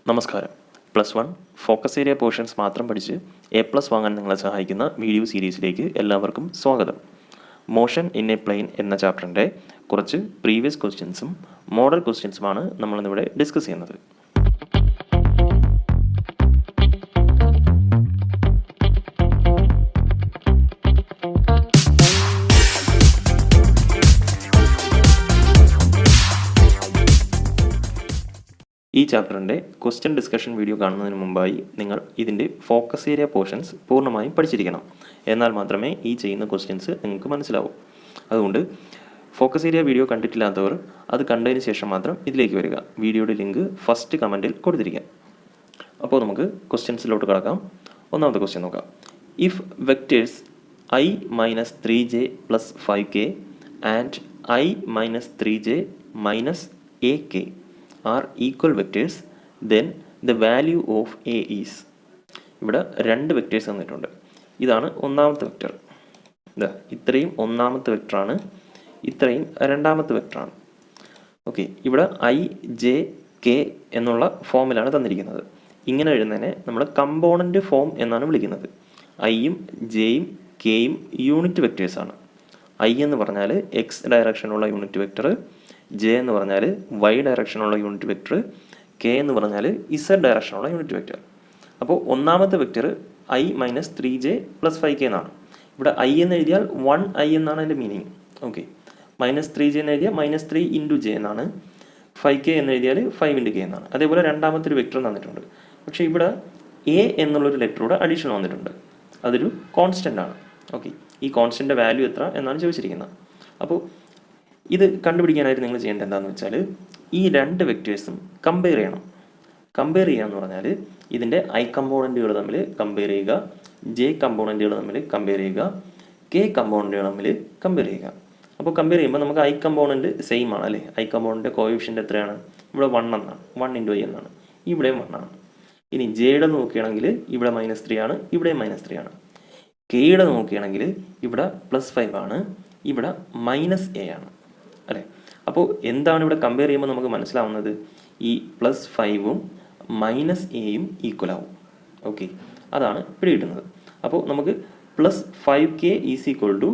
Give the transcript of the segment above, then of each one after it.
നമസ്കാരം. +1 focus area portions മാത്രം പഠിച്ച് A+ വാങ്ങാൻ നിങ്ങളെ സഹായിക്കുന്ന വീഡിയോ സീരീസിലേക്ക് എല്ലാവർക്കും സ്വാഗതം. മോഷൻ ഇൻ എ പ്ലെയിൻ എന്ന ചാപ്റ്ററിൻ്റെ കുറച്ച് പ്രീവിയസ് ക്വസ്റ്റ്യൻസും മോഡൽ ക്വസ്റ്റ്യൻസുമാണ് നമ്മളിന്നിവിടെ ഡിസ്കസ് ചെയ്യുന്നത്. ഈ ചാപ്റ്ററിൻ്റെ ക്വസ്റ്റ്യൻ ഡിസ്കഷൻ വീഡിയോ കാണുന്നതിന് മുമ്പായി നിങ്ങൾ ഇതിൻ്റെ ഫോക്കസ് ഏരിയ പോർഷൻസ് പൂർണ്ണമായും പഠിച്ചിരിക്കണം. എന്നാൽ മാത്രമേ ഈ ചെയ്യുന്ന ക്വസ്റ്റ്യൻസ് നിങ്ങൾക്ക് മനസ്സിലാവൂ. അതുകൊണ്ട് ഫോക്കസ് ഏരിയ വീഡിയോ കണ്ടിട്ടില്ലാത്തവർ അത് കണ്ടതിന് ശേഷം മാത്രം ഇതിലേക്ക് വരിക. വീഡിയോയുടെ ലിങ്ക് ഫസ്റ്റ് കമൻറ്റിൽ കൊടുത്തിരിക്കാം. അപ്പോൾ നമുക്ക് ക്വസ്റ്റ്യൻസിലോട്ട് കടക്കാം. ഒന്നാമത്തെ ക്വസ്റ്റ്യൻ നോക്കാം. If vectors I - 3j + 5k and I - 3j - ak are equal vectors, then the value of a is. ഇവിടെ രണ്ട് വെക്റ്റേഴ്സ് തന്നിട്ടുണ്ട്. ഇതാണ് ഒന്നാമത്തെ വെക്റ്റർ. ഇത്രയും ഒന്നാമത്തെ വെക്റ്ററാണ്, ഇത്രയും രണ്ടാമത്തെ വെക്റ്ററാണ്. ഓക്കെ, ഇവിടെ I, J, K എന്നുള്ള ഫോമിലാണ് തന്നിരിക്കുന്നത്. ഇങ്ങനെ എഴുതുന്നതിനെ നമ്മൾ കമ്പോണൻ്റ് ഫോം എന്നാണ് വിളിക്കുന്നത്. ഐയും ജെയും കെയും യൂണിറ്റ് വെക്റ്റേഴ്സാണ്. I എന്ന് പറഞ്ഞാൽ എക്സ് ഡയറക്ഷനുള്ള യൂണിറ്റ് വെക്റ്റർ, ജെ എന്ന് പറഞ്ഞാൽ വൈ ഡയറക്ഷനുള്ള യൂണിറ്റ് വെക്റ്റർ, കെ എന്ന് പറഞ്ഞാൽ ഇസഡ് ഡയറക്ഷനുള്ള യൂണിറ്റ് വെക്റ്റർ. അപ്പോൾ ഒന്നാമത്തെ വെക്റ്റർ I - 3j + 5k എന്നാണ്. ഇവിടെ I എന്ന് എഴുതിയാൽ 1i എന്നാണ് അതിൻ്റെ മീനിങ്. ഓക്കെ, -3j എന്ന് എഴുതിയാൽ -3 × j എന്നാണ്. 5k എന്ന് എഴുതിയാൽ 5 × k എന്നാണ്. അതേപോലെ രണ്ടാമത്തെ ഒരു വെക്റ്റർ തന്നിട്ടുണ്ട്. പക്ഷേ ഇവിടെ എ എന്നുള്ളൊരു ലെറ്ററൂടെ അഡീഷൻ വന്നിട്ടുണ്ട്. അതൊരു കോൺസ്റ്റൻ്റ് ആണ്. ഓക്കെ, ഈ കോൺസ്റ്റൻ്റെ വാല്യൂ എത്ര എന്നാണ് ചോദിച്ചിരിക്കുന്നത്. അപ്പോൾ ഇത് കണ്ടുപിടിക്കാനായിട്ട് നിങ്ങൾ ചെയ്യേണ്ടത് എന്താണെന്ന് വെച്ചാൽ ഈ രണ്ട് വെക്റ്റേഴ്സും കമ്പയർ ചെയ്യണം. കമ്പയർ ചെയ്യുക എന്ന് പറഞ്ഞാൽ ഇതിൻ്റെ I കമ്പോണൻറ്റുകൾ തമ്മിൽ കമ്പയർ ചെയ്യുക, J കമ്പോണൻറ്റുകൾ തമ്മിൽ കമ്പയർ ചെയ്യുക, K കമ്പോണൻറ്റുകൾ തമ്മിൽ കമ്പയർ ചെയ്യുക. അപ്പോൾ കമ്പയർ ചെയ്യുമ്പോൾ നമുക്ക് I കമ്പോണൻറ്റ് സെയിം ആണ് അല്ലേ. I കമ്പോണൻറ്റ് കോഎഫിഷ്യൻ്റ് എത്രയാണ്? ഇവിടെ 1 എന്നാണ്, 1 × I എന്നാണ്. ഇവിടെയും 1 ആണ്. ഇനി ജെയുടെ നോക്കുകയാണെങ്കിൽ ഇവിടെ -3 ആണ്, ഇവിടെ -3 ആണ്. കെയുടെ നോക്കുകയാണെങ്കിൽ ഇവിടെ +5 ആണ്, ഇവിടെ -a ആണ് അല്ലേ. അപ്പോൾ എന്താണ് ഇവിടെ കമ്പയർ ചെയ്യുമ്പോൾ നമുക്ക് മനസ്സിലാവുന്നത്? ഈ +5ഉം -aയും ഈക്വൽ ആവും. ഓക്കെ, അതാണ് ഇവിടെ കിട്ടുന്നത്. അപ്പോൾ നമുക്ക് +5k =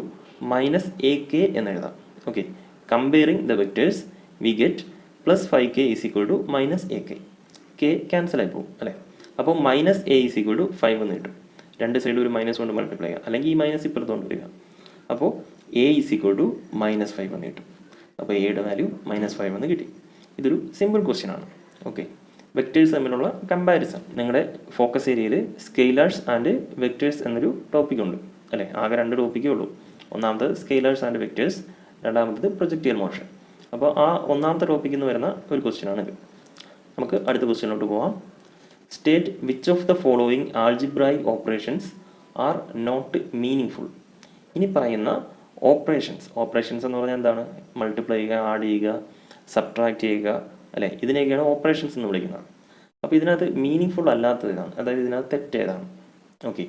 -ak എന്ന് എഴുതാം. Okay, comparing the vectors we get +5k = -ak. k cancel ആയി പോകും അല്ലേ. അപ്പോൾ -a = 5 എന്ന് കിട്ടും. രണ്ട് സൈഡിൽ ഒരു മൈനസ് കൊണ്ട് മൾട്ടിപ്ലൈ ചെയ്യുക, അല്ലെങ്കിൽ ഈ മൈനസ് ഇപ്പുറത്ത് കൊണ്ടുവരിക. അപ്പോൾ a = -5 എന്ന് കിട്ടും. അപ്പോൾ എയുടെ വാല്യൂ -5 എന്ന് കിട്ടി. ഇതൊരു സിമ്പിൾ ക്വസ്റ്റ്യൻ ആണ്. ഓക്കെ, വെക്റ്റേഴ്സ് തമ്മിലുള്ള കമ്പാരിസൺ. നിങ്ങളുടെ ഫോക്കസ് ഏരിയയിൽ സ്കെയിലേഴ്സ് ആൻഡ് വെക്റ്റേഴ്സ് എന്നൊരു ടോപ്പിക് ഉണ്ട് അല്ലേ. ആകെ രണ്ട് ടോപ്പിക്കേ ഉള്ളൂ. ഒന്നാമത് സ്കെയിലേഴ്സ് ആൻഡ് വെക്റ്റേഴ്സ്, രണ്ടാമത്തത് പ്രൊജക്റ്റൈൽ മോഷൻ. അപ്പോൾ ആ ഒന്നാമത്തെ ടോപ്പിക്കിൽ നിന്ന് വരുന്ന ഒരു ക്വസ്റ്റ്യൻ ആണിത്. നമുക്ക് അടുത്ത ക്വസ്റ്റ്യനിലോട്ട് പോവാം. State which of the following algebraic operations are not meaning. ഇനി പറയുന്ന ഓപ്പറേഷൻസ് എന്ന് പറഞ്ഞാൽ എന്താണ്? മൾട്ടിപ്ലൈ ചെയ്യുക, ആഡ് ചെയ്യുക, സബ്ട്രാക്ട് ചെയ്യുക അല്ലേ. ഇതിനെയൊക്കെയാണ് ഓപ്പറേഷൻസ് എന്ന് വിളിക്കുന്നത്. അപ്പോൾ ഇതിനകത്ത് മീനിങ് അല്ലാത്തത് ഇതാണ്, അതായത് ഇതിനകത്ത് തെറ്റേതാണ്. ഓക്കെ,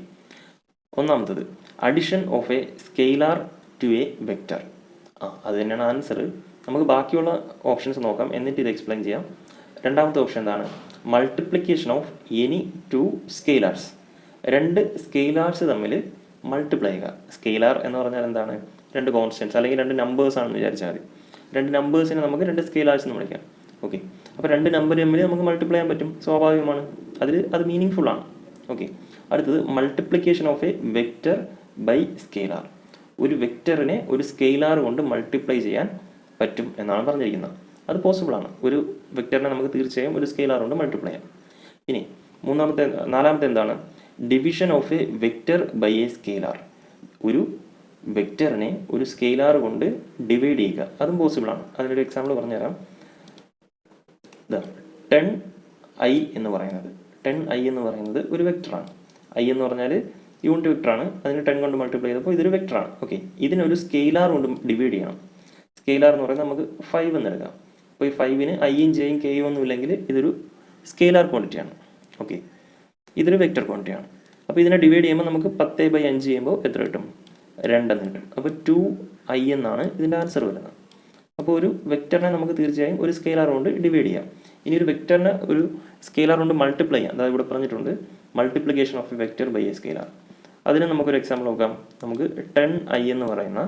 ഒന്നാമത്തത് addition of a scalar to a vector. അത് തന്നെയാണ് ആൻസർ. നമുക്ക് ബാക്കിയുള്ള ഓപ്ഷൻസ് നോക്കാം, എന്നിട്ട് ഇത് എക്സ്പ്ലെയിൻ ചെയ്യാം. രണ്ടാമത്തെ ഓപ്ഷൻ എന്താണ്? Multiplication of any two scalars. രണ്ട് സ്കെയിലാർസ് തമ്മിൽ മൾട്ടിപ്ലൈ ചെയ്യുക. സ്കെയിലാർ എന്ന് പറഞ്ഞാൽ എന്താണ്? രണ്ട് കോൺസ്റ്റൻസ് അല്ലെങ്കിൽ രണ്ട് നമ്പേഴ്സ് ആണെന്ന് വിചാരിച്ചാൽ മതി. രണ്ട് നമ്പേഴ്സിനെ നമുക്ക് രണ്ട് സ്കെയിലാർസ് എന്ന് വിളിക്കാം. ഓക്കെ, അപ്പോൾ രണ്ട് നമ്പർ തമ്മിൽ നമുക്ക് മൾട്ടിപ്ലൈ ചെയ്യാൻ പറ്റും, സ്വാഭാവികമാണ്. അത് മീനിങ് ആണ്. ഓക്കെ, അടുത്തത് multiplication of a vector by scalar. ഒരു വെക്റ്ററിനെ ഒരു സ്കെയിലാർ കൊണ്ട് മൾട്ടിപ്ലൈ ചെയ്യാൻ പറ്റും എന്നാണ് പറഞ്ഞിരിക്കുന്നത്. അത് പോസിബിളാണ്. ഒരു വെക്റ്ററിനെ നമുക്ക് തീർച്ചയായും ഒരു സ്കെയിലാർ കൊണ്ട് മൾട്ടിപ്ലൈ ചെയ്യാം. ഇനി നാലാമത്തെ എന്താണ്? Division of a vector by a scalar. ഒരു വെക്റ്ററിനെ ഒരു സ്കെയിലാർ കൊണ്ട് ഡിവൈഡ് ചെയ്യുക, അതും പോസിബിളാണ്. അതിനൊരു എക്സാമ്പിൾ പറഞ്ഞുതരാം. 10i എന്ന് പറയുന്നത് ഒരു വെക്റ്ററാണ്. I എന്ന് പറഞ്ഞാൽ യൂണിറ്റ് വെക്റ്ററാണ്. അതിന് 10 കൊണ്ട് മൾട്ടിപ്ലൈ ചെയ്തപ്പോൾ ഇതൊരു വെക്റ്ററാണ്. ഓക്കെ, ഇതിനൊരു സ്കെയിലാർ കൊണ്ട് ഡിവൈഡ് ചെയ്യണം. സ്കെയിലാർ എന്ന് പറയുന്നത് നമുക്ക് 5 എന്ന് എടുക്കാം. അപ്പോൾ ഈ 5ന് ഐയും ജെയും കെയും ഒന്നും ഇല്ലെങ്കിൽ ഇതൊരു സ്കെയിലാർ ക്വാണ്ടിറ്റിയാണ്. ഓക്കെ, ഇതൊരു വെക്റ്റർ ക്വാണ്ടിറ്റിയാണ്. അപ്പോൾ ഇതിനെ ഡിവൈഡ് ചെയ്യുമ്പോൾ നമുക്ക് 10/5 ചെയ്യുമ്പോൾ എത്ര കിട്ടും? 2 എന്ന് കിട്ടും. അപ്പോൾ 2i എന്നാണ് ഇതിൻ്റെ ആൻസർ വരുന്നത്. അപ്പോൾ ഒരു വെക്റ്ററിനെ നമുക്ക് തീർച്ചയായും ഒരു സ്കെയിലാർ കൊണ്ട് ഡിവൈഡ് ചെയ്യാം. ഇനി ഒരു വെക്ടറിനെ ഒരു സ്കെയിലർ കൊണ്ട് മൾട്ടിപ്ലൈ ചെയ്യാം. അതായത് ഇവിടെ പറഞ്ഞിട്ടുണ്ട് multiplication of a vector by a scalar. അതിന് നമുക്കൊരു എക്സാമ്പിൾ നോക്കാം. നമുക്ക് 10i എന്ന് പറയുന്ന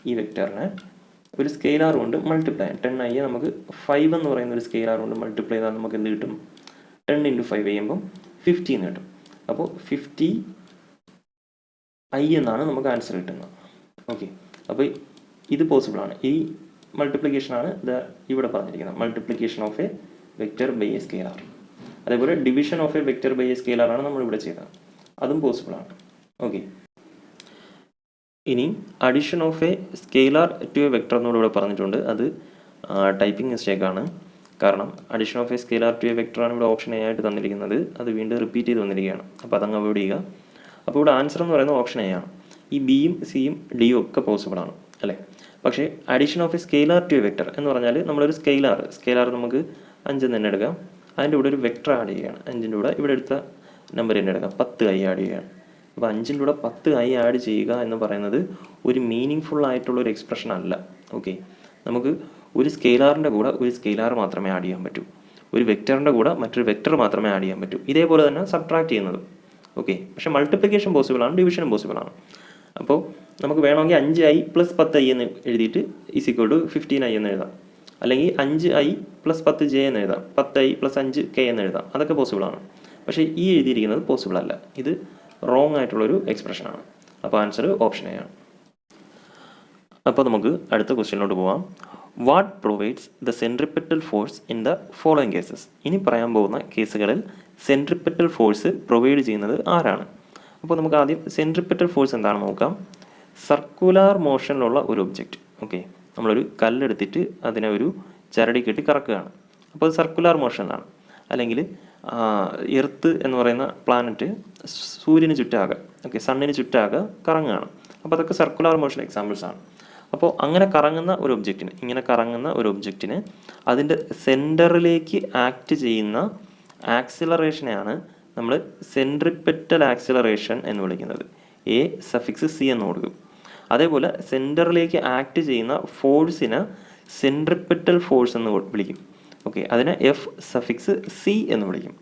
ഈ വെക്ടറിനെ ഒരു സ്കെയിലർ കൊണ്ട് മൾട്ടിപ്ലൈ ചെയ്യാം. 10i നമുക്ക് 5 എന്ന് പറയുന്ന ഒരു സ്കെയിലർ കൊണ്ട് മൾട്ടിപ്ലൈ ചെയ്താൽ നമുക്ക് എന്ത് കിട്ടും? 10 × 5 ചെയ്യുമ്പോൾ 50 എന്ന് കിട്ടും. അപ്പോൾ 50i എന്നാണ് നമുക്ക് ആൻസർ കിട്ടുന്നത്. ഓക്കെ, അപ്പോൾ ഇത് പോസിബിൾ ആണ്. ഈ മൾട്ടിപ്ലിക്കേഷനാണ് ഇവിടെ പറഞ്ഞിരിക്കുന്നത്, multiplication of a vector by a scalar. അതേപോലെ division of a vector by a scalar ആണ് നമ്മളിവിടെ ചെയ്തത്, അതും പോസിബിൾ ആണ്. ഓക്കെ, ഇനി addition of a scalar to a vector എന്നോട് ഇവിടെ പറഞ്ഞിട്ടുണ്ട്. അത് ടൈപ്പിംഗ് മിസ്റ്റേക്കാണ്. കാരണം addition of a scalar to a vector ആണ് ഇവിടെ ഓപ്ഷൻ എ ആയിട്ട് തന്നിരിക്കുന്നത്. അത് വീണ്ടും റിപ്പീറ്റ് ചെയ്ത് വന്നിരിക്കുകയാണ്. അപ്പോൾ അതങ്ങ് അവോയ്ഡ് ചെയ്യുക. അപ്പോൾ ഇവിടെ ആൻസർ എന്ന് പറയുന്നത് ഓപ്ഷൻ എ ആണ്. ഈ ബിയും സിയും ഡിയും ഒക്കെ പോസിബിൾ ആണ് അല്ലേ? പക്ഷേ addition of a scalar to a vector എന്ന് പറഞ്ഞാൽ നമ്മളൊരു സ്കെയിലർ നമുക്ക് 5 തന്നെ എടുക്കാം. അതിൻ്റെ കൂടെ ഒരു വെക്ടർ ആഡ് ചെയ്യുകയാണ്. 5ൻ്റെ കൂടെ ഇവിടെ എടുത്ത നമ്പർ തന്നെ എടുക്കാം, 10i ആഡ് ചെയ്യുകയാണ്. അപ്പോൾ 5ൻ്റെ കൂടെ 10i ആഡ് ചെയ്യുക എന്ന് പറയുന്നത് ഒരു മീനിങ് ഫുൾ ആയിട്ടുള്ള ഒരു എക്സ്പ്രഷൻ അല്ല. ഓക്കെ, നമുക്ക് ഒരു സ്കെയിലറിൻ്റെ കൂടെ ഒരു സ്കെയിലർ മാത്രമേ ആഡ് ചെയ്യാൻ പറ്റൂ, ഒരു വെക്ടറിൻ്റെ കൂടെ മറ്റൊരു വെക്ടർ മാത്രമേ ആഡ് ചെയ്യാൻ പറ്റൂ. ഇതേപോലെ തന്നെ സബ്ട്രാക്ട് ചെയ്യുന്നത്. ഓക്കെ, പക്ഷേ മൾട്ടിപ്ലിക്കേഷൻ പോസിബിൾ ആണ്, ഡിവിഷനും പോസിബിൾ ആണ്. അപ്പോൾ നമുക്ക് വേണമെങ്കിൽ 5i + 10i എന്ന് എഴുതിയിട്ട് = 15i എന്ന് എഴുതാം. അല്ലെങ്കിൽ 5i + 10j എന്ന് എഴുതാം, 10i + 5k എന്ന് എഴുതാം. അതൊക്കെ പോസിബിൾ ആണ്. പക്ഷേ ഈ എഴുതിയിരിക്കുന്നത് പോസിബിൾ അല്ല, ഇത് റോങ് ആയിട്ടുള്ളൊരു എക്സ്പ്രഷനാണ്. അപ്പോൾ ആൻസർ ഓപ്ഷൻ എ ആണ്. അപ്പോൾ നമുക്ക് അടുത്ത ക്വസ്റ്റ്യനിലോട്ട് പോവാം. What provides the centripetal force in the following cases? ഇനി പറയാൻ പോകുന്ന കേസുകളിൽ സെൻട്രിപെറ്റൽ ഫോഴ്സ് പ്രൊവൈഡ് ചെയ്യുന്നത് ആരാണ്? അപ്പോൾ നമുക്ക് ആദ്യം സെൻട്രിപെറ്റൽ ഫോഴ്സ് എന്താണെന്ന് നോക്കാം. സർക്കുലാർ മോഷനിലുള്ള ഒരു ഒബ്ജക്റ്റ്. ഓക്കെ, നമ്മളൊരു കല്ലെടുത്തിട്ട് അതിനെ ഒരു ചരടി കെട്ടി കറക്കുകയാണ്. അപ്പോൾ അത് സർക്കുലാർ മോഷനിലാണ്. അല്ലെങ്കിൽ എർത്ത് എന്ന് പറയുന്ന പ്ലാനറ്റ് സൂര്യന് ചുറ്റാകെ, ഓക്കെ, സണ്ണിന് ചുറ്റാകെ കറങ്ങുകയാണ്. അപ്പോൾ അതൊക്കെ സർക്കുലാർ മോഷൻ എക്സാമ്പിൾസ് ആണ്. അപ്പോൾ അങ്ങനെ കറങ്ങുന്ന ഒരു ഒബ്ജക്റ്റിന്, ഇങ്ങനെ കറങ്ങുന്ന ഒരു ഒബ്ജക്റ്റിന് അതിൻ്റെ സെൻറ്ററിലേക്ക് ആക്ട് ചെയ്യുന്ന ആക്സിലറേഷനെയാണ് നമ്മൾ സെൻട്രിപെറ്റൽ ആക്സിലറേഷൻ എന്ന് വിളിക്കുന്നത്. A∙C എന്ന് കൊടുക്കും. അതേപോലെ സെൻറ്ററിലേക്ക് ആക്ട് ചെയ്യുന്ന ഫോഴ്സിനെ സെൻട്രിപെറ്റൽ ഫോഴ്സ് എന്ന് വിളിക്കും. ഓക്കെ, അതിനെ F∙C എന്ന് വിളിക്കും.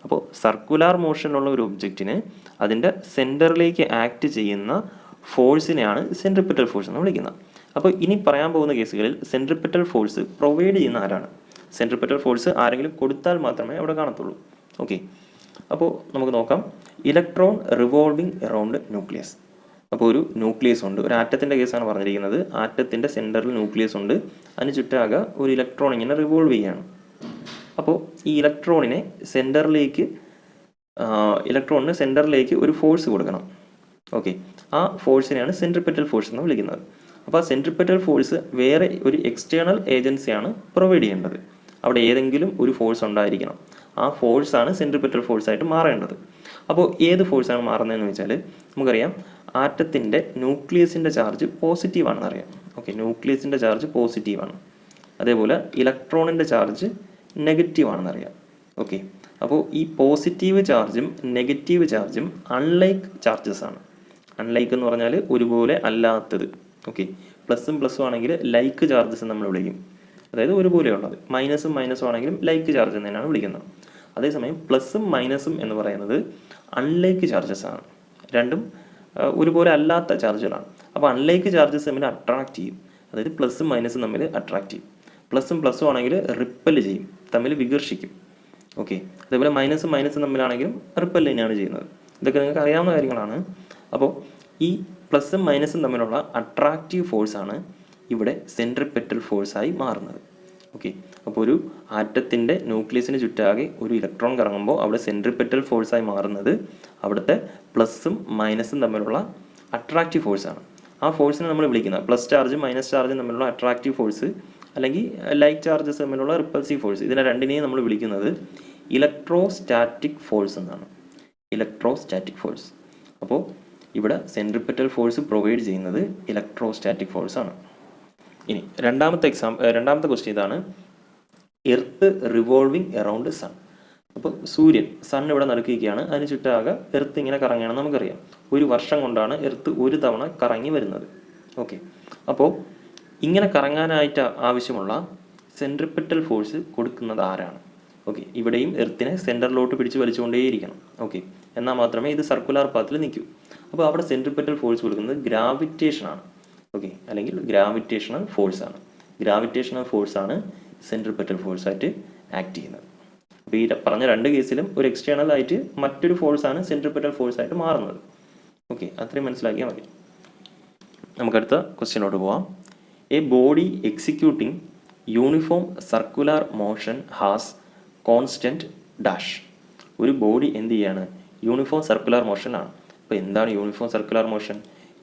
അപ്പോൾ സർക്കുലാർ മോഷനിലുള്ള ഒരു ഒബ്ജക്റ്റിന് അതിൻ്റെ സെൻറ്ററിലേക്ക് ആക്ട് ചെയ്യുന്ന ഫോഴ്സിനെയാണ് സെൻട്രിപെറ്റൽ ഫോഴ്സ് എന്ന് വിളിക്കുന്നത്. അപ്പോൾ ഇനി പറയാൻ പോകുന്ന കേസുകളിൽ സെൻട്രിപെറ്റൽ ഫോഴ്സ് പ്രൊവൈഡ് ചെയ്യുന്ന ആരാണ്? സെൻട്രിപെറ്റൽ ഫോഴ്സ് ആരെങ്കിലും കൊടുത്താൽ മാത്രമേ അവിടെ കാണത്തുള്ളൂ. ഓക്കെ, അപ്പോൾ നമുക്ക് നോക്കാം. Electron revolving around nucleus. അപ്പോൾ ഒരു ന്യൂക്ലിയസ് ഉണ്ട്, ഒരു ആറ്റത്തിൻ്റെ കേസാണ് പറഞ്ഞിരിക്കുന്നത്. ആറ്റത്തിൻ്റെ സെൻറ്ററിൽ ന്യൂക്ലിയസ് ഉണ്ട്, അതിന് ചുറ്റാകെ ഒരു ഇലക്ട്രോൺ ഇങ്ങനെ റിവോൾവ് ചെയ്യുകയാണ്. അപ്പോൾ ഈ ഇലക്ട്രോണിന് സെൻറ്ററിലേക്ക് ഒരു ഫോഴ്സ് കൊടുക്കണം. ഓക്കെ, ആ ഫോഴ്സിനെയാണ് സെൻട്രിപെറ്റൽ ഫോഴ്സ് എന്ന് വിളിക്കുന്നത്. അപ്പോൾ ആ സെൻട്രിപെറ്റൽ ഫോഴ്സ് വേറെ ഒരു എക്സ്റ്റേണൽ ഏജൻസിയാണ് പ്രൊവൈഡ് ചെയ്യേണ്ടത്. അവിടെ ഏതെങ്കിലും ഒരു ഫോഴ്സ് ഉണ്ടായിരിക്കണം. ആ ഫോഴ്സാണ് സെൻട്രിപെറ്റൽ ഫോഴ്സായിട്ട് മാറേണ്ടത്. അപ്പോൾ ഏത് ഫോഴ്സാണ് മാറുന്നതെന്ന് വെച്ചാൽ നമുക്കറിയാം, ആറ്റത്തിൻ്റെ ന്യൂക്ലിയസിൻ്റെ ചാർജ് പോസിറ്റീവാണെന്ന് അറിയാം. ഓക്കെ, ന്യൂക്ലിയസിൻ്റെ ചാർജ് പോസിറ്റീവാണ്. അതേപോലെ ഇലക്ട്രോണിൻ്റെ ചാർജ് നെഗറ്റീവാണെന്ന് അറിയാം. ഓക്കെ, അപ്പോൾ ഈ പോസിറ്റീവ് ചാർജും നെഗറ്റീവ് ചാർജും അൺലൈക്ക് ചാർജസ് ആണ്. അൺലൈക്ക് എന്ന് പറഞ്ഞാൽ ഒരുപോലെ അല്ലാത്തത്. ഓക്കെ, പ്ലസും ആണെങ്കിൽ ലൈക്ക് ചാർജസ് നമ്മൾ വിളിക്കും, അതായത് ഒരുപോലെയുള്ളത്. മൈനസും ആണെങ്കിലും ലൈക്ക് ചാർജ് എന്ന് തന്നെയാണ് വിളിക്കുന്നത്. അതേസമയം പ്ലസും മൈനസും എന്ന് പറയുന്നത് അൺലൈക്ക് ചാർജസ് ആണ്. രണ്ടും ഒരുപോലെ അല്ലാത്ത ചാർജുകളാണ്. അപ്പോൾ അൺലൈക്ക് ചാർജസ് തമ്മിൽ അട്രാക്റ്റ് ചെയ്യും, അതായത് പ്ലസും മൈനസും തമ്മിൽ അട്രാക്റ്റ് ചെയ്യും. പ്ലസും ആണെങ്കിൽ റിപ്പൽ ചെയ്യും, തമ്മിൽ വികർഷിക്കും. ഓക്കെ, അതേപോലെ മൈനസും തമ്മിലാണെങ്കിലും റിപ്പൽ തന്നെയാണ് ചെയ്യുന്നത്. ഇതൊക്കെ നിങ്ങൾക്ക് അറിയാവുന്ന കാര്യങ്ങളാണ്. അപ്പോൾ ഈ പ്ലസും മൈനസും തമ്മിലുള്ള അട്രാക്റ്റീവ് ഫോഴ്സാണ് ഇവിടെ സെൻട്രിപെറ്റൽ ഫോഴ്സായി മാറുന്നത്. ഓക്കെ, അപ്പോൾ ഒരു ആറ്റത്തിൻ്റെ ന്യൂക്ലിയസിന് ചുറ്റാകെ ഒരു ഇലക്ട്രോൺ കറങ്ങുമ്പോൾ അവിടെ സെൻട്രിപെറ്റൽ ഫോഴ്സായി മാറുന്നത് അവിടുത്തെ പ്ലസും മൈനസും തമ്മിലുള്ള അട്രാക്റ്റീവ് ഫോഴ്സാണ്. ആ ഫോഴ്സിനെ നമ്മൾ വിളിക്കുന്നത് പ്ലസ് ചാർജും മൈനസ് ചാർജും തമ്മിലുള്ള അട്രാക്റ്റീവ് ഫോഴ്സ്, അല്ലെങ്കിൽ ലൈക്ക് ചാർജസ് തമ്മിലുള്ള റിപ്പൾസീവ് ഫോഴ്സ്, ഇതിനെ രണ്ടിനെയും നമ്മൾ വിളിക്കുന്നത് ഇലക്ട്രോസ്റ്റാറ്റിക് ഫോഴ്സ് എന്നാണ്. Electrostatic force. അപ്പോൾ ഇവിടെ സെൻട്രിപെറ്റൽ ഫോഴ്സ് പ്രൊവൈഡ് ചെയ്യുന്നത് ഇലക്ട്രോസ്റ്റാറ്റിക് ഫോഴ്സ് ആണ്. ഇനി രണ്ടാമത്തെ ക്വസ്റ്റ്യൻ ഇതാണ്. Earth revolving around sun. അപ്പോൾ സൺ ഇവിടെ നടക്കുകയാണ്, അതിന് ചുറ്റാകെ എർത്ത് ഇങ്ങനെ കറങ്ങുകയാണെന്ന് നമുക്കറിയാം. 1 വർഷം കൊണ്ടാണ് എർത്ത് ഒരു തവണ കറങ്ങി വരുന്നത്. ഓക്കെ, അപ്പോൾ ഇങ്ങനെ കറങ്ങാനായിട്ട് ആവശ്യമുള്ള സെൻട്രിപെറ്റൽ ഫോഴ്സ് കൊടുക്കുന്നത് ആരാണ്? ഓക്കെ, ഇവിടെയും എർത്തിനെ സെൻറ്ററിലോട്ട് പിടിച്ച് വലിച്ചുകൊണ്ടേയിരിക്കണം. ഓക്കെ, എന്നാൽ മാത്രമേ ഇത് സർക്കുലർ പാത്തിൽ നിൽക്കൂ. അപ്പോൾ അവിടെ സെൻട്രിപെറ്റൽ ഫോഴ്സ് കൊടുക്കുന്നത് ഗ്രാവിറ്റേഷനാണ്. ഓക്കെ, അല്ലെങ്കിൽ ഗ്രാവിറ്റേഷണൽ ഫോഴ്സാണ്. ഗ്രാവിറ്റേഷണൽ ഫോഴ്സാണ് സെൻട്രിപെറ്റൽ ഫോഴ്സായിട്ട് ആക്ട് ചെയ്യുന്നത്. അപ്പോൾ ഈ പറഞ്ഞ രണ്ട് കേസിലും ഒരു എക്സ്റ്റേണൽ ആയിട്ട് മറ്റൊരു ഫോഴ്സാണ് സെൻട്രിപെറ്റൽ ഫോഴ്സായിട്ട് മാറുന്നത്. ഓക്കെ, അത്രയും മനസ്സിലാക്കിയാൽ മതി. നമുക്കടുത്ത ക്വസ്റ്റ്യനോട്ട് പോവാം. A body executing uniform circular motion has constant dash. ഒരു ബോഡി എന്ത് ചെയ്യാണ്? യൂണിഫോം സർക്കുലർ മോഷനാണ്. അപ്പോൾ എന്താണ് uniform circular motion?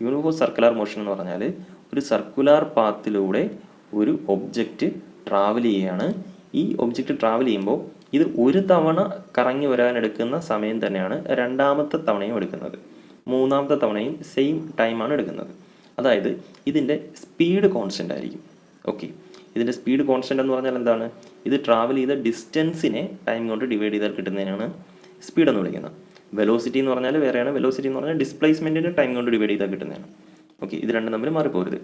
Uniform circular motion എന്ന് പറഞ്ഞാൽ ഒരു സർക്കുലർ പാത്തിലൂടെ ഒരു ഒബ്ജക്റ്റ് ട്രാവൽ ചെയ്യുകയാണ്. ഈ ഒബ്ജക്റ്റ് ട്രാവൽ ചെയ്യുമ്പോൾ ഇത് ഒരു തവണ കറങ്ങി വരാനെടുക്കുന്ന സമയം തന്നെയാണ് രണ്ടാമത്തെ തവണയും എടുക്കുന്നത്. മൂന്നാമത്തെ തവണയും സെയിം ടൈമാണ് എടുക്കുന്നത്. അതായത് ഇതിൻ്റെ സ്പീഡ് കോൺസ്റ്റൻ്റ് ആയിരിക്കും. ഓക്കെ, ഇതിൻ്റെ സ്പീഡ് കോൺസ്റ്റൻ്റ് എന്ന് പറഞ്ഞാൽ എന്താണ്? ഇത് ട്രാവൽ ചെയ്ത ഡിസ്റ്റൻസിനെ ടൈം കൊണ്ട് ഡിവൈഡ് ചെയ്താൽ കിട്ടുന്നതിനാണ് സ്പീഡ് എന്ന് വിളിക്കുന്നത്. വെലോസിറ്റി എന്ന് പറഞ്ഞാൽ വേറെയാണ്. വെലോസിറ്റി എന്ന് പറഞ്ഞാൽ ഡിസ്പ്ലേസ്മെൻറ്റിന് ടൈം കൊണ്ട് ഡിവൈഡ് ചെയ്താൽ കിട്ടുന്നതാണ്. ഓക്കെ, ഇത് രണ്ടും തമ്മിൽ മാറിപ്പോരുത്.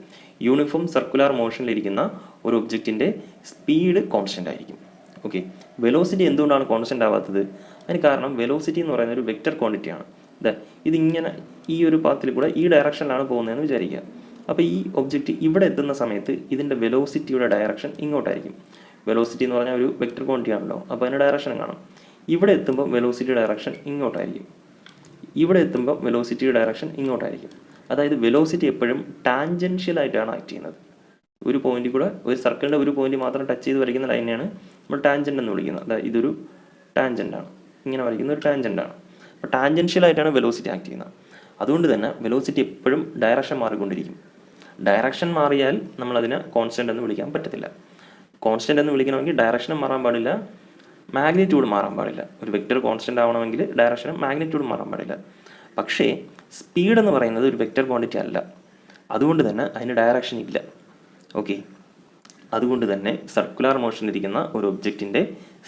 യൂണിഫോം സർക്കുലർ മോഷനിലിരിക്കുന്ന ഒരു ഒബ്ജക്റ്റിൻ്റെ സ്പീഡ് കോൺസ്റ്റൻ്റ് ആയിരിക്കും. ഓക്കെ, വെലോസിറ്റി എന്തുകൊണ്ടാണ് കോൺസ്റ്റൻ്റ് ആവാത്തത്? അതിന് കാരണം വെലോസിറ്റി എന്ന് പറയുന്ന ഒരു വെക്റ്റർ ക്വാണ്ടിറ്റിയാണ്. ഇതിങ്ങനെ ഈ ഒരു പാത്തിൽ കൂടെ ഈ ഡയറക്ഷനിലാണ് പോകുന്നതെന്ന് വിചാരിക്കുക. അപ്പോൾ ഈ ഒബ്ജക്റ്റ് ഇവിടെ എത്തുന്ന സമയത്ത് ഇതിൻ്റെ വെലോസിറ്റിയുടെ ഡയറക്ഷൻ ഇങ്ങോട്ടായിരിക്കും. വെലോസിറ്റി എന്ന് പറഞ്ഞാൽ ഒരു വെക്റ്റർ ക്വാണ്ടിറ്റി ആണല്ലോ, അപ്പോൾ അതിൻ്റെ ഡയറക്ഷനും കാണും. ഇവിടെ എത്തുമ്പോൾ വെലോസിറ്റി ഡയറക്ഷൻ ഇങ്ങോട്ടായിരിക്കും. ഇവിടെ എത്തുമ്പോൾ വെലോസിറ്റി ഡയറക്ഷൻ ഇങ്ങോട്ടായിരിക്കും. അതായത് വെലോസിറ്റി എപ്പോഴും ടാൻജൻഷ്യലായിട്ടാണ് ആക്ട് ചെയ്യുന്നത്. ഒരു പോയിന്റ് കൂടെ, ഒരു സർക്കിളിൻ്റെ ഒരു പോയിന്റ് മാത്രം ടച്ച് ചെയ്ത് വരയ്ക്കുന്ന ലൈനെയാണ് നമ്മൾ ടാൻജൻ്റ് എന്ന് വിളിക്കുന്നത്. അതായത് ഇതൊരു ടാൻജൻ്റാണ്, ഇങ്ങനെ വരയ്ക്കുന്ന ഒരു ടാൻജൻ്റാണ്. അപ്പോൾ ടാൻജൻഷ്യലായിട്ടാണ് വെലോസിറ്റി ആക്ട് ചെയ്യുന്നത്. അതുകൊണ്ട് തന്നെ വെലോസിറ്റി എപ്പോഴും ഡയറക്ഷൻ മാറിക്കൊണ്ടിരിക്കും. ഡയറക്ഷൻ മാറിയാൽ നമ്മളതിനെ കോൺസ്റ്റൻ്റ് എന്ന് വിളിക്കാൻ പറ്റത്തില്ല. കോൺസ്റ്റൻ്റ് എന്ന് വിളിക്കണമെങ്കിൽ ഡയറക്ഷനും മാറാൻ പാടില്ല, മാഗ്നിറ്റ്യൂഡ് മാറാൻ പാടില്ല. ഒരു വെക്റ്റർ കോൺസ്റ്റൻ്റ് ആവണമെങ്കിൽ ഡയറക്ഷനും മാഗ്നിറ്റ്യൂഡും മാറാൻ പാടില്ല. പക്ഷേ സ്പീഡ് എന്ന് പറയുന്നത് ഒരു വെക്റ്റർ ക്വാണ്ടിറ്റി അല്ല, അതുകൊണ്ട് തന്നെ അതിന് ഡയറക്ഷൻ ഇല്ല. ഓക്കെ, അതുകൊണ്ട് തന്നെ സർക്കുലർ മോഷനിലിരിക്കുന്ന ഒരു ഒബ്ജക്റ്റിൻ്റെ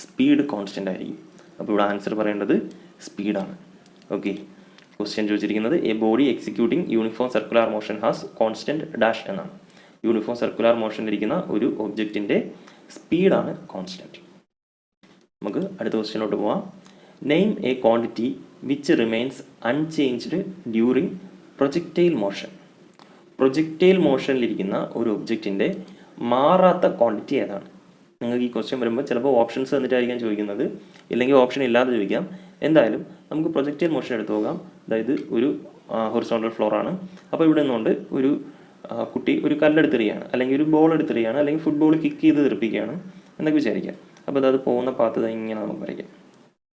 സ്പീഡ് കോൺസ്റ്റൻ്റ് ആയിരിക്കും. അപ്പോൾ ഇവിടെ ആൻസർ പറയേണ്ടത് സ്പീഡാണ്. ഓക്കെ, ക്വസ്റ്റ്യൻ ചോദിച്ചിരിക്കുന്നത് a body executing uniform circular motion has constant dash എന്നാണ്. യൂണിഫോം സർക്കുലർ മോഷനിലിരിക്കുന്ന ഒരു ഒബ്ജക്റ്റിൻ്റെ സ്പീഡാണ് കോൺസ്റ്റൻറ്റ്. നമുക്ക് അടുത്ത ക്വസ്റ്റ്യനോട്ട് പോവാം. Name a quantity which remains unchanged during projectile motion. Projectile മോഷനിലിരിക്കുന്ന ഒരു ഒബ്ജക്റ്റിൻ്റെ മാറാത്ത ക്വാണ്ടിറ്റി ഏതാണ്? നിങ്ങൾക്ക് ഈ ക്വസ്റ്റ്യൻ വരുമ്പോൾ ചിലപ്പോൾ ഓപ്ഷൻസ് തന്നിട്ടായിരിക്കാം ചോദിക്കുന്നത്, ഇല്ലെങ്കിൽ ഓപ്ഷൻ ഇല്ലാതെ ചോദിക്കാം. എന്തായാലും നമുക്ക് പ്രൊജക്റ്റൈൽ മോഷൻ എടുത്തു പോകാം. അതായത് ഒരു ഹൊറിസോണ്ടൽ ഫ്ലോർ ആണ്. അപ്പോൾ ഇവിടെ നിന്നുകൊണ്ട് ഒരു കുട്ടി ഒരു കല്ലെടുത്തെറിയാണ്, അല്ലെങ്കിൽ ഒരു ബോൾ എടുത്തെറിയാണ്, അല്ലെങ്കിൽ ഫുട്ബോൾ കിക്ക് ചെയ്ത് തെറിപ്പിക്കുകയാണ് എന്നൊക്കെ വിചാരിക്കാം. അപ്പോൾ അത് പോകുന്ന പാത്ത് ഇങ്ങനെ നമുക്ക് വരയ്ക്കാം,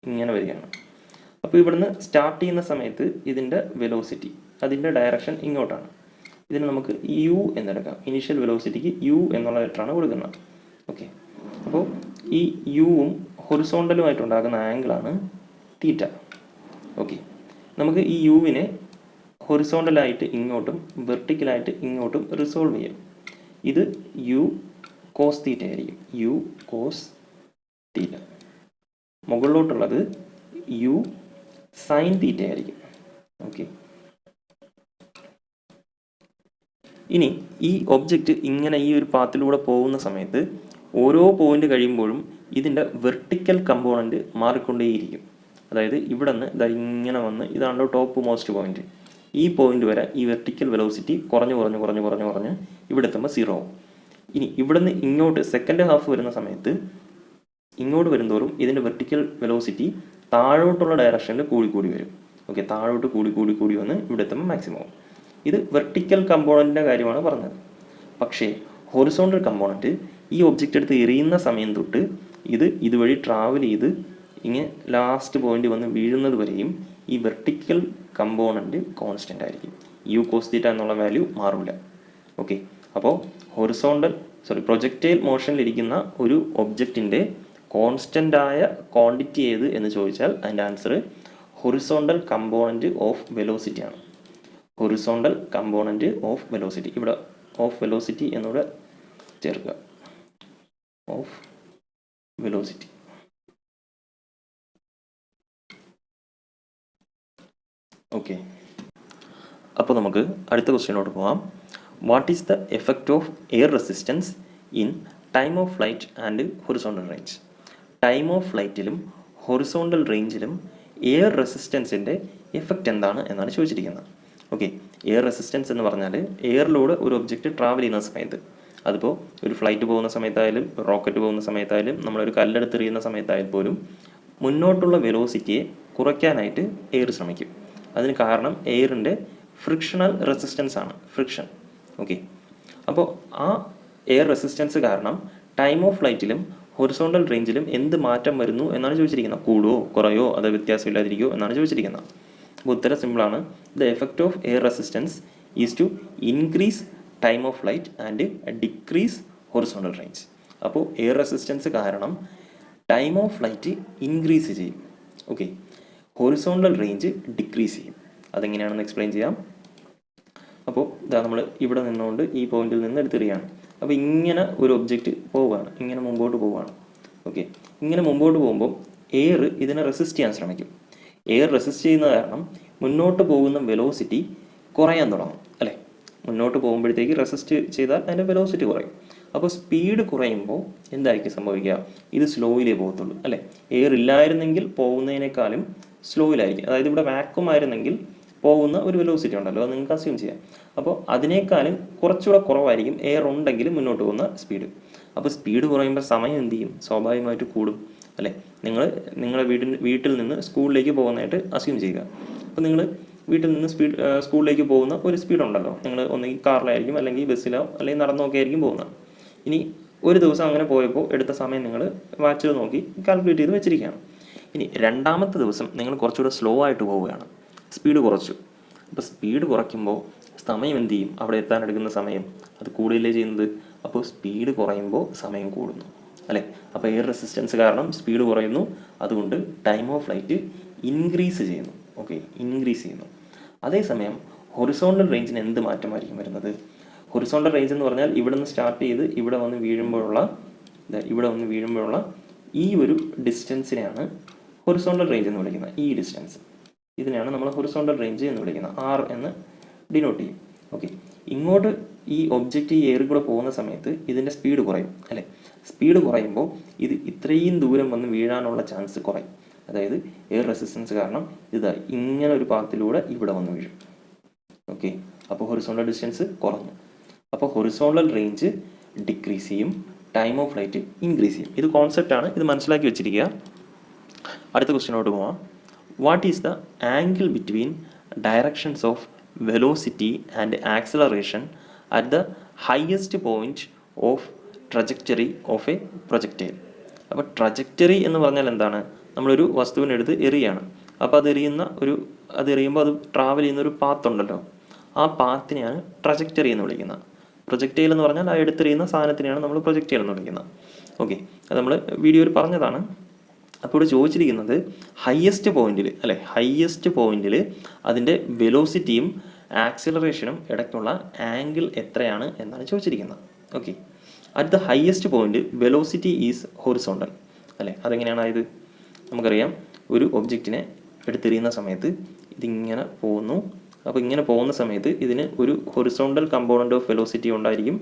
ഇങ്ങനെ വരികയാണ്. അപ്പോൾ ഇവിടുന്ന് സ്റ്റാർട്ട് ചെയ്യുന്ന സമയത്ത് ഇതിൻ്റെ വെലോസിറ്റി, അതിൻ്റെ ഡയറക്ഷൻ ഇങ്ങോട്ടാണ്. ഇതിന് നമുക്ക് യു എന്നെടുക്കാം. ഇനീഷ്യൽ വെലോസിറ്റിക്ക് യു എന്നുള്ള ലെറ്ററാണ് കൊടുക്കുന്നത്. ഓക്കെ, അപ്പോൾ ഈ യുവും ഹൊറിസോണ്ടലുമായിട്ടുണ്ടാകുന്ന ആംഗിളാണ് തീറ്റ. ഓക്കെ, നമുക്ക് ഈ യുവിനെ ഹൊറിസോണ്ടലായിട്ട് ഇങ്ങോട്ടും വെർട്ടിക്കലായിട്ട് ഇങ്ങോട്ടും റിസോൾവ് ചെയ്യാം. ഇത് യു കോസ് തീറ്റ ആയിരിക്കും, യു കോസ് തീറ്റ. മുകളിലോട്ടുള്ളത് യു സൈൻ തീറ്റ ആയിരിക്കും. ഓക്കെ, ഇനി ഈ ഒബ്ജക്റ്റ് ഇങ്ങനെ ഈ ഒരു പാത്തിലൂടെ പോകുന്ന സമയത്ത് ഓരോ പോയിന്റ് കഴിയുമ്പോഴും ഇതിൻ്റെ വെർട്ടിക്കൽ കമ്പോണൻറ്റ് മാറിക്കൊണ്ടേയിരിക്കും. അതായത് ഇവിടെ നിന്ന് ഇങ്ങനെ വന്ന് ഇതാണല്ലോ ടോപ്പ് മോസ്റ്റ് പോയിന്റ്. ഈ പോയിന്റ് വരെ ഈ വെർട്ടിക്കൽ വെലോസിറ്റി കുറഞ്ഞ് ഇവിടെ എത്തുമ്പോൾ 0 ആവും. ഇനി ഇവിടെ നിന്ന് ഇങ്ങോട്ട് സെക്കൻഡ് ഹാഫ് വരുന്ന സമയത്ത് ഇങ്ങോട്ട് വരുന്തോറും ഇതിൻ്റെ വെർട്ടിക്കൽ വെലോസിറ്റി താഴോട്ടുള്ള ഡയറക്ഷനിൽ കൂടി വരും. ഓക്കെ, താഴോട്ട് കൂടി വന്ന് ഇവിടെ എത്തുമ്പോൾ മാക്സിമം ആവും. ഇത് വെർട്ടിക്കൽ കമ്പോണൻറ്റിൻ്റെ കാര്യമാണ് പറഞ്ഞത്. പക്ഷേ ഹൊറിസോണ്ടൽ കമ്പോണൻറ്റ് ഈ ഒബ്ജക്റ്റ് എടുത്ത് എറിയുന്ന സമയം തൊട്ട് ഇതുവഴി ട്രാവൽ ചെയ്ത് ഇങ്ങനെ ലാസ്റ്റ് പോയിന്റ് വന്ന് വീഴുന്നത് വരെയും ഈ വെർട്ടിക്കൽ കമ്പോണൻറ്റ് കോൺസ്റ്റൻ്റ് ആയിരിക്കും. യു കോസ് തീറ്റ എന്നുള്ള വാല്യൂ മാറില്ല. ഓക്കെ, അപ്പോൾ പ്രൊജക്റ്റൈൽ മോഷനിലിരിക്കുന്ന ഒരു ഒബ്ജക്റ്റിൻ്റെ കോൺസ്റ്റൻ്റ് ആയ ക്വാണ്ടിറ്റി ഏത് എന്ന് ചോദിച്ചാൽ അതിൻ്റെ answer horizontal component of velocity ആണ്. ഹൊറിസോണ്ടൽ കമ്പോണൻറ്റ് ഓഫ് വെലോസിറ്റി, ഇവിടെ ഓഫ് വെലോസിറ്റി എന്നൂടെ ചേർക്കുക, ഓഫ് വെലോസിറ്റി. ഓക്കെ, അപ്പോൾ നമുക്ക് അടുത്ത ക്വസ്റ്റ്യനോട്ട് പോകാം. What is the effect of air resistance in time of flight and horizontal range? Time of ഫ്ലൈറ്റിലും ഹൊറിസോണ്ടൽ റേഞ്ചിലും എയർ റെസിസ്റ്റൻസിൻ്റെ എഫക്റ്റ് എന്താണ് എന്നാണ് ചോദിച്ചിരിക്കുന്നത്. ഓക്കെ, എയർ റെസിസ്റ്റൻസ് എന്ന് പറഞ്ഞാൽ എയറിലൂടെ ഒരു ഒബ്ജക്റ്റ് ട്രാവൽ ചെയ്യുന്ന സമയത്ത്, അതിപ്പോൾ ഒരു ഫ്ലൈറ്റ് പോകുന്ന സമയത്തായാലും റോക്കറ്റ് പോകുന്ന സമയത്തായാലും നമ്മളൊരു കല്ലെടുത്തെറിയുന്ന സമയത്തായാലും പോലും മുന്നോട്ടുള്ള വെലോസിറ്റിയെ കുറയ്ക്കാനായിട്ട് എയർ ശ്രമിക്കും. അതിന് കാരണം എയറിൻ്റെ ഫ്രിക്ഷണൽ റെസിസ്റ്റൻസ് ആണ്, ഫ്രിക്ഷൻ. ഓക്കെ, അപ്പോൾ ആ എയർ റെസിസ്റ്റൻസ് കാരണം ടൈം ഓഫ് ഫ്ലൈറ്റിലും ഹൊറിസോണ്ടൽ റേഞ്ചിലും എന്ത് മാറ്റം വരുന്നു എന്നാണ് ചോദിച്ചിരിക്കുന്നത്. കൂടുമോ കുറയോ അതോ വ്യത്യാസമില്ലാതിരിക്കുമോ എന്നാണ് ചോദിച്ചിരിക്കുന്നത്. അപ്പോൾ ഉത്തരം സിമ്പിളാണ്. The effect of air resistance is to increase time of flight and decrease horizontal range. അപ്പോൾ എയർ റെസിസ്റ്റൻസ് കാരണം ടൈം ഓഫ് ഫ്ലൈറ്റ് ഇൻക്രീസ് ചെയ്യും. ഓക്കെ, ഹൊറിസോണ്ടൽ റേഞ്ച് ഡിക്രീസ് ചെയ്യും. അതെങ്ങനെയാണെന്ന് എക്സ്പ്ലെയിൻ ചെയ്യാം. അപ്പോൾ ഇതാ നമ്മൾ ഇവിടെ നിന്നുകൊണ്ട് ഈ പോയിന്റിൽ നിന്ന് എടുത്തെറിയാണ്. അപ്പോൾ ഇങ്ങനെ ഒരു ഒബ്ജക്റ്റ് പോവുകയാണ്, ഇങ്ങനെ മുമ്പോട്ട് പോവുകയാണ്. ഓക്കെ, ഇങ്ങനെ മുമ്പോട്ട് പോകുമ്പോൾ എയർ ഇതിനെ റെസിസ്റ്റ് ചെയ്യാൻ ശ്രമിക്കും. എയർ റെസിസ്റ്റ് ചെയ്യുന്ന കാരണം മുന്നോട്ട് പോകുന്ന വെലോസിറ്റി കുറയാൻ തുടങ്ങും അല്ലേ. മുന്നോട്ട് പോകുമ്പോഴത്തേക്ക് റെസിസ്റ്റ് ചെയ്താൽ അതിൻ്റെ വെലോസിറ്റി കുറയും. അപ്പോൾ സ്പീഡ് കുറയുമ്പോൾ എന്തായിരിക്കും സംഭവിക്കുക? ഇത് സ്ലോയിലേ പോകത്തുള്ളൂ അല്ലേ. എയർ ഇല്ലായിരുന്നെങ്കിൽ പോകുന്നതിനേക്കാളും സ്ലോയിലായിരിക്കും. അതായത് ഇവിടെ വാക്വം ആയിരുന്നെങ്കിൽ പോകുന്ന ഒരു വെലോസിറ്റി ഉണ്ടല്ലോ, അത് നിങ്ങൾക്ക് അസ്യൂം ചെയ്യാം. അപ്പോൾ അതിനേക്കാളും കുറച്ചുകൂടെ കുറവായിരിക്കും എയർ ഉണ്ടെങ്കിൽ മുന്നോട്ട് പോകുന്ന സ്പീഡ്. അപ്പോൾ സ്പീഡ് കുറയുമ്പോൾ സമയം എന്ത് ചെയ്യും? സ്വാഭാവികമായിട്ട് കൂടും അല്ലേ. നിങ്ങളെ വീട്ടിൽ നിന്ന് സ്കൂളിലേക്ക് പോകുന്നതായിട്ട് അസ്യൂം ചെയ്യുക. അപ്പോൾ നിങ്ങൾ വീട്ടിൽ നിന്ന് സ്കൂളിലേക്ക് പോകുന്ന ഒരു സ്പീഡ് ഉണ്ടല്ലോ. നിങ്ങൾ ഒന്നുകിൽ കാറിലായിരിക്കും, അല്ലെങ്കിൽ ബസ്സിലോ, അല്ലെങ്കിൽ നടന്നൊക്കെ ആയിരിക്കും പോകുന്നത്. ഇനി ഒരു ദിവസം അങ്ങനെ പോയപ്പോൾ എടുത്ത സമയം നിങ്ങൾ വാച്ചിൽ നോക്കി കാൽക്കുലേറ്റ് ചെയ്ത് വെച്ചിരിക്കുകയാണ്. ഇനി രണ്ടാമത്തെ ദിവസം നിങ്ങൾ കുറച്ചുകൂടെ സ്ലോ ആയിട്ട് പോവുകയാണ്, സ്പീഡ് കുറച്ചു. അപ്പോൾ സ്പീഡ് കുറയ്ക്കുമ്പോൾ സമയം എന്ത് ചെയ്യും? അവിടെ എത്താനെടുക്കുന്ന സമയം അത് കൂടുകയല്ലേ ചെയ്യുന്നത്. അപ്പോൾ സ്പീഡ് കുറയുമ്പോൾ സമയം കൂടുന്നു അല്ലേ. അപ്പോൾ എയർ റെസിസ്റ്റൻസ് കാരണം സ്പീഡ് കുറയുന്നു, അതുകൊണ്ട് ടൈം ഓഫ് ഫ്ലൈറ്റ് ഇൻക്രീസ് ചെയ്യുന്നു. ഓക്കെ, ഇൻക്രീസ് ചെയ്യുന്നു. അതേസമയം ഹൊറിസോണ്ടൽ റേഞ്ചിന് എന്ത് മാറ്റമായിരിക്കും വരുന്നത്? ഹൊറിസോണ്ടൽ റേഞ്ച് എന്ന് പറഞ്ഞാൽ ഇവിടെ നിന്ന് സ്റ്റാർട്ട് ചെയ്ത് ഇവിടെ വന്ന് വീഴുമ്പോഴുള്ള ഈ ഒരു ഡിസ്റ്റൻസിനെയാണ് ഹൊറിസോണ്ടൽ റേഞ്ച് എന്ന് വിളിക്കുന്നത്. ഈ ഡിസ്റ്റൻസ്, ഇതിനെയാണ് നമ്മൾ ഹൊറിസോണ്ടൽ റേഞ്ച് എന്ന് വിളിക്കുന്നത്. ആർ എന്ന് ഡിനോട്ട് ചെയ്യും. ഓക്കെ, ഇങ്ങോട്ട് ഈ ഒബ്ജക്റ്റ് ഈ എയറിൽ കൂടെ പോകുന്ന സമയത്ത് ഇതിൻ്റെ സ്പീഡ് കുറയും അല്ലേ. സ്പീഡ് കുറയുമ്പോൾ ഇത് ഇത്രയും ദൂരം വന്ന് വീഴാനുള്ള ചാൻസ് കുറയും. അതായത് എയർ റെസിസ്റ്റൻസ് കാരണം ഇതാ ഇങ്ങനെ ഒരു പാത്തിലൂടെ ഇവിടെ വന്ന് വീഴും. ഓക്കെ, അപ്പോൾ ഹൊറിസോണ്ടൽ ഡിസ്റ്റൻസ് കുറഞ്ഞു. അപ്പോൾ ഹൊറിസോണ്ടൽ റേഞ്ച് ഡിക്രീസ് ചെയ്യും, ടൈം ഓഫ് ഫ്ലൈറ്റ് ഇൻക്രീസ് ചെയ്യും. ഇത് കോൺസെപ്റ്റാണ്, ഇത് മനസ്സിലാക്കി വെച്ചിരിക്കുക. അടുത്ത ക്വസ്റ്റ്യനോട്ട് പോവാം. What is the angle between directions of velocity and acceleration at the highest point of trajectory of A projectile? അപ്പോൾ ട്രജക്ടറി എന്ന് പറഞ്ഞാൽ എന്താണ്? നമ്മളൊരു വസ്തുവിനെടുത്ത് എറിയാണ്. അപ്പോൾ അത് എറിയുമ്പോൾ അത് ട്രാവൽ ചെയ്യുന്ന ഒരു പാത്ത് ഉണ്ടല്ലോ, ആ പാത്തിനെയാണ് ട്രജക്ടറി എന്ന് വിളിക്കുന്നത്. പ്രൊജക്റ്റൈൽ എന്ന് പറഞ്ഞാൽ ആ എടുത്തെറിയുന്ന സാധനത്തിനെയാണ് നമ്മൾ പ്രൊജക്റ്റൈൽ എന്ന് വിളിക്കുന്നത്. ഓക്കെ, അത് നമ്മൾ വീഡിയോയിൽ പറഞ്ഞതാണ്. അപ്പോൾ ഇവിടെ ചോദിച്ചിരിക്കുന്നത് ഹയസ്റ്റ് പോയിന്റിൽ അല്ലേ, ഹയസ്റ്റ് പോയിന്റിൽ അതിൻ്റെ വെലോസിറ്റിയും ആക്സിലറേഷനും ഇടയ്ക്കുള്ള ആംഗിൾ എത്രയാണ് എന്നാണ് ചോദിച്ചിരിക്കുന്നത്. Okay, at the highest point velocity is horizontal അല്ലേ. അതെങ്ങനെയാണ് ആയത്? നമുക്കറിയാം, ഒരു ഒബ്ജക്റ്റിനെ എടുത്തെറിയുന്ന സമയത്ത് ഇതിങ്ങനെ പോകുന്നു. അപ്പോൾ ഇങ്ങനെ പോകുന്ന സമയത്ത് ഇതിന് ഒരു ഹൊറിസോണ്ടൽ കമ്പോണൻ്റ് ഓഫ് വെലോസിറ്റി ഉണ്ടായിരിക്കും,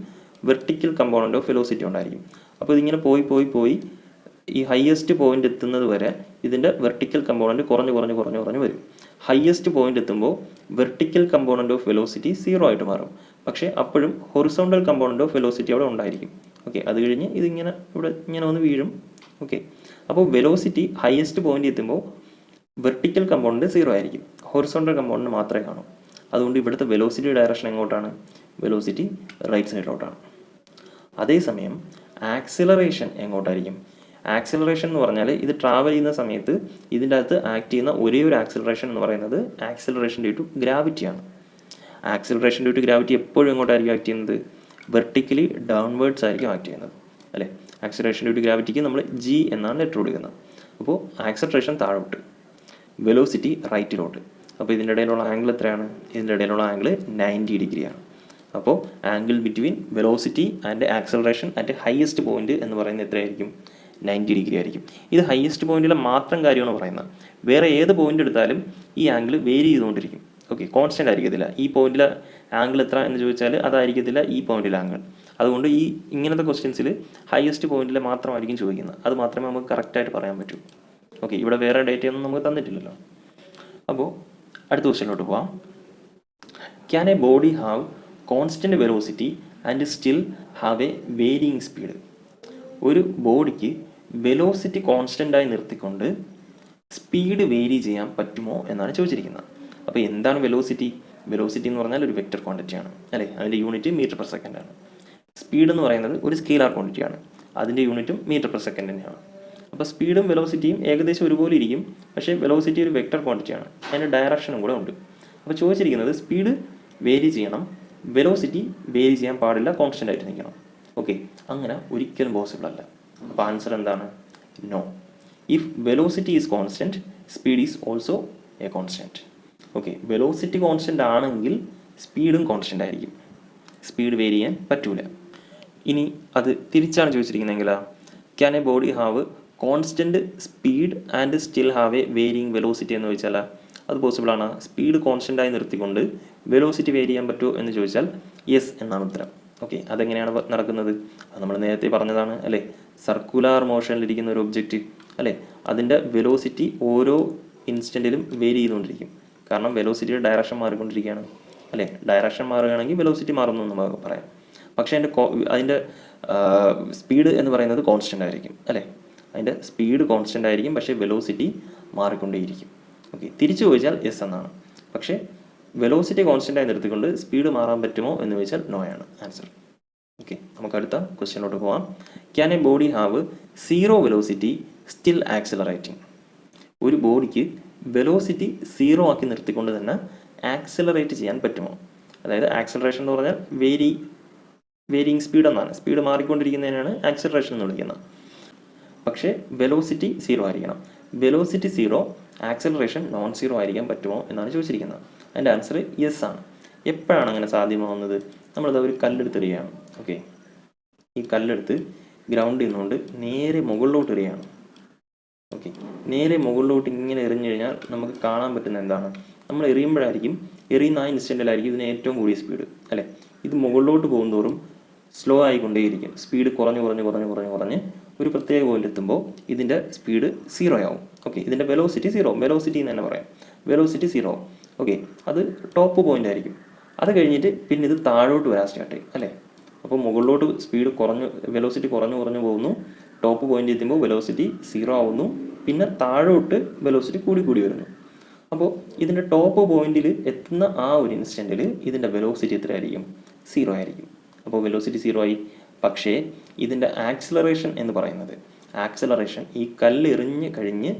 വെർട്ടിക്കൽ കമ്പോണൻ്റ് ഓഫ് വെലോസിറ്റി ഉണ്ടായിരിക്കും. അപ്പോൾ ഇതിങ്ങനെ പോയി ഈ ഹയസ്റ്റ് പോയിന്റ് എത്തുന്നത് വരെ ഇതിൻ്റെ വെർട്ടിക്കൽ കമ്പോണൻറ്റ് കുറഞ്ഞു വരും. ഹയസ്റ്റ് പോയിന്റ് എത്തുമ്പോൾ വെർട്ടിക്കൽ കമ്പോണൻറ്റ് ഓഫ് വെലോസിറ്റി 0 ആയിട്ട് മാറും. പക്ഷേ അപ്പോഴും ഹൊറിസോണ്ടൽ കമ്പോണൻറ്റ് ഓഫ് വെലോസിറ്റി അവിടെ ഉണ്ടായിരിക്കും. ഓക്കെ, അത് കഴിഞ്ഞ് ഇതിങ്ങനെ ഇവിടെ ഇങ്ങനെ വന്ന് വീഴും. ഓക്കെ, അപ്പോൾ വെലോസിറ്റി ഹയസ്റ്റ് പോയിന്റ് എത്തുമ്പോൾ വെർട്ടിക്കൽ കമ്പോണൻറ്റ് 0 ആയിരിക്കും, ഹൊറിസോണ്ടൽ കമ്പോണൻറ്റ് മാത്രമേ കാണൂ. അതുകൊണ്ട് ഇവിടുത്തെ വെലോസിറ്റി ഡയറക്ഷൻ എങ്ങോട്ടാണ്? വെലോസിറ്റി റൈറ്റ് സൈഡിലോട്ടാണ്. അതേസമയം ആക്സിലറേഷൻ എങ്ങോട്ടായിരിക്കും? ആക്സിലറേഷൻ എന്ന് പറഞ്ഞാൽ ഇത് ട്രാവൽ ചെയ്യുന്ന സമയത്ത് ഇതിൻ്റെ അകത്ത് ആക്ട് ചെയ്യുന്ന ഒരേ ഒരു ആക്സിലറേഷൻ എന്ന് പറയുന്നത് ആക്സിലറേഷൻ ഡ്യൂ ടു ഗ്രാവിറ്റിയാണ്. ആക്സിലറേഷൻ ഡ്യൂ ടു ഗ്രാവിറ്റി എപ്പോഴും എങ്ങോട്ടായിരിക്കും ആക്ട് ചെയ്യുന്നത്? വെർട്ടിക്കലി ഡൗൺവേർഡ്സ് ആയിരിക്കും ആക്ട് ചെയ്യുന്നത് അല്ലേ. ആക്സിലറേഷൻ ഡ്യൂ ടു ഗ്രാവിറ്റിക്ക് നമ്മൾ ജി എന്നാണ് ലെറ്റർ കൊടുക്കുന്നത്. അപ്പോൾ ആക്സിലറേഷൻ താഴോട്ട്, വെലോസിറ്റി റൈറ്റിലോട്ട്. അപ്പോൾ ഇതിൻ്റെ ഇടയിലുള്ള ആംഗിൾ എത്രയാണ്? ഇതിൻ്റെ ഇടയിലുള്ള ആംഗിൾ 90 ഡിഗ്രിയാണ്. അപ്പോൾ angle between velocity and acceleration at highest point എന്ന് പറയുന്നത് എത്രയായിരിക്കും? 90 ഡിഗ്രി ആയിരിക്കും. ഇത് ഹയസ്റ്റ് പോയിന്റിലെ മാത്രം കാര്യമാണ് പറയുന്നത്. വേറെ ഏത് പോയിന്റ് എടുത്താലും ഈ ആംഗിൾ വേരി ചെയ്തുകൊണ്ടിരിക്കും. ഓക്കെ, കോൺസ്റ്റൻ്റ് ആയിരിക്കത്തില്ല. ഈ പോയിന്റിലെ ആംഗിൾ എത്ര എന്ന് ചോദിച്ചാൽ അതായിരിക്കത്തില്ല ഈ പോയിന്റിലെ ആംഗിൾ. അതുകൊണ്ട് ഇങ്ങനത്തെ ക്വസ്റ്റ്യൻസിൽ ഹയസ്റ്റ് പോയിന്റിൽ മാത്രമായിരിക്കും ചോദിക്കുന്നത്. അത് മാത്രമേ നമുക്ക് കറക്റ്റായിട്ട് പറയാൻ പറ്റൂ. ഓക്കെ, ഇവിടെ വേറെ ഡേറ്റയൊന്നും നമുക്ക് തന്നിട്ടില്ലല്ലോ. അപ്പോൾ അടുത്ത ക്വസ്റ്റ്യനിലോട്ട് പോവാം. Can a body have constant velocity and still have a varying speed? ഒരു ബോഡിക്ക് വെലോസിറ്റി കോൺസ്റ്റൻ്റായി നിർത്തിക്കൊണ്ട് സ്പീഡ് വേരി ചെയ്യാൻ പറ്റുമോ എന്നാണ് ചോദിച്ചിരിക്കുന്നത്. അപ്പോൾ എന്താണ് വെലോസിറ്റി? വെലോസിറ്റി എന്ന് പറഞ്ഞാൽ ഒരു വെക്റ്റർ ക്വാണ്ടിറ്റിയാണ് അല്ലേ, അതിൻ്റെ യൂണിറ്റ് മീറ്റർ പെർ സെക്കൻഡ് ആണ്. സ്പീഡ് എന്ന് പറയുന്നത് ഒരു സ്കെയിലാർ ക്വാണ്ടിറ്റിയാണ്, അതിൻ്റെ യൂണിറ്റും മീറ്റർ പെർ സെക്കൻഡ് തന്നെയാണ്. അപ്പോൾ സ്പീഡും വെലോസിറ്റിയും ഏകദേശം ഒരുപോലെ ഇരിക്കും, പക്ഷേ വെലോസിറ്റി ഒരു വെക്റ്റർ ക്വാണ്ടിറ്റിയാണ്, അതിൻ്റെ ഡയറക്ഷനും കൂടെ ഉണ്ട്. അപ്പോൾ ചോദിച്ചിരിക്കുന്നത് സ്പീഡ് വേരി ചെയ്യണം, വെലോസിറ്റി വേരി ചെയ്യാൻ പാടില്ല, കോൺസ്റ്റൻ്റ് ആയിട്ട് നിൽക്കണം. ഓക്കെ, അങ്ങനെ ഒരിക്കലും പോസിബിൾ അല്ല. അപ്പോൾ ആൻസർ എന്താണ്? No. If velocity is constant, speed is also a constant. Okay, velocity constant ആണെങ്കിൽ സ്പീഡും കോൺസ്റ്റൻ്റ് ആയിരിക്കും, സ്പീഡ് വേരി ചെയ്യാൻ പറ്റൂല. ഇനി അത് തിരിച്ചാണ് ചോദിച്ചിരിക്കുന്നതെങ്കിൽ can a body have constant speed and still have a varying velocity എന്ന് ചോദിച്ചാൽ അത് പോസിബിളാണ്. സ്പീഡ് കോൺസ്റ്റൻ്റായി നിർത്തിക്കൊണ്ട് വെലോസിറ്റി വേരി ചെയ്യാൻ പറ്റുമോ എന്ന് ചോദിച്ചാൽ യെസ് എന്നാണ് ഉത്തരം. ഓക്കെ, അതെങ്ങനെയാണ് നടക്കുന്നത്? അത് നമ്മൾ നേരത്തെ പറഞ്ഞതാണ് അല്ലേ, സർക്കുലാർ മോഷനിലിരിക്കുന്ന ഒരു ഒബ്ജക്റ്റ് അല്ലേ, അതിൻ്റെ വെലോസിറ്റി ഓരോ ഇൻസ്റ്റൻറ്റിലും വേരി ചെയ്തുകൊണ്ടിരിക്കും. കാരണം വെലോസിറ്റിയുടെ ഡയറക്ഷൻ മാറിക്കൊണ്ടിരിക്കുകയാണ് അല്ലേ, ഡയറക്ഷൻ മാറുകയാണെങ്കിൽ വെലോസിറ്റി മാറുന്നു എന്ന് നമുക്ക് പറയാം. പക്ഷേ അതിൻ്റെ സ്പീഡ് എന്ന് പറയുന്നത് കോൺസ്റ്റൻ്റ് ആയിരിക്കും അല്ലേ, അതിൻ്റെ സ്പീഡ് കോൺസ്റ്റൻ്റ് ആയിരിക്കും, പക്ഷേ വെലോസിറ്റി മാറിക്കൊണ്ടേയിരിക്കും. ഓക്കെ, തിരിച്ചു ചോദിച്ചാൽ യെസ് എന്നാണ്. പക്ഷേ വെലോസിറ്റി കോൺസ്റ്റൻ്റായി നിർത്തിക്കൊണ്ട് സ്പീഡ് മാറാൻ പറ്റുമോ എന്ന് ചോദിച്ചാൽ നോ ആണ് ആൻസർ. ഓക്കെ, നമുക്ക് അടുത്ത ക്വസ്റ്റ്യനിലോട്ട് പോവാം. Can a body have zero velocity still accelerating? ഒരു ബോഡിക്ക് വെലോസിറ്റി സീറോ ആക്കി നിർത്തിക്കൊണ്ട് തന്നെ ആക്സിലറേറ്റ് ചെയ്യാൻ പറ്റുമോ? അതായത് ആക്സിലറേഷൻ എന്ന് പറഞ്ഞാൽ വേരിയിങ് സ്പീഡ് എന്നാണ്, സ്പീഡ് മാറിക്കൊണ്ടിരിക്കുന്നതിനാണ് ആക്സിലറേഷൻ എന്ന് വിളിക്കുന്നത്. പക്ഷേ വെലോസിറ്റി സീറോ ആയിരിക്കണം. Velocity zero, acceleration non zero ആയിരിക്കാൻ പറ്റുമോ എന്നാണ് ചോദിച്ചിരിക്കുന്നത്. അതിൻ്റെ ആൻസർ യെസ് ആണ്. എപ്പോഴാണ് അങ്ങനെ സാധ്യമാവുന്നത്? നമ്മളത് ഒരു കല്ലെടുത്തെറിയുകയാണ്. ഓക്കെ, ഈ കല്ലെടുത്ത് ഗ്രൗണ്ടിൽ നിന്നുകൊണ്ട് നേരെ മുകളിലോട്ട് എറിയുകയാണ്. ഓക്കെ, നേരെ മുകളിലോട്ട് ഇങ്ങനെ എറിഞ്ഞു കഴിഞ്ഞാൽ നമുക്ക് കാണാൻ പറ്റുന്ന എന്താണ്? നമ്മൾ എറിയുമ്പോഴായിരിക്കും, എറിയുന്ന ആ ഇൻസ്റ്റൻറ്റിലായിരിക്കും ഇതിന് ഏറ്റവും കൂടിയ സ്പീഡ് അല്ലേ. ഇത് മുകളിലോട്ട് പോകുന്തോറും സ്ലോ ആയിക്കൊണ്ടേയിരിക്കും, സ്പീഡ് കുറഞ്ഞ് ഒരു പ്രത്യേക പോയിന്റ് എത്തുമ്പോൾ ഇതിൻ്റെ സ്പീഡ് സീറോ ആവും. ഓക്കെ, ഇതിൻ്റെ വെലോസിറ്റി സീറോ, വെലോസിറ്റി എന്ന് തന്നെ പറയാം, വെലോസിറ്റി സീറോ. ഓക്കെ, അത് ടോപ്പ് പോയിന്റ് ആയിരിക്കും. അത് കഴിഞ്ഞിട്ട് പിന്നെ ഇത് താഴോട്ട് വരാൻ സ്റ്റാർട്ട് ചെയ്യും അല്ലേ. അപ്പോൾ മുകളിലോട്ട് സ്പീഡ് വെലോസിറ്റി കുറഞ്ഞു പോകുന്നു, ടോപ്പ് പോയിന്റ് എത്തുമ്പോൾ വെലോസിറ്റി സീറോ ആവുന്നു, പിന്നെ താഴോട്ട് വെലോസിറ്റി കൂടി വരുന്നു. അപ്പോൾ ഇതിൻ്റെ ടോപ്പ് പോയിന്റിൽ എത്തുന്ന ആ ഒരു ഇൻസ്റ്റൻറ്റിൽ ഇതിൻ്റെ വെലോസിറ്റി എത്രയായിരിക്കും? സീറോ ആയിരിക്കും. അപ്പോൾ വെലോസിറ്റി സീറോ ആയി. പക്ഷേ ഇതിൻ്റെ ആക്സിലറേഷൻ എന്ന് പറയുന്നത്, ആക്സിലറേഷൻ ഈ കല്ല് എറിഞ്ഞ് കഴിഞ്ഞ്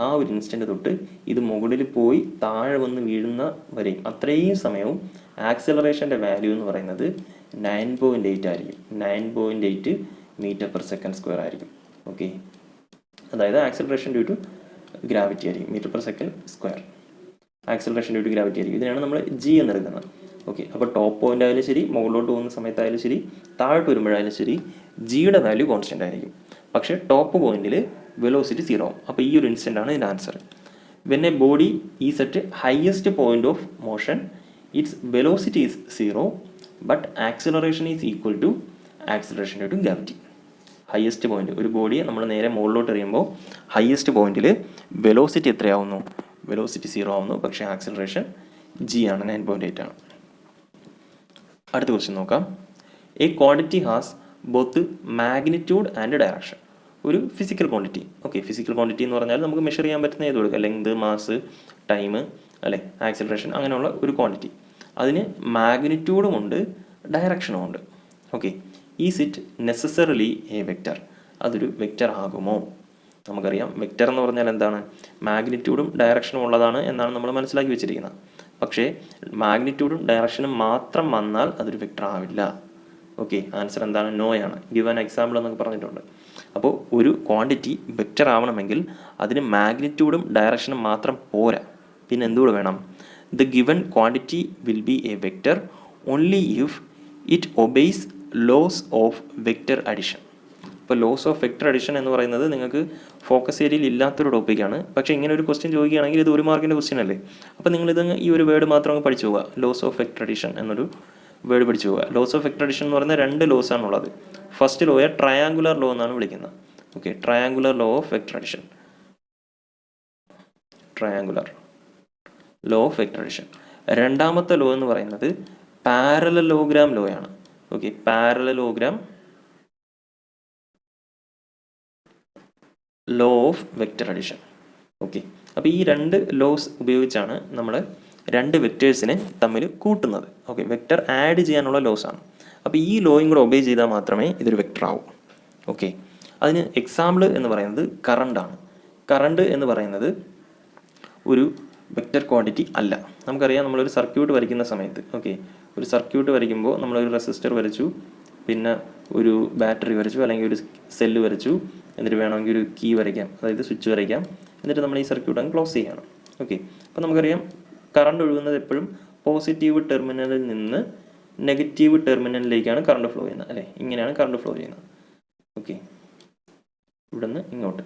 ആ ഒരു ഇൻസ്റ്റൻറ്റ് തൊട്ട് ഇത് മുകളിൽ പോയി താഴെ വന്ന് വീഴുന്ന വരെയും അത്രയും സമയവും ആക്സിലറേഷൻ്റെ വാല്യൂ എന്ന് പറയുന്നത് 9.8 ആയിരിക്കും. 9.8 മീറ്റർ പെർ സെക്കൻഡ് സ്ക്വയർ ആയിരിക്കും. ഓക്കെ, അതായത് ആക്സിലറേഷൻ ഡ്യൂ ടു ഗ്രാവിറ്റി ആയിരിക്കും, metre per second square acceleration due to gravity ആയിരിക്കും. ഇതിനാണ് നമ്മൾ ജി എന്നെടുക്കുന്നത്. ഓക്കെ, അപ്പോൾ ടോപ്പ് പോയിന്റ് ആയാലും ശരി, മുകളിലോട്ട് പോകുന്ന സമയത്തായാലും ശരി, താഴോട്ട് വരുമ്പോഴായാലും ശരി, ജിയുടെ വാല്യൂ കോൺസ്റ്റൻ്റ് ആയിരിക്കും. പക്ഷേ ടോപ്പ് പോയിന്റിൽ വെലോസിറ്റി സീറോ ആവും. അപ്പോൾ ഈ ഒരു ഇൻസ്റ്റൻ്റ് ആണ് ഇതിൻ്റെ answer. When a body is at highest point of motion, it's velocity is zero but acceleration is equal to acceleration due to gravity. Highest point, ഒരു ബോഡിയെ നമ്മൾ നേരെ മുകളിലോട്ട് എറിയുമ്പോൾ ഹയസ്റ്റ് പോയിന്റിൽ വെലോസിറ്റി എത്രയാവുന്നു? വെലോസിറ്റി സീറോ ആവുന്നു, പക്ഷേ ആക്സിലറേഷൻ ജി ആണ്, 9.8 ആണ്. അടുത്ത ക്വസ്റ്റ്യൻ നോക്കാം. A quantity has both magnitude and direction. ഒരു physical quantity. Okay, physical quantity എന്ന് പറഞ്ഞാൽ നമുക്ക് മെഷർ ചെയ്യാൻ പറ്റുന്ന ഏത് കൊടുക്കുക, ലെങ്ത്, മാസ്, ടൈം അല്ലേ, ആക്സിലറേഷൻ, അങ്ങനെയുള്ള ഒരു ക്വാണ്ടിറ്റി. അതിന് മാഗ്നിറ്റ്യൂഡും ഉണ്ട്, ഡയറക്ഷനും ഉണ്ട്. Okay, is it necessarily a vector? അതൊരു വെക്റ്റർ ആകുമോ? നമുക്കറിയാം വെക്റ്റർ എന്ന് പറഞ്ഞാൽ എന്താണ്, മാഗ്നിറ്റ്യൂഡും ഡയറക്ഷനും ഉള്ളതാണ് എന്നാണ് നമ്മൾ മനസ്സിലാക്കി വെച്ചിരിക്കുന്നത്. പക്ഷേ മാഗ്നിറ്റ്യൂഡും ഡയറക്ഷനും മാത്രം വന്നാൽ അതൊരു വെക്റ്റർ ആവില്ല. ഓക്കെ, ആൻസർ എന്താണ്? നോയാണ്. ഗിവ് ആൻ എക്സാമ്പിൾ എന്നൊക്കെ പറഞ്ഞിട്ടുണ്ട്. അപ്പോൾ ഒരു ക്വാണ്ടിറ്റി വെക്റ്റർ ആവണമെങ്കിൽ അതിന് മാഗ്നിറ്റ്യൂഡും ഡയറക്ഷനും മാത്രം പോരാ, പിന്നെ എന്തുകൂടെ വേണം? The given quantity will be a vector only if it obeys laws of vector addition. ഇപ്പോൾ ലോസ് ഓഫ് വെക്റ്റർ അഡിഷൻ എന്ന് പറയുന്നത് നിങ്ങൾക്ക് ഫോക്കസ് ഏരിയയിൽ ഇല്ലാത്തൊരു ടോപ്പിക്കാണ്. പക്ഷേ ഇങ്ങനെ ഒരു ക്വസ്റ്റ്യൻ ചോദിക്കുകയാണെങ്കിൽ ഇത് 1 മാർക്കിൻ്റെ ക്വസ്റ്റ്യൻ അല്ലേ. അപ്പോൾ നിങ്ങളിത് ഈ ഒരു വേർഡ് മാത്രം അങ്ങ് പഠിച്ചു പോവുക. ലോസ് ഓഫ് വെക്റ്റർ അഡിഷൻ എന്നൊരു വേർഡ് പഠിച്ചു പോവുക. ലോസ് ഓഫ് വെക്റ്റർ അഡിഷൻ എന്ന് പറയുന്ന 2 ലോസ് ആണുള്ളത്. ഫസ്റ്റ് ലോയെ ട്രയാങ്കുലർ ലോ എന്നാണ് വിളിക്കുന്നത്. Okay, triangular law of vector addition. Triangular law of vector addition. രണ്ടാമത്തെ ലോ എന്ന് പറയുന്നത് പാരലലോഗ്രാം ലോ ആണ്. Okay, parallelogram law of vector addition. Okay, അപ്പോൾ ഈ 2 ലോസ് ഉപയോഗിച്ചാണ് നമ്മൾ 2 വെക്റ്റേഴ്സിനെ തമ്മിൽ കൂട്ടുന്നത്. ഓക്കെ, വെക്റ്റർ ആഡ് ചെയ്യാനുള്ള ലോസ് ആണ്. അപ്പോൾ ഈ ലോയും കൂടെ ഒബേ ചെയ്താൽ മാത്രമേ ഇതൊരു വെക്റ്റർ ആവൂ. ഓക്കെ, അതിന് എക്സാമ്പിൾ എന്ന് പറയുന്നത് കറണ്ടാണ്. കറണ്ട് എന്ന് പറയുന്നത് ഒരു വെക്റ്റർ ക്വാണ്ടിറ്റി അല്ല. നമുക്കറിയാം, നമ്മളൊരു സർക്യൂട്ട് വരയ്ക്കുന്ന സമയത്ത്, ഓക്കെ, ഒരു സർക്യൂട്ട് വരയ്ക്കുമ്പോൾ നമ്മളൊരു റെസിസ്റ്റർ വരച്ചു, പിന്നെ ഒരു ബാറ്ററി വരച്ചു, അല്ലെങ്കിൽ ഒരു സെല്ല് വരച്ചു, എന്നിട്ട് വേണമെങ്കിൽ ഒരു കീ വരയ്ക്കാം, അതായത് സ്വിച്ച് വരയ്ക്കാം. എന്നിട്ട് നമ്മൾ ഈ സർക്യൂട്ട് അങ്ങ് ക്ലോസ് ചെയ്യണം. ഓക്കെ, അപ്പോൾ നമുക്കറിയാം കറണ്ട് ഒഴുകുന്നത് എപ്പോഴും പോസിറ്റീവ് ടെർമിനലിൽ നിന്ന് നെഗറ്റീവ് ടെർമിനലിലേക്കാണ് കറണ്ട് ഫ്ലോ ചെയ്യുന്നത്, അല്ലേ? ഇങ്ങനെയാണ് കറണ്ട് ഫ്ലോ ചെയ്യുന്നത്. ഓക്കെ, ഇവിടെ നിന്ന് ഇങ്ങോട്ട്.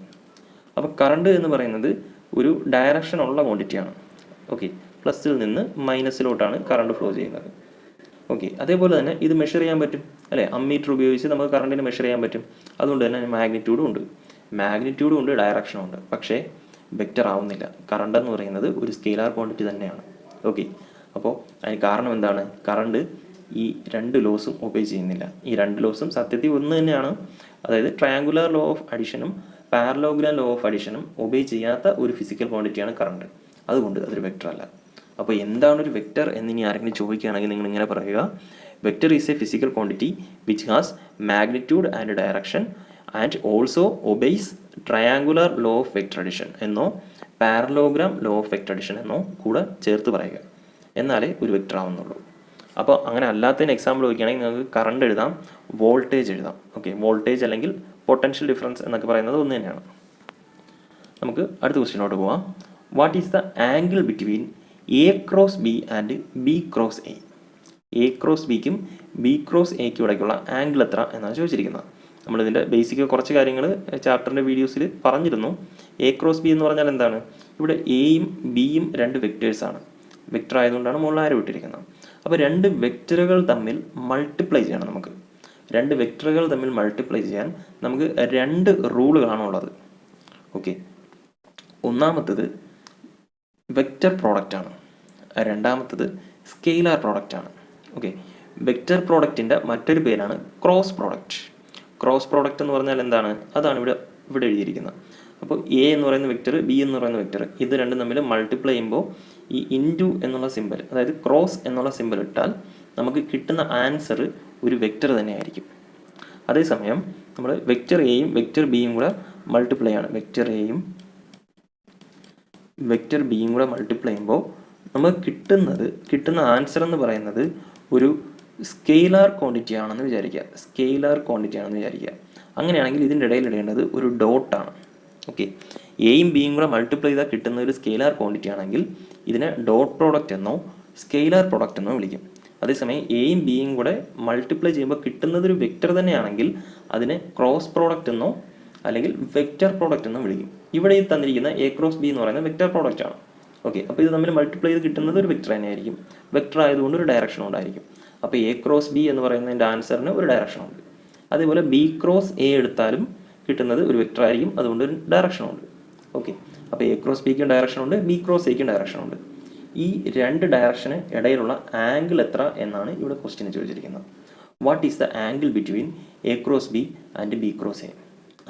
അപ്പോൾ കറണ്ട് എന്ന് പറയുന്നത് ഒരു ഡയറക്ഷൻ ഉള്ള ക്വാണ്ടിറ്റിയാണ്. ഓക്കെ, പ്ലസിൽ നിന്ന് മൈനസിലോട്ടാണ് കറണ്ട് ഫ്ലോ ചെയ്യുന്നത്. ഓക്കെ, അതേപോലെ തന്നെ ഇത് മെഷർ ചെയ്യാൻ പറ്റും, അല്ലേ? അമ്മീറ്റർ ഉപയോഗിച്ച് നമുക്ക് കറണ്ടിനെ മെഷർ ചെയ്യാൻ പറ്റും. അതുകൊണ്ട് തന്നെ മാഗ്നിറ്റ്യൂഡും ഉണ്ട്, ഡയറക്ഷനും ഉണ്ട്. പക്ഷേ വെക്റ്റർ ആവുന്നില്ല. കറണ്ട് എന്ന് പറയുന്നത് ഒരു സ്കെയിലാർ ക്വാണ്ടിറ്റി തന്നെയാണ്. ഓക്കെ, അപ്പോൾ അതിന് കാരണം എന്താണ്? കറണ്ട് ഈ 2 ലോസും ഒബേ ചെയ്യുന്നില്ല. ഈ 2 ലോസും സത്യത്തിൽ ഒന്ന് തന്നെയാണ്. അതായത് ട്രയാങ്കുലർ ലോ ഓഫ് അഡിഷനും പാരലോഗ്രാം ലോ ഓഫ് അഡിഷനും ഒബേ ചെയ്യാത്ത ഒരു ഫിസിക്കൽ ക്വാണ്ടിറ്റിയാണ് കറണ്ട്. അതുകൊണ്ട് അതൊരു വെക്റ്റർ അല്ല. അപ്പോൾ എന്താണ് ഒരു വെക്റ്റർ എന്നിനി ആരെങ്കിലും ചോദിക്കുകയാണെങ്കിൽ നിങ്ങൾ ഇങ്ങനെ പറയുക: vector is a physical quantity which has magnitude and direction and also obeys triangular law of vector addition എന്നോ parallelogram law of vector addition എന്നോ കൂടെ ചേർത്ത് പറയുക. എന്നാലേ ഒരു വെക്റ്റർ ആവുന്നുള്ളൂ. അപ്പോൾ അങ്ങനെ അല്ലാത്തതിന് എക്സാമ്പിൾ ചോദിക്കുകയാണെങ്കിൽ നിങ്ങൾക്ക് കറണ്ട് എഴുതാം, വോൾട്ടേജ് എഴുതാം. ഓക്കെ, വോൾട്ടേജ് അല്ലെങ്കിൽ പൊട്ടൻഷ്യൽ ഡിഫറൻസ് എന്നൊക്കെ പറയുന്നത് ഒന്ന് തന്നെയാണ്. നമുക്ക് അടുത്ത ക്വസ്റ്റ്യനോട്ട് പോവാം. What is the angle between A cross B and B cross A? A cross ബിക്കും ബി ക്രോസ് എക്കും ഇടയ്ക്കുള്ള ആംഗിൾ എത്ര എന്നാണ് ചോദിച്ചിരിക്കുന്നത്. നമ്മളിതിൻ്റെ ബേസിക് കുറച്ച് കാര്യങ്ങൾ ചാപ്റ്ററിൻ്റെ വീഡിയോസിൽ പറഞ്ഞിരുന്നു. എ ക്രോസ് ബി എന്ന് പറഞ്ഞാൽ എന്താണ്? ഇവിടെ എയും ബിയും 2 വെക്റ്റേഴ്സാണ്. വെക്റ്റർ ആയതുകൊണ്ടാണ് മുകളിൽ ആരോ ഇട്ടിരിക്കുന്നത്. അപ്പോൾ 2 വെക്റ്ററുകൾ തമ്മിൽ മൾട്ടിപ്ലൈ ചെയ്യണം. നമുക്ക് 2 വെക്റ്ററുകൾ തമ്മിൽ മൾട്ടിപ്ലൈ ചെയ്യാൻ നമുക്ക് 2 റൂളുകളാണുള്ളത്. ഓക്കെ, ഒന്നാമത്തത് വെക്റ്റർ പ്രോഡക്റ്റാണ്, രണ്ടാമത്തത് സ്കെയിലാർ പ്രോഡക്റ്റാണ്. ഓക്കെ, വെക്റ്റർ പ്രോഡക്റ്റിൻ്റെ മറ്റൊരു പേരാണ് ക്രോസ് പ്രോഡക്റ്റ്. ക്രോസ് പ്രോഡക്റ്റ് എന്ന് പറഞ്ഞാൽ എന്താണ്? അതാണ് ഇവിടെ എഴുതിയിരിക്കുന്നത്. അപ്പോൾ എ എന്ന് പറയുന്ന വെക്റ്റർ, ബി എന്ന് പറയുന്ന വെക്റ്റർ, ഇത് രണ്ടും തമ്മിൽ മൾട്ടിപ്ലൈ ചെയ്യുമ്പോൾ ഈ ഇൻറ്റു എന്നുള്ള സിമ്പൽ, അതായത് ക്രോസ് എന്നുള്ള സിമ്പൽ ഇട്ടാൽ നമുക്ക് കിട്ടുന്ന ആൻസർ ഒരു വെക്റ്റർ തന്നെയായിരിക്കും. അതേസമയം നമ്മൾ വെക്റ്റർ എയും വെക്റ്റർ ബിയും കൂടെ മൾട്ടിപ്ലൈ ആണ്, വെക്റ്റർ എയും വെക്റ്റർ ബിയും കൂടെ മൾട്ടിപ്ലൈ ചെയ്യുമ്പോൾ നമുക്ക് കിട്ടുന്ന ആൻസർ എന്ന് പറയുന്നത് ഒരു സ്കെയിലാർ ക്വാണ്ടിറ്റി ആണെന്ന് വിചാരിക്കുക. അങ്ങനെയാണെങ്കിൽ ഇതിൻ്റെ ഇടയിൽ ഇടേണ്ടത് ഒരു ഡോട്ടാണ്. ഓക്കെ, എയും ബിയും കൂടെ മൾട്ടിപ്ലൈ ചെയ്താൽ കിട്ടുന്ന ഒരു സ്കെയിലാർ ക്വാണ്ടിറ്റി ആണെങ്കിൽ ഇതിനെ ഡോട്ട് പ്രോഡക്റ്റ് എന്നോ സ്കെയിലാർ പ്രോഡക്റ്റ് എന്നോ വിളിക്കും. അതേസമയം എയും ബിയും കൂടെ മൾട്ടിപ്ലൈ ചെയ്യുമ്പോൾ കിട്ടുന്നത് ഒരു വെക്റ്റർ തന്നെയാണെങ്കിൽ അതിനെ ക്രോസ് പ്രോഡക്റ്റ് എന്നോ അല്ലെങ്കിൽ വെക്റ്റർ പ്രോഡക്റ്റ് എന്നോ വിളിക്കും. ഇവിടെ ഈ തന്നിരിക്കുന്ന എ ക്രോസ് ബി എന്ന് പറയുന്നത് വെക്റ്റർ പ്രോഡക്റ്റ് ആണ്. ഓക്കെ, അപ്പോൾ ഇത് തമ്മിൽ മൾട്ടിപ്ലൈ ചെയ്ത് കിട്ടുന്നത് ഒരു വെക്റ്റർ തന്നെയായിരിക്കും. വെക്റ്റർ ആയതുകൊണ്ട് ഒരു ഡയറക്ഷൻ ഉണ്ടായിരിക്കും. അപ്പോൾ എ ക്രോസ് ബി എന്ന് പറയുന്നതിൻ്റെ ആൻസറിന് ഒരു ഡയറക്ഷൻ ഉണ്ട്. അതേപോലെ ബി ക്രോസ് എ എടുത്താലും കിട്ടുന്നത് ഒരു വെക്റ്റർ ആയിരിക്കും, അതുകൊണ്ട് ഒരു ഡയറക്ഷൻ ഉണ്ട്. ഓക്കെ, അപ്പോൾ എ ക്രോസ് ബിക്കും ഡയറക്ഷൻ ഉണ്ട്, ബി ക്രോസ് എക്കും ഡയറക്ഷൻ ഉണ്ട്. ഈ 2 ഡയറക്ഷന് ഇടയിലുള്ള ആംഗിൾ എത്ര എന്നാണ് ഇവിടെ ക്വസ്റ്റ്യൻ ചോദിച്ചിരിക്കുന്നത്. What is the angle between A cross B and B cross A?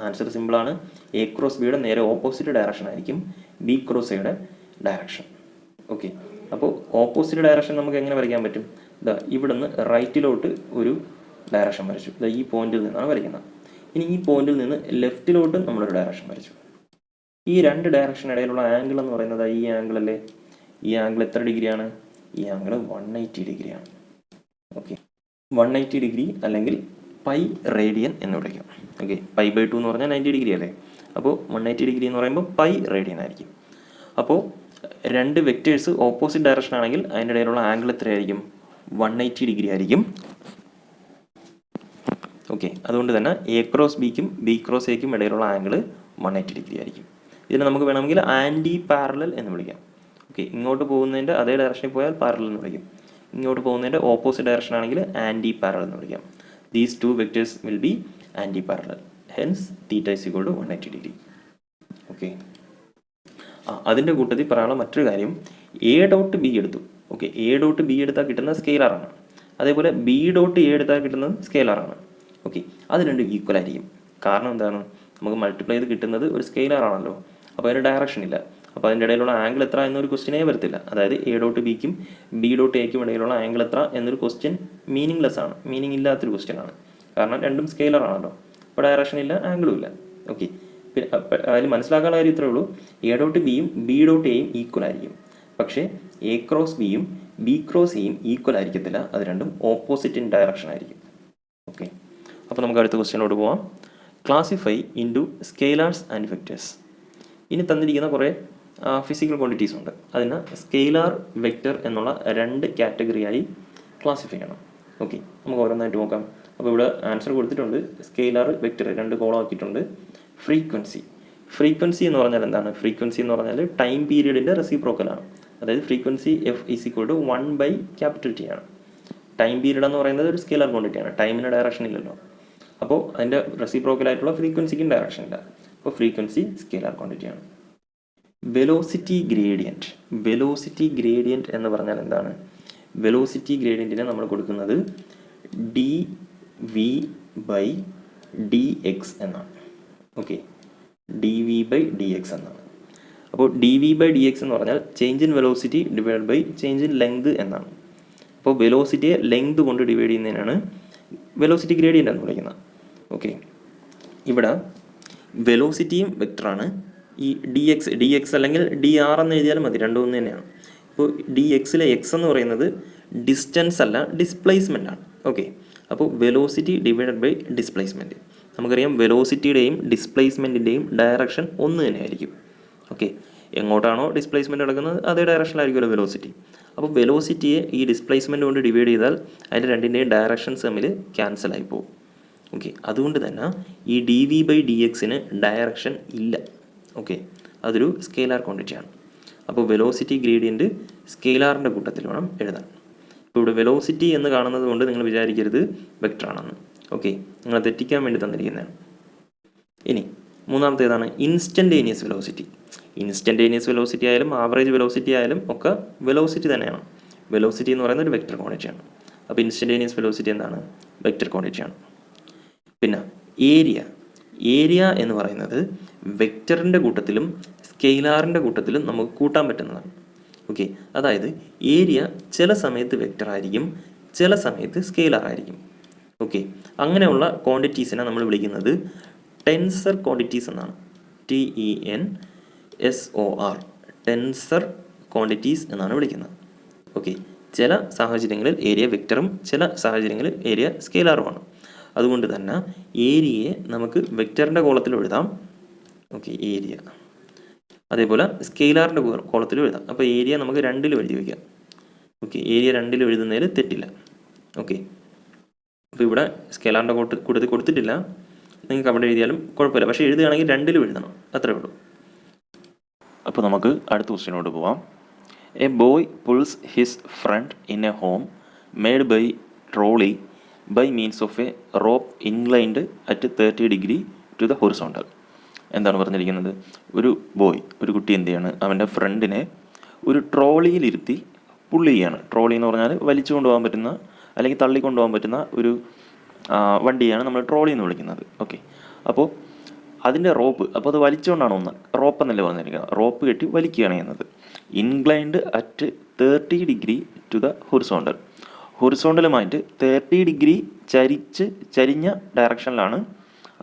Answer സിമ്പിളാണ്. എ ക്രോസ് ബിയുടെ നേരെ ഓപ്പോസിറ്റ് ഡയറക്ഷൻ ആയിരിക്കും ബി ക്രോസ് എയുടെ ഡയറക്ഷൻ. ഓക്കെ, അപ്പോൾ ഓപ്പോസിറ്റ് ഡയറക്ഷൻ നമുക്ക് എങ്ങനെ വരയ്ക്കാൻ പറ്റും? ഇവിടുന്ന് റൈറ്റിലോട്ട് ഒരു ഡയറക്ഷൻ വരച്ചു. ഈ പോയിന്റിൽ നിന്നാണ് വരയ്ക്കുന്നത്. ഇനി ഈ പോയിന്റിൽ നിന്ന് ലെഫ്റ്റിലോട്ട് നമ്മളൊരു ഡയറക്ഷൻ വരച്ചു. ഈ 2 ഡയറക്ഷൻ ഇടയിലുള്ള ആംഗിൾ എന്ന് പറയുന്നത് ഈ ആംഗിൾ അല്ലേ? ഈ ആംഗിൾ എത്ര ഡിഗ്രിയാണ്? ഈ ആംഗിൾ 180 ഡിഗ്രിയാണ്. ഓക്കെ, 180 ഡിഗ്രി അല്ലെങ്കിൽ പൈ റേഡിയൻ എന്ന് വിളിക്കും. ഓക്കെ, π/2 എന്ന് പറഞ്ഞാൽ 90 ഡിഗ്രി അല്ലേ? അപ്പോൾ 180 ഡിഗ്രി എന്ന് പറയുമ്പോൾ പൈ റേഡിയൻ ആയിരിക്കും. അപ്പോൾ 2 വെക്റ്റേഴ്സ് ഓപ്പോസിറ്റ് ഡയറക്ഷൻ ആണെങ്കിൽ അതിൻ്റെ ഇടയിലുള്ള ആംഗിൾ എത്രയായിരിക്കും? 180 ഡിഗ്രി ആയിരിക്കും. ഓക്കെ, അതുകൊണ്ട് തന്നെ എ ക്രോസ് ബിക്കും ബി ക്രോസ് എക്കും ഇടയിലുള്ള ആംഗിൾ 180 ഡിഗ്രി ആയിരിക്കും. ഇതിനെ നമുക്ക് വേണമെങ്കിൽ ആൻറ്റി പാരലൽ എന്ന് വിളിക്കാം. ഓക്കെ, ഇങ്ങോട്ട് പോകുന്നതിൻ്റെ അതേ ഡയറക്ഷനിൽ പോയാൽ പാരലൽ എന്ന് വിളിക്കും, ഇങ്ങോട്ട് പോകുന്നതിൻ്റെ ഓപ്പോസിറ്റ് ഡയറക്ഷൻ ആണെങ്കിൽ ആൻറ്റി പാരലൽ എന്ന് വിളിക്കാം. These two vectors will be anti parallel, hence theta is equal to 180 degree. Okay, അതിൻ്റെ കൂട്ടത്തിൽ പറയാനുള്ള മറ്റൊരു കാര്യം, എ ഡോട്ട് ബി എടുത്തു. ഓക്കെ, എ ഡോട്ട് ബി എടുത്താൽ കിട്ടുന്ന സ്കെയിലറാണ്, അതേപോലെ ബി ഡോട്ട് എ എടുത്താൽ കിട്ടുന്നത് സ്കെയിലറാണ്. ഓക്കെ, അത് രണ്ടും ഈക്വൽ ആയിരിക്കും. കാരണം എന്താണ്, നമുക്ക് മൾട്ടിപ്ലൈ ചെയ്ത് കിട്ടുന്നത് ഒരു സ്കെയിലറാണല്ലോ, അപ്പോൾ അതിന് ഡയറക്ഷൻ ഇല്ല. അപ്പോൾ അതിൻ്റെ ഇടയിലുള്ള ആംഗിൾ എത്ര എന്നൊരു ക്വസ്റ്റ്യനേ വരത്തില്ല. അതായത് എ ഡോട്ട് ബിക്കും ബി ഡോട്ട് എക്കും ഇടയിലുള്ള ആംഗിൾ എത്ര എന്നൊരു ക്വസ്റ്റ്യൻ മീനിങ്ലെസ് ആണ്, മീനിങ് ഇല്ലാത്തൊരു ക്വസ്റ്റ്യൻ ആണ്. കാരണം രണ്ടും സ്കെയിലറാണല്ലോ, അപ്പോൾ ഡയറക്ഷൻ ഇല്ല, ആംഗിളും ഇല്ല. ഓക്കെ, പിന്നെ അതിൽ മനസ്സിലാക്കാനുള്ള കാര്യം ഇത്രേ ഉള്ളൂ, എ ഡോട്ട് ബിയും ബി ഡോട്ട് എയും ഈക്വൽ ആയിരിക്കും. പക്ഷേ എ ക്രോസ് ബിയും ബി ക്രോസ് എയും ഈക്വൽ ആയിരിക്കത്തില്ല, അത് രണ്ടും ഓപ്പോസിറ്റ് ഇൻ ഡയറക്ഷൻ ആയിരിക്കും. ഓക്കെ, അപ്പോൾ നമുക്ക് അടുത്ത ക്വസ്റ്റ്യനോട് പോവാം. Classify into scalars and vectors. ഇനി തന്നിരിക്കുന്ന കുറേ ഫിസിക്കൽ ക്വാണ്ടിറ്റീസ് ഉണ്ട്, അതിന് സ്കെയിലാർ വെക്റ്റർ എന്നുള്ള 2 കാറ്റഗറിയായി ക്ലാസിഫൈ ചെയ്യണം. ഓക്കെ, നമുക്ക് ഓരോന്നായിട്ട് നോക്കാം. അപ്പോൾ ഇവിടെ ആൻസർ കൊടുത്തിട്ടുണ്ട്, സ്കെയിലാർ വെക്റ്റർ 2 കോളം ആക്കിയിട്ടുണ്ട്. ഫ്രീക്വൻസി എന്ന് പറഞ്ഞാൽ എന്താണ്? ഫ്രീക്വൻസി എന്ന് പറഞ്ഞാൽ ടൈം പീരീഡിൻ്റെ റെസിപ്രോക്കലാണ്. അതായത് frequency F is equal to 1/T ആണ്. ടൈം പീരീഡ് എന്ന് പറയുന്നത് ഒരു സ്കെയിലാർ ക്വാണ്ടിറ്റിയാണ്, ടൈമിന് ഡയറക്ഷൻ ഇല്ലല്ലോ, അപ്പോൾ അതിൻ്റെ റെസിപ്രോക്കലായിട്ടുള്ള ഫ്രീക്വൻസിക്കും ഡയറക്ഷൻ ഇല്ല. അപ്പോൾ ഫ്രീക്വൻസി സ്കെയിലാർ ക്വാണ്ടിറ്റിയാണ്. വെലോസിറ്റി ഗ്രേഡിയൻറ്റ് എന്ന് പറഞ്ഞാൽ എന്താണ്? വെലോസിറ്റി ഗ്രേഡിയൻറ്റിനെ നമ്മൾ കൊടുക്കുന്നത് dV/dx എന്നാണ്. ഓക്കെ, dV/dx എന്നാണ്. അപ്പോൾ dV/dx എന്ന് പറഞ്ഞാൽ change in velocity divide by change in length എന്നാണ്. അപ്പോൾ വെലോസിറ്റിയെ ലെങ്ത് കൊണ്ട് ഡിവൈഡ് ചെയ്യുന്നതിനാണ് വെലോസിറ്റി ഗ്രേഡിയൻ്റ് എന്ന് വിളിക്കുന്നത്. ഓക്കെ, ഇവിടെ വെലോസിറ്റിയും വെക്ടറാണ്. ഈ ഡി എക്സ് അല്ലെങ്കിൽ dr എന്ന് എഴുതിയാലും മതി, രണ്ടും ഒന്ന് തന്നെയാണ്. ഇപ്പോൾ dxലെ x എന്ന് പറയുന്നത് ഡിസ്റ്റൻസ് അല്ല, ഡിസ്പ്ലേസ്മെൻ്റ് ആണ്. ഓക്കെ, അപ്പോൾ വെലോസിറ്റി ഡിവൈഡഡ് ബൈ ഡിസ്പ്ലേസ്മെൻറ്റ്. നമുക്കറിയാം വെലോസിറ്റിയുടെയും ഡിസ്പ്ലേസ്മെൻറ്റിൻ്റെയും ഡയറക്ഷൻ ഒന്ന് തന്നെയായിരിക്കും. ഓക്കെ, എങ്ങോട്ടാണോ ഡിസ്പ്ലേസ്മെൻറ്റ് നടക്കുന്നത് അതേ ഡയറക്ഷനിലായിരിക്കുമല്ലോ വെലോസിറ്റി. അപ്പോൾ വെലോസിറ്റിയെ ഈ ഡിസ്പ്ലേസ്മെൻറ്റ് കൊണ്ട് ഡിവൈഡ് ചെയ്താൽ അതിൻ്റെ രണ്ടിൻ്റെയും ഡയറക്ഷൻസ് തമ്മിൽ ക്യാൻസലായി പോകും. ഓക്കെ, അതുകൊണ്ട് തന്നെ ഈ dV/dxന് ഡയറക്ഷൻ ഇല്ല. ഓക്കെ, അതൊരു സ്കെയിലാർ ക്വാണ്ടിറ്റിയാണ്. അപ്പോൾ വെലോസിറ്റി ഗ്രേഡിയൻറ്റ് സ്കെയിലാറിൻ്റെ കൂട്ടത്തിൽ വേണം എഴുതാൻ. ഇപ്പോൾ ഇവിടെ വെലോസിറ്റി എന്ന് കാണുന്നത് കൊണ്ട് നിങ്ങൾ വിചാരിക്കരുത് വെക്ടറാണെന്ന്. ഓക്കെ, നിങ്ങൾ തെറ്റിക്കാൻ വേണ്ടി തന്നിരിക്കുന്നതാണ്. ഇനി മൂന്നാമത്തേതാണ് ഇൻസ്റ്റൻറ്റേനിയസ് വെലോസിറ്റി. ഇൻസ്റ്റൻറ്റേനിയസ് വെലോസിറ്റി ആയാലും ആവറേജ് വെലോസിറ്റി ആയാലും ഒക്കെ വെലോസിറ്റി തന്നെയാണ്. വെലോസിറ്റി എന്ന് പറയുന്നത് ഒരു വെക്ടർ ക്വാണ്ടിറ്റിയാണ്. അപ്പോൾ ഇൻസ്റ്റൻറ്റേനിയസ് വെലോസിറ്റി എന്താണ്? വെക്ടർ ക്വാണ്ടിറ്റിയാണ്. പിന്നെ ഏരിയ എന്ന് പറയുന്നത് വെക്ടറിൻ്റെ കൂട്ടത്തിലും സ്കെയിലാറിൻ്റെ കൂട്ടത്തിലും നമുക്ക് കൂട്ടാൻ പറ്റുന്നതാണ്. ഓക്കെ, അതായത് ഏരിയ ചില സമയത്ത് വെക്ടർ ആയിരിക്കും, ചില സമയത്ത് സ്കെയിലാർ ആയിരിക്കും. ഓക്കെ, അങ്ങനെയുള്ള ക്വാണ്ടിറ്റീസിനെ നമ്മൾ വിളിക്കുന്നത് ടെൻസർ ക്വാണ്ടിറ്റീസ് എന്നാണ്. TENSOR, ടെൻസർ ക്വാണ്ടിറ്റീസ് എന്നാണ് വിളിക്കുന്നത്. ഓക്കെ, ചില സാഹചര്യങ്ങളിൽ ഏരിയ വെക്ടറും ചില സാഹചര്യങ്ങളിൽ ഏരിയ സ്കെയിലാറുമാണ്. അതുകൊണ്ട് തന്നെ ഏരിയയെ നമുക്ക് വെക്ടറിൻ്റെ കോളത്തിൽ എഴുതാം. ഓക്കെ, ഏരിയ അതേപോലെ സ്കെയിലാറിൻ്റെ കോളത്തിൽ എഴുതാം. അപ്പോൾ ഏരിയ നമുക്ക് 2 എഴുതി വയ്ക്കാം. ഓക്കെ, ഏരിയ 2 എഴുതുന്നതിൽ തെറ്റില്ല. ഓക്കെ, അപ്പോൾ ഇവിടെ സ്കെയിലാറിൻ്റെ കൂട്ടത്തിൽ കൊടുത്തിട്ടില്ല, നിങ്ങൾക്ക് അവിടെ എഴുതിയാലും കുഴപ്പമില്ല, പക്ഷേ എഴുതുകയാണെങ്കിൽ 2 എഴുതണം, അത്രേ ഉള്ളൂ. അപ്പോൾ നമുക്ക് അടുത്ത ക്വസ്റ്റ്യനോട് പോവാം. A boy pulls his friend in a home made by trolley by means of a rope inclined at 30 degree to the horizontal. എന്താണ് പറഞ്ഞിരിക്കുന്നത്? ഒരു കുട്ടി എന്ത് ചെയ്യാണ്? അവൻ്റെ ഫ്രണ്ടിനെ ഒരു ട്രോളിയിലിരുത്തി പുള്ളി ചെയ്യാണ്. ട്രോളി എന്ന് പറഞ്ഞാൽ വലിച്ചു കൊണ്ടുപോകാൻ പറ്റുന്ന അല്ലെങ്കിൽ തള്ളിക്കൊണ്ടുപോകാൻ പറ്റുന്ന ഒരു വണ്ടിയാണ് നമ്മൾ ട്രോളി എന്ന് വിളിക്കുന്നത്. ഓക്കെ, അപ്പോൾ അതിൻ്റെ റോപ്പ്, അപ്പോൾ അത് വലിച്ചുകൊണ്ടാണ് റോപ്പ് എന്നല്ലേ പറഞ്ഞിരിക്കുന്നത്, റോപ്പ് കെട്ടി വലിക്കുകയാണ് ചെയ്യുന്നത്. Inclined at 30 degree to the horizontal. ഹൊറിസോണ്ടലുമായിട്ട് 30 ഡിഗ്രി ചരിഞ്ഞ ഡയറക്ഷനിലാണ്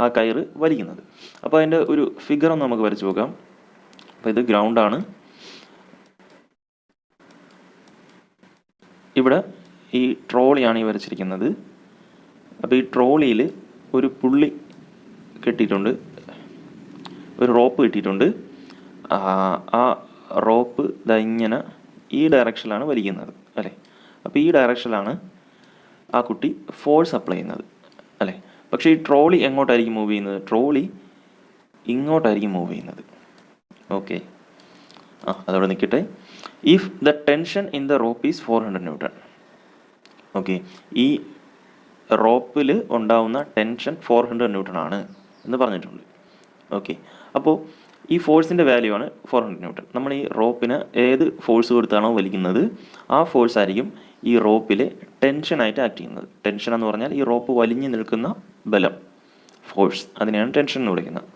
ആ കയറ് വലിക്കുന്നത്. അപ്പോൾ അതിൻ്റെ ഒരു ഫിഗർ ഒന്ന് നമുക്ക് വരച്ച് നോക്കാം. അപ്പോൾ ഇത് ഗ്രൗണ്ടാണ്. ഇവിടെ ഈ ട്രോളിയാണ് ഈ വരച്ചിരിക്കുന്നത്. അപ്പോൾ ഈ ട്രോളിയിൽ ഒരു പുള്ളി കെട്ടിയിട്ടുണ്ട്, ഒരു റോപ്പ് കെട്ടിയിട്ടുണ്ട്. ആ റോപ്പ് ഇങ്ങനെ ഈ ഡയറക്ഷനിലാണ് വലിക്കുന്നത് അല്ലേ. അപ്പോൾ ഈ ഡയറക്ഷനിലാണ് ആ കുട്ടി ഫോഴ്സ് അപ്ലൈ ചെയ്യുന്നത് അല്ലേ. പക്ഷേ ഈ ട്രോളി എങ്ങോട്ടായിരിക്കും മൂവ് ചെയ്യുന്നത്? ട്രോളി ഇങ്ങോട്ടായിരിക്കും മൂവ് ചെയ്യുന്നത്. ഓക്കെ, അതവിടെ നിൽക്കട്ടെ. If the tension in the rope is 400 newton. Okay, ഈ റോപ്പിൽ ഉണ്ടാവുന്ന ടെൻഷൻ 400 ന്യൂട്ടൺ ആണ് എന്ന് പറഞ്ഞിട്ടുണ്ട്. ഓക്കെ, അപ്പോൾ ഈ ഫോഴ്സിൻ്റെ വാല്യൂ ആണ് 400 ന്യൂട്ടൺ. നമ്മൾ ഈ റോപ്പിന് ഏത് ഫോഴ്സ് കൊടുത്താണോ വലിക്കുന്നത് ആ ഫോഴ്സ് ആയിരിക്കും ഈ റോപ്പിലെ ടെൻഷനായിട്ട് ആക്ട് ചെയ്യുന്നത്. ടെൻഷൻ എന്ന് പറഞ്ഞാൽ ഈ റോപ്പ് വലിഞ്ഞു നിൽക്കുന്ന ബലം, ഫോഴ്സ്, അതിനെയാണ് ടെൻഷൻ എന്ന് വിളിക്കുന്നത്.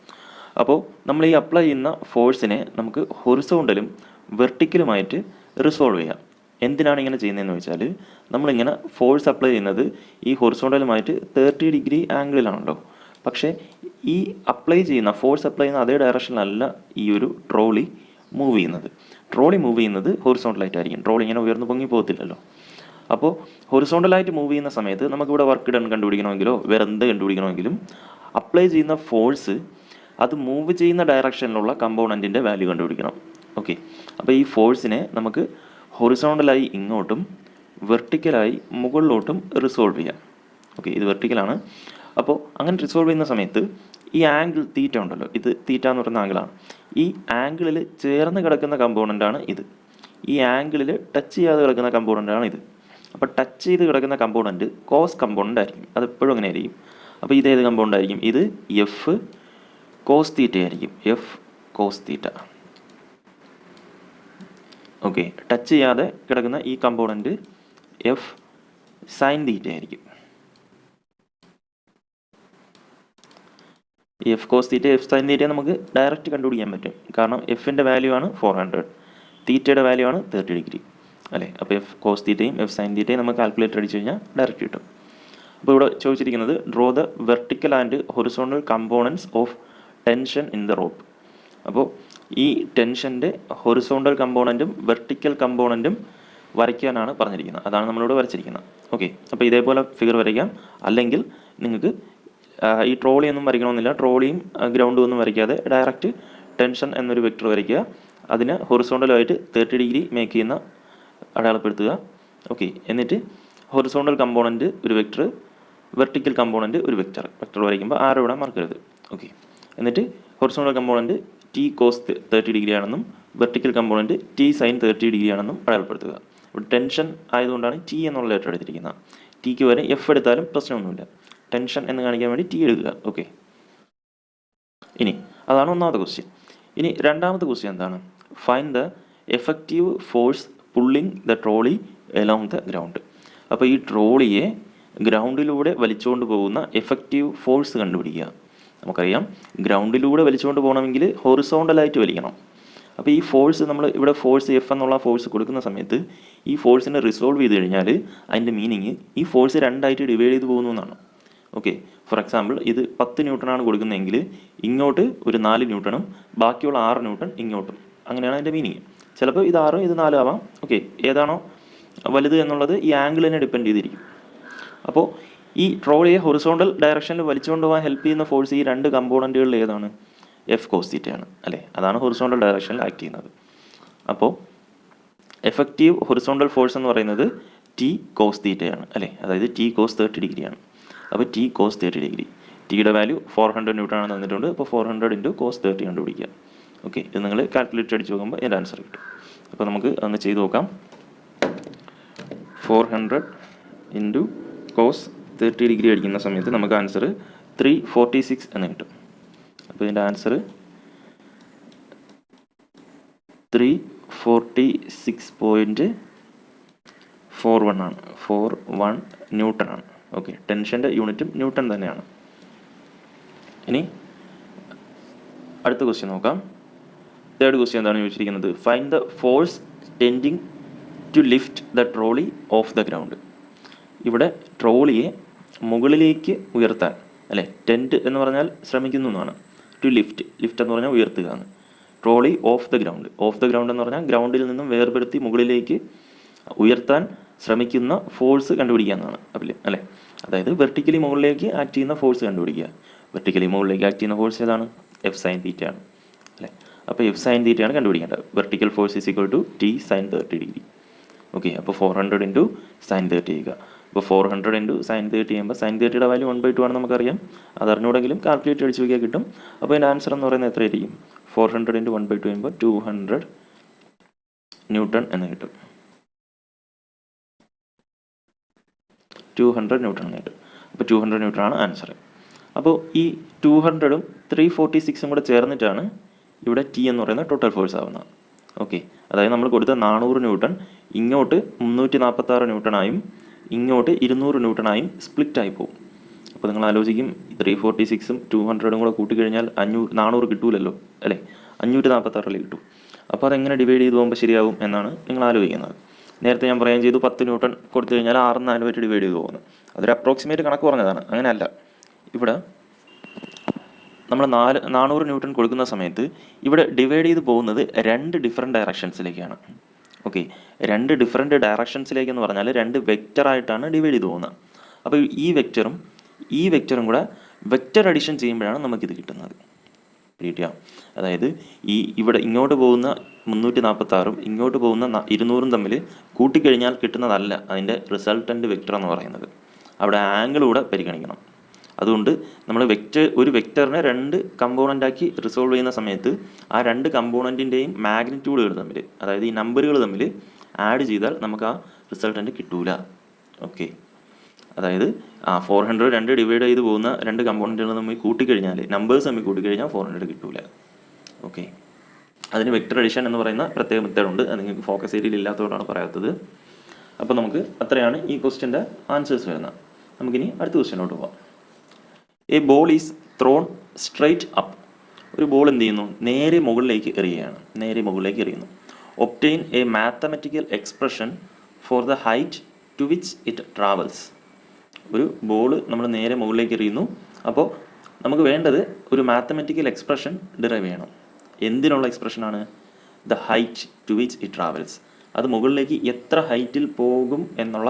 അപ്പോൾ നമ്മൾ ഈ അപ്ലൈ ചെയ്യുന്ന ഫോഴ്സിനെ നമുക്ക് ഹൊറിസോണ്ടലും വെർട്ടിക്കലുമായിട്ട് റിസോൾവ് ചെയ്യാം. എന്തിനാണ് ഇങ്ങനെ ചെയ്യുന്നതെന്ന് വെച്ചാൽ, നമ്മളിങ്ങനെ ഫോഴ്സ് അപ്ലൈ ചെയ്യുന്നത് ഈ ഹൊറിസോണ്ടലുമായിട്ട് 30 ഡിഗ്രി ആംഗിളിലാണല്ലോ. പക്ഷേ ഈ അപ്ലൈ ചെയ്യുന്ന ഫോഴ്സ് അപ്ലൈ ചെയ്യുന്ന അതേ ഡയറക്ഷനിലല്ല ഈ ഒരു ട്രോളി മൂവ് ചെയ്യുന്നത്. ട്രോളി മൂവ് ചെയ്യുന്നത് ഹൊറിസോണ്ടലായിട്ടായിരിക്കും. ട്രോളി ഇങ്ങനെ ഉയർന്നു പൊങ്ങി പോകത്തില്ലല്ലോ. അപ്പോൾ ഹൊറിസോണ്ടലായിട്ട് മൂവ് ചെയ്യുന്ന സമയത്ത് നമുക്കിവിടെ വർക്ക് ഡൺ കണ്ടുപിടിക്കണമെങ്കിലോ വേറെ എന്ത് കണ്ടുപിടിക്കണമെങ്കിലും അപ്ലൈ ചെയ്യുന്ന ഫോഴ്സ് അത് മൂവ് ചെയ്യുന്ന ഡയറക്ഷനിലുള്ള കമ്പോണൻറ്റിൻ്റെ വാല്യൂ കണ്ടുപിടിക്കണം. ഓക്കെ, അപ്പോൾ ഈ ഫോഴ്സിനെ നമുക്ക് ഹൊറിസോണ്ടലായി ഇങ്ങോട്ടും വെർട്ടിക്കലായി മുകളിലോട്ടും റിസോൾവ് ചെയ്യാം. ഓക്കെ, ഇത് വെർട്ടിക്കലാണ്. അപ്പോൾ അങ്ങനെ റിസോൾവ് ചെയ്യുന്ന സമയത്ത് ഈ ആംഗിൾ തീറ്റ ഉണ്ടല്ലോ, ഇത് തീറ്റ എന്ന് പറയുന്ന ആംഗിളാണ്. ഈ ആംഗിളിൽ ചേർന്ന് കിടക്കുന്ന കമ്പോണൻ്റാണ് ഇത്. ഈ ആംഗിളിൽ ടച്ച് ചെയ്യാതെ കിടക്കുന്ന കമ്പോണൻ്റാണ് ഇത്. അപ്പോൾ ടച്ച് ചെയ്ത് കിടക്കുന്ന കമ്പോണൻറ്റ് കോസ് കമ്പോണൻ്റ് ആയിരിക്കും. അതെപ്പോഴും അങ്ങനെ ആയിരിക്കും. അപ്പോൾ ഇതേത് കമ്പോണൻ്റ് ആയിരിക്കും? ഇത് എഫ് കോസ് തീറ്റ ആയിരിക്കും. F cos theta. Okay, touch ചെയ്യാതെ കിടക്കുന്ന ഈ കമ്പോണൻറ്റ് എഫ് സൈൻ തീറ്റ ആയിരിക്കും. ഈ F cos theta F sine theta നമുക്ക് ഡയറക്റ്റ് കണ്ടുപിടിക്കാൻ പറ്റും. കാരണം എഫിൻ്റെ വാല്യൂ ആണ് 400, തീറ്റയുടെ വാല്യൂ ആണ് 30 ഡിഗ്രി അല്ലേ. അപ്പോൾ എഫ് കോസ് തീറ്റയും എഫ് സൈൻ തീറ്റയും നമുക്ക് കാൽക്കുലേറ്റർ അടിച്ചു കഴിഞ്ഞാൽ ഡയറക്റ്റ് കിട്ടും. അപ്പോൾ ഇവിടെ ചോദിച്ചിരിക്കുന്നത് draw the vertical and horizontal components of tension in the rope. അപ്പോൾ ഈ ടെൻഷൻ്റെ ഹൊറിസോണ്ടൽ കമ്പോണൻറ്റും വെർട്ടിക്കൽ കമ്പോണൻറ്റും വരയ്ക്കാനാണ് പറഞ്ഞിരിക്കുന്നത്. അതാണ് നമ്മളിവിടെ വരച്ചിരിക്കുന്നത്. ഓക്കെ, അപ്പോൾ ഇതേപോലെ ഫിഗർ വരയ്ക്കാം. അല്ലെങ്കിൽ നിങ്ങൾക്ക് ഈ ട്രോളിയൊന്നും വരയ്ക്കണമെന്നില്ല. ട്രോളിയും ഗ്രൗണ്ടും ഒന്നും വരയ്ക്കാതെ ഡയറക്റ്റ് ടെൻഷൻ എന്നൊരു വെക്ടർ വരയ്ക്കുക. അതിന് ഹൊറിസോണ്ടലായിട്ട് 30 ഡിഗ്രി മേക്ക് ചെയ്യുന്ന അടയാളപ്പെടുത്തുക. ഓക്കെ, എന്നിട്ട് ഹൊറിസോണ്ടൽ കമ്പോണൻറ്റ് ഒരു വെക്ടർ, വെർട്ടിക്കൽ കമ്പോണൻറ്റ് ഒരു വെക്ടർ വരയ്ക്കുമ്പോൾ ആരോ ഇവിടെ മറക്കരുത്. ഓക്കെ, എന്നിട്ട് horizontal component T cos 30 degree ആണെന്നും vertical component T sine 30 degree ആണെന്നും അടയാളപ്പെടുത്തുക. ഇവിടെ ടെൻഷൻ ആയതുകൊണ്ടാണ് ടി എന്നുള്ള ലെറ്റർ എടുത്തിരിക്കുന്നത്. ടിക്ക് വരെ എഫ് എടുത്താലും പ്രശ്നമൊന്നുമില്ല. ടെൻഷൻ എന്ന് കാണിക്കാൻ വേണ്ടി ടി എടുക്കുക. ഓക്കെ, ഇനി അതാണ് ഒന്നാമത്തെ ക്വസ്റ്റ്യൻ. ഇനി രണ്ടാമത്തെ ക്വസ്റ്റ്യൻ എന്താണ്? Find the effective force pulling the trolley along the ground. അപ്പോൾ ഈ ട്രോളിയെ ഗ്രൗണ്ടിലൂടെ വലിച്ചുകൊണ്ട് പോകുന്ന എഫക്റ്റീവ് ഫോഴ്സ് കണ്ടുപിടിക്കുക. നമുക്കറിയാം ഗ്രൗണ്ടിലൂടെ വലിച്ചുകൊണ്ട് പോകണമെങ്കിൽ ഹൊറിസോണ്ടലായിട്ട് വലിക്കണം. അപ്പോൾ ഈ ഫോഴ്സ് നമ്മൾ ഇവിടെ ഫോഴ്സ് എഫ് എന്നുള്ള ഫോഴ്സ് കൊടുക്കുന്ന സമയത്ത് ഈ ഫോഴ്സിനെ റിസോൾവ് ചെയ്ത് കഴിഞ്ഞാൽ അതിൻ്റെ മീനിങ് ഈ ഫോഴ്സ് രണ്ടായിട്ട് ഡിവൈഡ് ചെയ്ത് പോകുന്നു എന്നാണ്. ഓക്കെ, ഫോർ എക്സാമ്പിൾ ഇത് 10 ന്യൂട്ടണാണ് കൊടുക്കുന്നതെങ്കിൽ ഇങ്ങോട്ട് ഒരു 4 ന്യൂട്ടണും ബാക്കിയുള്ള 6 ന്യൂട്ടൺ ഇങ്ങോട്ടും, അങ്ങനെയാണ് അതിൻ്റെ മീനിങ്. ചിലപ്പോൾ ഇത് 6 ഇത് 4 ആവാം. ഓക്കെ, ഏതാണോ വലുത് എന്നുള്ളത് ഈ ആംഗിളിനെ ഡിപ്പെൻഡ് ചെയ്തിരിക്കും. അപ്പോൾ ഈ ട്രോളിയെ ഹൊറിസോണ്ടൽ ഡയറക്ഷനിൽ വലിച്ചുകൊണ്ട് പോകാൻ ഹെൽപ്പ് ചെയ്യുന്ന ഫോഴ്സ് ഈ രണ്ട് കമ്പോണൻറ്റുകളിൽ ഏതാണ്? എഫ് കോസ് തീറ്റയാണ് അല്ലേ. അതാണ് ഹൊറിസോണ്ടൽ ഡയറക്ഷനിൽ ആക്ട് ചെയ്യുന്നത്. അപ്പോൾ എഫക്റ്റീവ് ഹൊറിസോണ്ടൽ ഫോഴ്സ് എന്ന് പറയുന്നത് ടി കോസ് തീറ്റയാണ് അല്ലേ. അതായത് ടി കോസ് 30 ഡിഗ്രിയാണ്. അപ്പോൾ ടി കോസ് 30 ഡിഗ്രി, ടിയുടെ വാല്യൂ 400 ന്യൂട്ടൺ ആണ് തന്നിട്ടുണ്ട്. അപ്പോൾ 400 ഇൻറ്റു കോസ് 30 കണ്ടുപിടിക്കുക. ഓക്കെ, ഇത് നിങ്ങൾ കാൽക്കുലേറ്റർ അടിച്ച് നോക്കുമ്പോൾ എൻ്റെ ആൻസർ കിട്ടും. അപ്പോൾ നമുക്ക് അന്ന് ചെയ്ത് നോക്കാം. 400 ഇൻറ്റു കോസ് 30 ഡിഗ്രി അടിക്കുന്ന സമയത്ത് നമുക്ക് ആൻസർ 346 എന്ന് കിട്ടും. അപ്പോൾ ഇതിൻ്റെ ആൻസർ 346.41 ആണ്. 41 ന്യൂട്ടൺ ആണ്. ഓക്കെ, ടെൻഷൻ്റെ യൂണിറ്റും ന്യൂട്ടൺ തന്നെയാണ്. ഇനി അടുത്ത ക്വസ്റ്റ്യൻ നോക്കാം. തേർഡ് ക്വസ്റ്റ്യൻ എന്താണ് ചോദിച്ചിരിക്കുന്നത്? Find the force tending to lift the trolley off the ground. ഇവിടെ ട്രോളിയെ മുകളിലേക്ക് ഉയർത്താൻ അല്ലേ, ടെൻറ്റ് എന്ന് പറഞ്ഞാൽ ശ്രമിക്കുന്നു എന്നാണ്. ടു ലിഫ്റ്റ്, ലിഫ്റ്റ് എന്ന് പറഞ്ഞാൽ ഉയർത്തുക എന്ന്. Trolley off the ground, of the ground എന്ന് പറഞ്ഞാൽ ഗ്രൗണ്ടിൽ നിന്നും വേർപെടുത്തി മുകളിലേക്ക് ഉയർത്താൻ ശ്രമിക്കുന്ന ഫോഴ്സ് കണ്ടുപിടിക്കാമെന്നാണ് അല്ലേ. അതായത് വെർട്ടിക്കലി മുകളിലേക്ക് ആക്ട് ചെയ്യുന്ന ഫോഴ്സ് കണ്ടുപിടിക്കുക. വെർട്ടിക്കലി മുകളിലേക്ക് ആക്ട് ചെയ്യുന്ന ഫോഴ്സ് ഏതാണ്? എഫ് സൈൻ തീറ്റയാണ് അല്ലേ. അപ്പോൾ എഫ് സൈൻ തീറ്റയാണ് കണ്ടുപിടിക്കേണ്ടത്. Vertical force is equal to T sine 30 degree. Okay, അപ്പോൾ 400 ഇൻറ്റു സൈൻ 30 ചെയ്യുക. അപ്പോൾ 400 ഇൻറ്റു sin30 ചെയ്യുമ്പോൾ sin30യുടെ വാല്യൂ 1/2 ആണെന്ന് നമുക്കറിയാം. അതറിഞ്ഞൂടെങ്കിലും കാൽക്കുലേറ്റ് അടിച്ച് നോക്കിയാൽ കിട്ടും. അപ്പോൾ ഇതിൻ്റെ ആൻസർ എന്ന് പറയുന്നത് എത്രയായിരിക്കും? 400 ഇൻറ്റു 1/2 ചെയ്യുമ്പോൾ 200 ന്യൂട്ടൺ എന്ന് കിട്ടും. 200 ന്യൂട്ടൺ എന്ന് കിട്ടും. അപ്പോൾ 200 ന്യൂട്ടൺ ആണ് ആൻസർ. അപ്പോൾ ഈ 200ഉം 346ഉം കൂടെ ചേർന്നിട്ടാണ് ഇവിടെ ടി എന്ന് പറയുന്ന ടോട്ടൽ ഫോഴ്സ് ആവുന്നത്. ഓക്കെ, അതായത് നമ്മൾ കൊടുത്ത 400 ന്യൂട്ടൺ ഇങ്ങോട്ട് 346 ന്യൂട്ടണായും ഇങ്ങോട്ട് 200 ന്യൂട്ടണായും സ്പ്ലിറ്റ് ആയി പോകും. അപ്പോൾ നിങ്ങൾ ആലോചിക്കും 346ഉം 200ഉം കൂടെ കൂട്ടിക്കഴിഞ്ഞാൽ 400 കിട്ടൂലല്ലോ അല്ലേ, 546 കിട്ടും. അപ്പോൾ അതെങ്ങനെ ഡിവൈഡ് ചെയ്ത് പോകുമ്പോൾ ശരിയാവും എന്നാണ് നിങ്ങൾ ആലോചിക്കുന്നത്. നേരത്തെ ഞാൻ പറയുകയും ചെയ്തു 10 ന്യൂട്ടൺ കൊടുത്തു കഴിഞ്ഞാൽ 6 4 ഡിവൈഡ് ചെയ്ത് പോകുന്നത്. അതൊരു അപ്രോക്സിമേറ്റ് കണക്ക് പറഞ്ഞതാണ്, അങ്ങനെയല്ല. ഇവിടെ നമ്മൾ 400 ന്യൂട്ടൺ കൊടുക്കുന്ന സമയത്ത് ഇവിടെ ഡിവൈഡ് ചെയ്ത് പോകുന്നത് 2 ഡിഫറെൻറ്റ് ഡയറക്ഷൻസിലേക്കാണ്. ഓക്കെ, 2 ഡിഫറെൻറ്റ് ഡയറക്ഷൻസിലേക്കെന്ന് പറഞ്ഞാൽ 2 വെക്റ്ററായിട്ടാണ് ഡിവൈഡ് ചെയ്ത് പോകുന്നത്. അപ്പോൾ ഈ വെക്റ്ററും കൂടെ വെക്റ്റർ അഡിഷൻ ചെയ്യുമ്പോഴാണ് നമുക്കിത് കിട്ടുന്നത്. കിട്ടിയ അതായത് ഇവിടെ ഇങ്ങോട്ട് പോകുന്ന 346ഉം ഇങ്ങോട്ട് പോകുന്ന 200ഉം തമ്മിൽ കൂട്ടിക്കഴിഞ്ഞാൽ കിട്ടുന്നതല്ല അതിൻ്റെ റിസൾട്ടൻ്റ് വെക്റ്റർ എന്ന് പറയുന്നത്. അവിടെ ആംഗിൾ കൂടെ പരിഗണിക്കണം. അതുകൊണ്ട് നമ്മൾ ഒരു വെക്റ്ററിനെ 2 കമ്പോണൻ്റാക്കി റിസോൾവ് ചെയ്യുന്ന സമയത്ത് ആ 2 കമ്പോണൻറ്റിൻ്റെയും മാഗ്നിറ്റ്യൂഡുകൾ തമ്മിൽ, അതായത് ഈ നമ്പറുകൾ തമ്മിൽ ആഡ് ചെയ്താൽ നമുക്ക് ആ റിസൾട്ടൻ്റ് കിട്ടൂല. ഓക്കെ, അതായത് 400 2 ഡിവൈഡ് ചെയ്ത് പോകുന്ന 2 കമ്പോണൻറ്റുകൾ തമ്മിൽ കൂട്ടിക്കഴിഞ്ഞാൽ, നമ്പേഴ്സ് തമ്മിൽ കൂട്ടിക്കഴിഞ്ഞാൽ 400 കിട്ടൂല. ഓക്കെ, അതിന് വെക്റ്റർ അഡിഷൻ എന്ന് പറയുന്ന പ്രത്യേക മെത്തേഡ് ഉണ്ട്. അത് നിങ്ങൾക്ക് ഫോക്കസ് ഏരിയയിൽ ഇല്ലാത്തതുകൊണ്ടാണ് പറയാത്തത്. അപ്പോൾ നമുക്ക് അത്രയാണ് ഈ ക്വസ്റ്റ്യൻ്റെ ആൻസേഴ്സ് വരുന്നത്. നമുക്കിനി അടുത്ത ക്വസ്റ്റ്യനോട്ട് പോകാം. A ball is thrown straight up. ഒരു ബോൾ എന്ത് ചെയ്യുന്നു? നേരെ മുകളിലേക്ക് എറിയുന്നു. Obtain a mathematical expression for the height to which it travels. ഒരു ബോൾ നമ്മൾ നേരെ മുകളിലേക്ക് എറിയുന്നു. അപ്പോൾ നമുക്ക് വേണ്ടത് ഒരു മാത്തമെറ്റിക്കൽ എക്സ്പ്രഷൻ ഡിറൈവ് ചെയ്യണം. എന്തിനുള്ള എക്സ്പ്രഷനാണ്? The height to which it travels. അത് മുകളിലേക്ക് എത്ര ഹൈറ്റിൽ പോകും എന്നുള്ള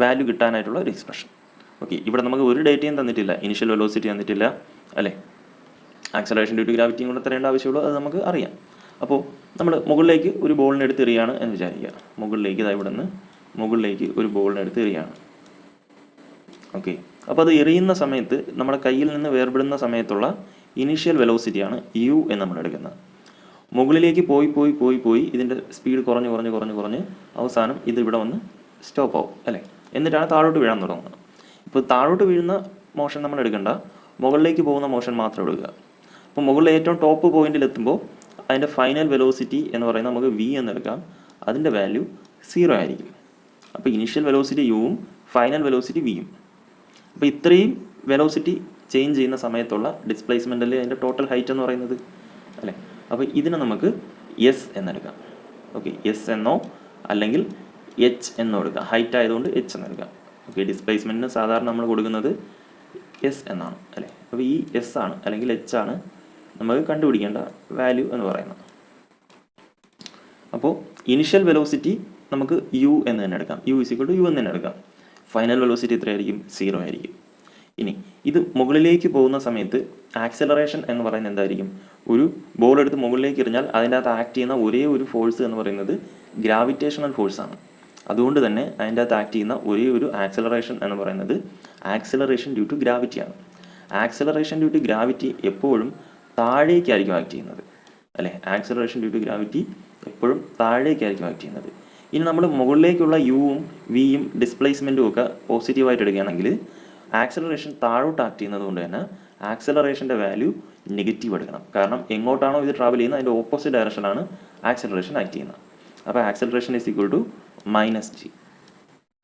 വാല്യൂ കിട്ടാനായിട്ടുള്ള ഒരു എക്സ്പ്രഷൻ. ഓക്കെ, ഇവിടെ നമുക്ക് ഒരു ഡേറ്റയും തന്നിട്ടില്ല, ഇനിഷ്യൽ വെലോസിറ്റി തന്നിട്ടില്ല അല്ലേ, ആക്സലറേഷൻ ഡ്യൂ ടു ഗ്രാവിറ്റിയും കൂടെ തരേണ്ട ആവശ്യമുള്ളൂ, അത് നമുക്ക് അറിയാം. അപ്പോൾ നമ്മൾ മുകളിലേക്ക് ഒരു ബോളിനെ എടുത്ത് എറിയാണ് എന്ന് വിചാരിക്കുക. മുകളിലേക്ക് ഒരു ബോളിനെ എടുത്ത് എറിയാണ്. ഓക്കെ, അപ്പോൾ അത് എറിയുന്ന സമയത്ത് നമ്മുടെ കയ്യിൽ നിന്ന് വേർപെടുന്ന സമയത്തുള്ള ഇനീഷ്യൽ വെലോസിറ്റിയാണ് യു എന്ന് നമ്മൾ എടുക്കുന്നത്. മുകളിലേക്ക് പോയി ഇതിൻ്റെ സ്പീഡ് കുറഞ്ഞ് അവസാനം ഇത് ഇവിടെ വന്ന് സ്റ്റോപ്പ് ആവും അല്ലേ, എന്നിട്ടാണ് താഴോട്ട് വീഴാൻ തുടങ്ങുന്നത്. ഇപ്പോൾ താഴോട്ട് വീഴുന്ന മോഷൻ നമ്മൾ എടുക്കണ്ട, മുകളിലേക്ക് പോകുന്ന മോഷൻ മാത്രം എടുക്കുക. അപ്പോൾ മുകളിൽ ഏറ്റവും ടോപ്പ് പോയിന്റിലെത്തുമ്പോൾ അതിൻ്റെ ഫൈനൽ വെലോസിറ്റി എന്ന് പറയുന്നത് നമുക്ക് വി എന്നെടുക്കാം. അതിൻ്റെ വാല്യൂ 0 ആയിരിക്കും. അപ്പോൾ ഇനീഷ്യൽ വെലോസിറ്റി യുവും ഫൈനൽ വെലോസിറ്റി വിയും. അപ്പോൾ ഇത്രയും വെലോസിറ്റി ചേഞ്ച് ചെയ്യുന്ന സമയത്തുള്ള ഡിസ്പ്ലേസ്മെൻറ്റല്ലേ അതിൻ്റെ ടോട്ടൽ ഹൈറ്റ് എന്ന് പറയുന്നത് അല്ലേ. അപ്പോൾ ഇതിനെ നമുക്ക് എസ് എന്നെടുക്കാം. ഓക്കെ, എസ് എന്നോ അല്ലെങ്കിൽ എച്ച് എന്നോ എടുക്കാം. ഹൈറ്റ് ആയതുകൊണ്ട് എച്ച് എന്നെടുക്കാം. ഓക്കെ, ഡിസ്പ്ലേസ്മെൻറ്റിന് സാധാരണ നമ്മൾ കൊടുക്കുന്നത് എസ് എന്നാണ് അല്ലേ. അപ്പോൾ ഈ എസ് ആണ് അല്ലെങ്കിൽ എച്ച് ആണ് നമുക്ക് കണ്ടുപിടിക്കേണ്ട വാല്യൂ എന്ന് പറയുന്നത്. അപ്പോൾ ഇനിഷ്യൽ വെലോസിറ്റി നമുക്ക് യു എന്ന് തന്നെ എടുക്കാം. യു = എന്ന് തന്നെ എടുക്കാം. ഫൈനൽ വെലോസിറ്റി എത്രയായിരിക്കും? 0 ആയിരിക്കും. ഇനി ഇത് മുകളിലേക്ക് പോകുന്ന സമയത്ത് ആക്സലറേഷൻ എന്ന് പറയുന്നത് എന്തായിരിക്കും? ഒരു ബോൾ എടുത്ത് മുകളിലേക്ക് എറിഞ്ഞാൽ അതിൻ്റെ അകത്ത് ആക്ട് ചെയ്യുന്ന ഒരേ ഒരു ഫോഴ്സ് എന്ന് പറയുന്നത് ഗ്രാവിറ്റേഷണൽ ഫോഴ്സാണ്. അതുകൊണ്ട് തന്നെ അതിൻ്റെ അകത്ത് ആക്ട് ചെയ്യുന്ന ഒരേ ഒരു ആക്സലറേഷൻ എന്ന് പറയുന്നത് ആക്സലറേഷൻ ഡ്യൂ ടു ഗ്രാവിറ്റിയാണ്. ആക്സലറേഷൻ ഡ്യൂ ടു ഗ്രാവിറ്റി എപ്പോഴും താഴേക്കായിരിക്കും ആക്ട് ചെയ്യുന്നത് അല്ലേ. ആക്സലറേഷൻ ഡ്യൂ ടു ഗ്രാവിറ്റി എപ്പോഴും താഴേക്കായിരിക്കും ആക്ട് ചെയ്യുന്നത്. ഇനി നമ്മൾ മുകളിലേക്കുള്ള യുവും വിയും ഡിസ്പ്ലേസ്മെൻറ്റും ഒക്കെ പോസിറ്റീവായിട്ട് എടുക്കുകയാണെങ്കിൽ ആക്സലറേഷൻ താഴോട്ട് ആക്ട് ചെയ്യുന്നത് കൊണ്ട് തന്നെ ആക്സലറേഷൻ്റെ വാല്യൂ നെഗറ്റീവ് എടുക്കണം. കാരണം എങ്ങോട്ടാണോ ഇത് ട്രാവൽ ചെയ്യുന്നത് അതിൻ്റെ ഓപ്പോസിറ്റ് ഡയറക്ഷനാണ് ആക്സലറേഷൻ ആക്ട് ചെയ്യുന്നത്. അപ്പോൾ ആക്സലറേഷൻ = -g.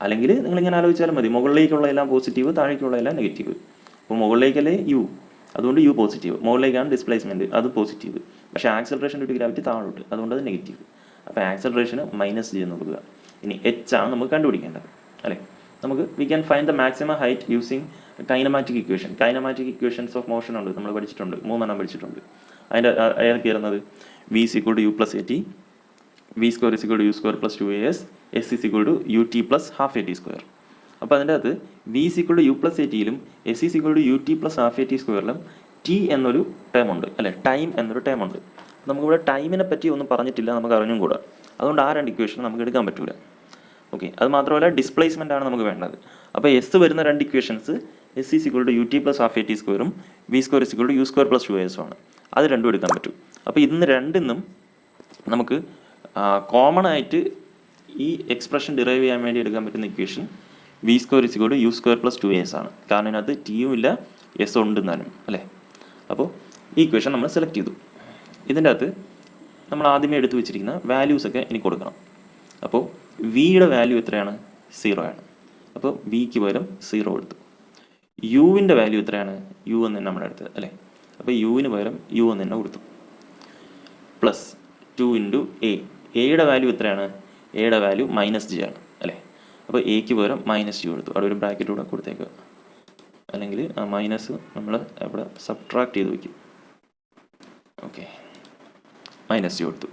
അല്ലെങ്കിൽ നിങ്ങളിങ്ങനെ ആലോചിച്ചാലും മതി, മുകളിലേക്കുള്ള എല്ലാം പോസിറ്റീവ്, താഴേക്കുള്ള എല്ലാം നെഗറ്റീവ്. അപ്പോൾ മുകളിലേക്കല്ലേ യു, അതുകൊണ്ട് യു പോസിറ്റീവ്. മുകളിലേക്കാണ് ഡിസ്പ്ലേസ്മെൻറ്റ്, അത് പോസിറ്റീവ്. പക്ഷേ ആക്സലറേഷൻ ഡ്യൂ ടു ഗ്രാവിറ്റി താഴോട്ട്, അതുകൊണ്ട് അത് നെഗറ്റീവ്. അപ്പോൾ ആക്സലറേഷന് -g എന്ന് കൊടുക്കുക. ഇനി h ആണ് നമുക്ക് കണ്ടുപിടിക്കേണ്ടത് അല്ലേ. നമുക്ക് we can find the maximum height using kinematic equation. Kinematic equations of motion ഉണ്ട്, നമ്മൾ പഠിച്ചിട്ടുണ്ട്, 3 പഠിച്ചിട്ടുണ്ട്. അതിൻ്റെ ഏതൊക്കെ വരുന്നത്? v = u + at, v² = u² + 2as, s = ut + ½ at². അപ്പോൾ അതിൻ്റെ അകത്ത് v = u + at-ലും s = ut + ½ at²ലും t എന്നൊരു ടേം ഉണ്ട് അല്ലേ, ടൈം എന്നൊരു ടേം ഉണ്ട്. നമുക്കിവിടെ ടൈമിനെ പറ്റി ഒന്നും പറഞ്ഞിട്ടില്ല, നമുക്ക് അറിഞ്ഞും കൂടാ. അതുകൊണ്ട് ആ 2 ഇക്വേഷൻ നമുക്ക് എടുക്കാൻ പറ്റില്ല. ഓക്കെ, അത് മാത്രമല്ല ഡിസ്പ്ലേസ്മെൻ്റ് ആണ് നമുക്ക് വേണ്ടത്. അപ്പോൾ എസ് വരുന്ന രണ്ട് equations s is equal to u t plus half a t സ്ക്വയറും v square is equal to U square plus 2as ആണ്. അത് രണ്ടും എടുക്കാൻ പറ്റും. അപ്പോൾ ഇതിന്ന് രണ്ടിന്നും നമുക്ക് കോമൺ ആയിട്ട് ഈ എക്സ്പ്രഷൻ ഡിറൈവ് ചെയ്യാൻ വേണ്ടി എടുക്കാൻ പറ്റുന്ന equation V square is equal to U square plus 2as ആണ്. കാരണം ഇതിനകത്ത് ടിയും ഇല്ല എസ് ഉണ്ടെന്നാലും അല്ലേ. അപ്പോൾ ഈ ഇക്വേഷൻ നമ്മൾ സെലക്ട് ചെയ്തു. ഇതിൻ്റെ അകത്ത് നമ്മൾ ആദ്യമേ എടുത്തു വെച്ചിരിക്കുന്ന വാല്യൂസൊക്കെ എനിക്ക് കൊടുക്കണം. അപ്പോൾ വിയുടെ വാല്യൂ എത്രയാണ്? 0 ആണ്. അപ്പോൾ വിക്ക് പകരം 0 എടുത്തു. യുവിൻ്റെ വാല്യൂ എത്രയാണ്? യു എന്ന് തന്നെ നമ്മൾ എടുത്തത് അല്ലേ. അപ്പോൾ യുവിന് പകരം യു എന്ന് തന്നെ കൊടുത്തു. Plus 2 into A. എയുടെ വാല്യൂ എത്രയാണ്? എയുടെ വാല്യൂ -g ആണ് അല്ലേ. അപ്പോൾ എക്ക് പകരം -u എടുത്തു. അവിടെ ഒരു ബ്രാക്കറ്റ് കൂടെ കൊടുത്തേക്കുക, അല്ലെങ്കിൽ ആ മൈനസ് നമ്മൾ അവിടെ സബ്ട്രാക്ട് ചെയ്ത് വയ്ക്കും. ഓക്കെ, -u എടുത്തു.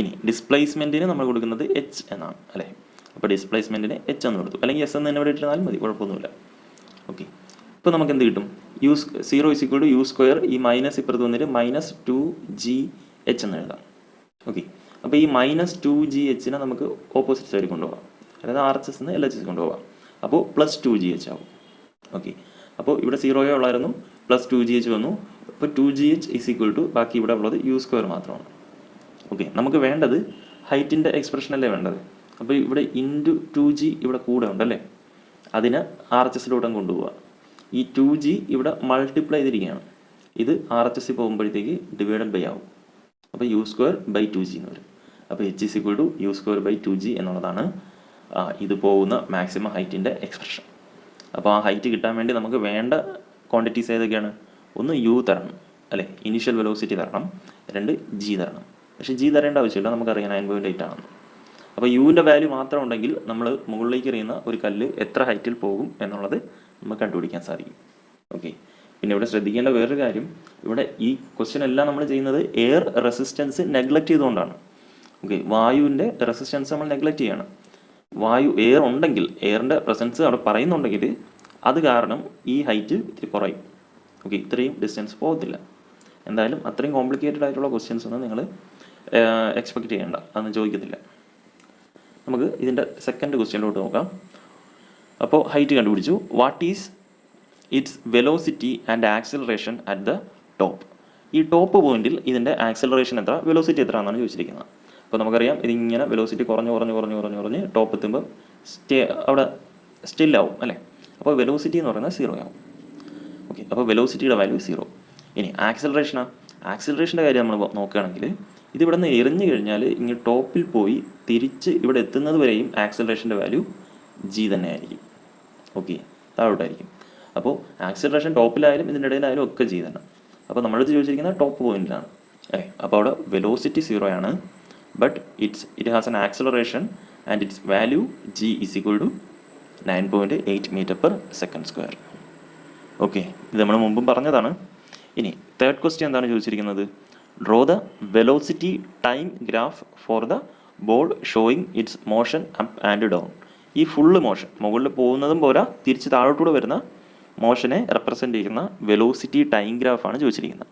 ഇനി ഡിസ്പ്ലേസ്മെൻറ്റിന് നമ്മൾ കൊടുക്കുന്നത് h എന്നാണ് അല്ലേ. അപ്പോൾ ഡിസ്പ്ലേസ്മെൻറ്റിന് h എന്ന് കൊടുത്തു, അല്ലെങ്കിൽ s എന്ന് തന്നെ ഇവിടെ ഇട്ടാൽ മതി, കുഴപ്പമൊന്നുമില്ല. ഓക്കെ, ഇപ്പോൾ നമുക്ക് എന്ത് കിട്ടും? 0 is equal to U square, ഈ മൈനസ് ഇപ്പുറത്ത് വന്നിട്ട് -2gh എന്ന് എഴുതാം. ഓക്കെ, അപ്പോൾ ഈ -2gh നമുക്ക് ഓപ്പോസിറ്റ് സൈഡിൽ കൊണ്ടുപോകാം, അതായത് RHS നിന്ന് LHS കൊണ്ടുപോകാം. അപ്പോൾ +2gh ആവും. ഓക്കെ, അപ്പോൾ ഇവിടെ 0 ഉള്ളായിരുന്നു, +2gh വന്നു. അപ്പോൾ 2gh ഈസ് ഈക്വൽ ടു ബാക്കി ഇവിടെ ഉള്ളത് യു സ്ക്വയർ മാത്രമാണ്. ഓക്കെ, നമുക്ക് വേണ്ടത് ഹൈറ്റിൻ്റെ എക്സ്പ്രഷനല്ലേ വേണ്ടത്. അപ്പോൾ ഇവിടെ ഇൻറ്റു 2g ഇവിടെ കൂടെ ഉണ്ടല്ലേ, അതിനെ RHSലോട്ടും കൊണ്ടുപോവുക. ഈ 2g ഇവിടെ മൾട്ടിപ്ലൈ ചെയ്തിരിക്കുകയാണ്, ഇത് RHS പോകുമ്പോഴത്തേക്ക് ഡിവൈഡഡ് ബൈ ആവും. അപ്പോൾ യു സ്ക്വയർ ബൈ 2g എന്ന് വരും. അപ്പോൾ h is equal to U square by 2g എന്നുള്ളതാണ് ഇത് പോകുന്ന മാക്സിമം ഹൈറ്റിൻ്റെ എക്സ്പ്രഷൻ. അപ്പോൾ ആ ഹൈറ്റ് കിട്ടാൻ വേണ്ടി നമുക്ക് വേണ്ട ക്വാണ്ടിറ്റീസ് ഏതൊക്കെയാണ്? ഒന്ന് യു തരണം അല്ലേ, ഇനീഷ്യൽ വെലോസിറ്റി തരണം. 2 ജി തരണം. പക്ഷേ ജി തരേണ്ട ആവശ്യമില്ല, നമുക്കറിയാം 9.8 ആണെന്ന്. അപ്പോൾ യുവിൻ്റെ വാല്യൂ മാത്രം ഉണ്ടെങ്കിൽ നമ്മൾ മുകളിലേക്ക് എറിയുന്ന ഒരു കല്ല് എത്ര ഹൈറ്റിൽ പോകും എന്നുള്ളത് നമുക്ക് കണ്ടുപിടിക്കാൻ സാധിക്കും. ഓക്കെ, പിന്നെ ഇവിടെ ശ്രദ്ധിക്കേണ്ട വേറൊരു കാര്യം, ഇവിടെ ഈ ക്വസ്റ്റ്യൻ എല്ലാം നമ്മൾ ചെയ്യുന്നത് എയർ റെസിസ്റ്റൻസ് നെഗ്ലക്റ്റ് ചെയ്തുകൊണ്ടാണ്. ഓക്കെ, വായുവിൻ്റെ റെസിസ്റ്റൻസ് നമ്മൾ നെഗ്ലക്റ്റ് ചെയ്യണം. എയർ ഉണ്ടെങ്കിൽ, എയറിൻ്റെ പ്രസൻസ് അവിടെ പറയുന്നുണ്ടെങ്കിൽ അത് കാരണം ഈ ഹൈറ്റ് ഇത്തിരി കുറയും. ഓക്കെ, ഇത്രയും ഡിസ്റ്റൻസ് പോകത്തില്ല. എന്തായാലും അത്രയും കോംപ്ലിക്കേറ്റഡ് ആയിട്ടുള്ള ക്വസ്റ്റ്യൻസ് ഒന്നും നിങ്ങൾ എക്സ്പെക്റ്റ് ചെയ്യേണ്ട, അതൊന്നും ചോദിക്കത്തില്ല. നമുക്ക് ഇതിൻ്റെ സെക്കൻഡ് ക്വസ്റ്റ്യനിലോട്ട് നോക്കാം. അപ്പോൾ ഹൈറ്റ് കണ്ടുപിടിച്ചു. What is it's velocity and acceleration at the top. ഈ ടോപ്പ് പോയിന്റിൽ ഇതിൻ്റെ ആക്സിലറേഷൻ എത്ര, വെലോസിറ്റി എത്ര എന്നാണ് ചോദിച്ചിരിക്കുന്നത്. അപ്പോൾ നമുക്കറിയാം ഇതിങ്ങനെ വെലോസിറ്റി കുറഞ്ഞ് ടോപ്പ് എത്തുമ്പോൾ അവിടെ സ്റ്റില്ലാവും അല്ലേ. അപ്പോൾ വെലോസിറ്റി എന്ന് പറയുന്നത് 0 ആവും. ഓക്കെ, അപ്പോൾ വെലോസിറ്റിയുടെ വാല്യൂ 0. ഇനി ആക്സിലറേഷൻ്റെ കാര്യം നമ്മൾ നോക്കുകയാണെങ്കിൽ, ഇതിവിടെ നിന്ന് എറിഞ്ഞു കഴിഞ്ഞാൽ ഇങ്ങനെ ടോപ്പിൽ പോയി തിരിച്ച് ഇവിടെ എത്തുന്നത് വരെയും ആക്സിലറേഷൻ്റെ വാല്യൂ g തന്നെ ആയിരിക്കും. ഓക്കെ, താഴോട്ടായിരിക്കും. അപ്പോൾ ആക്സിലറേഷൻ ടോപ്പിലായാലും ഇതിൻ്റെ ഇടയിലായാലും ഒക്കെ g തന്നെ. അപ്പോൾ നമ്മളടുത്ത് ചോദിച്ചിരിക്കുന്നത് ടോപ്പ് പോയിന്റിലാണ്. അപ്പോൾ അവിടെ വെലോസിറ്റി 0 ആണ്, but it has an acceleration and its value g is equal to 9.8 m/s². Okay, ഇത് നമ്മൾ മുമ്പും പറഞ്ഞതാണ്. ഇനി തേർഡ് ക്വസ്റ്റ്യൻ എന്താണ് ചോദിച്ചിരിക്കുന്നത്? Draw the velocity time graph for the board showing its motion up and down. ഈ full motion, മുകളിൽ പോകുന്നതും പോരാ തിരിച്ച് താഴോട്ടൂടെ വരുന്ന മോഷനെ റെപ്രസെൻ്റ് ചെയ്യുന്ന വെലോസിറ്റി ടൈം ഗ്രാഫാണ് ചോദിച്ചിരിക്കുന്നത്.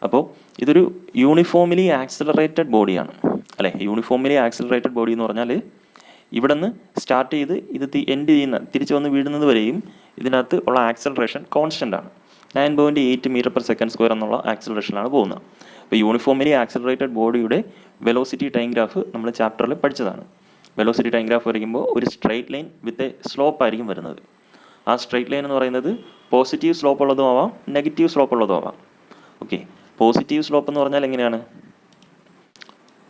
അപ്പോൾ ഇതൊരു യൂണിഫോംലി ആക്സിലറേറ്റഡ് ബോഡിയാണ് അല്ലേ. യൂണിഫോംലി ആക്സിലറേറ്റഡ് ബോഡി എന്ന് പറഞ്ഞാൽ ഇവിടെ നിന്ന് സ്റ്റാർട്ട് ചെയ്ത് ഇത് എൻഡ് ചെയ്യുന്ന തിരിച്ച് വന്ന് വീഴുന്നത് വരെയും ഇതിനകത്ത് ഉള്ള ആക്സിലറേഷൻ കോൺസ്റ്റൻ്റ് ആണ്. 9.8 m/s² എന്നുള്ള ആക്സിലറേഷനാണ് പോകുന്നത്. അപ്പോൾ യൂണിഫോംലി ആക്സിലറേറ്റഡ് ബോഡിയുടെ വെലോസിറ്റി ടൈം ഗ്രാഫ് നമ്മൾ ചാപ്റ്ററിൽ പഠിച്ചതാണ്. വെലോസിറ്റി ടൈം ഗ്രാഫ് വരയ്ക്കുമ്പോൾ ഒരു straight line with a slope ആയിരിക്കും വരുന്നത്. ആ സ്ട്രെയിറ്റ് ലൈൻ എന്ന് പറയുന്നത് പോസിറ്റീവ് സ്ലോപ്പ് ഉള്ളതും ആവാം, നെഗറ്റീവ് സ്ലോപ്പ് ഉള്ളതും ആവാം. ഓക്കെ, പോസിറ്റീവ് സ്ലോപ്പ് എന്ന് പറഞ്ഞാൽ എങ്ങനെയാണ്?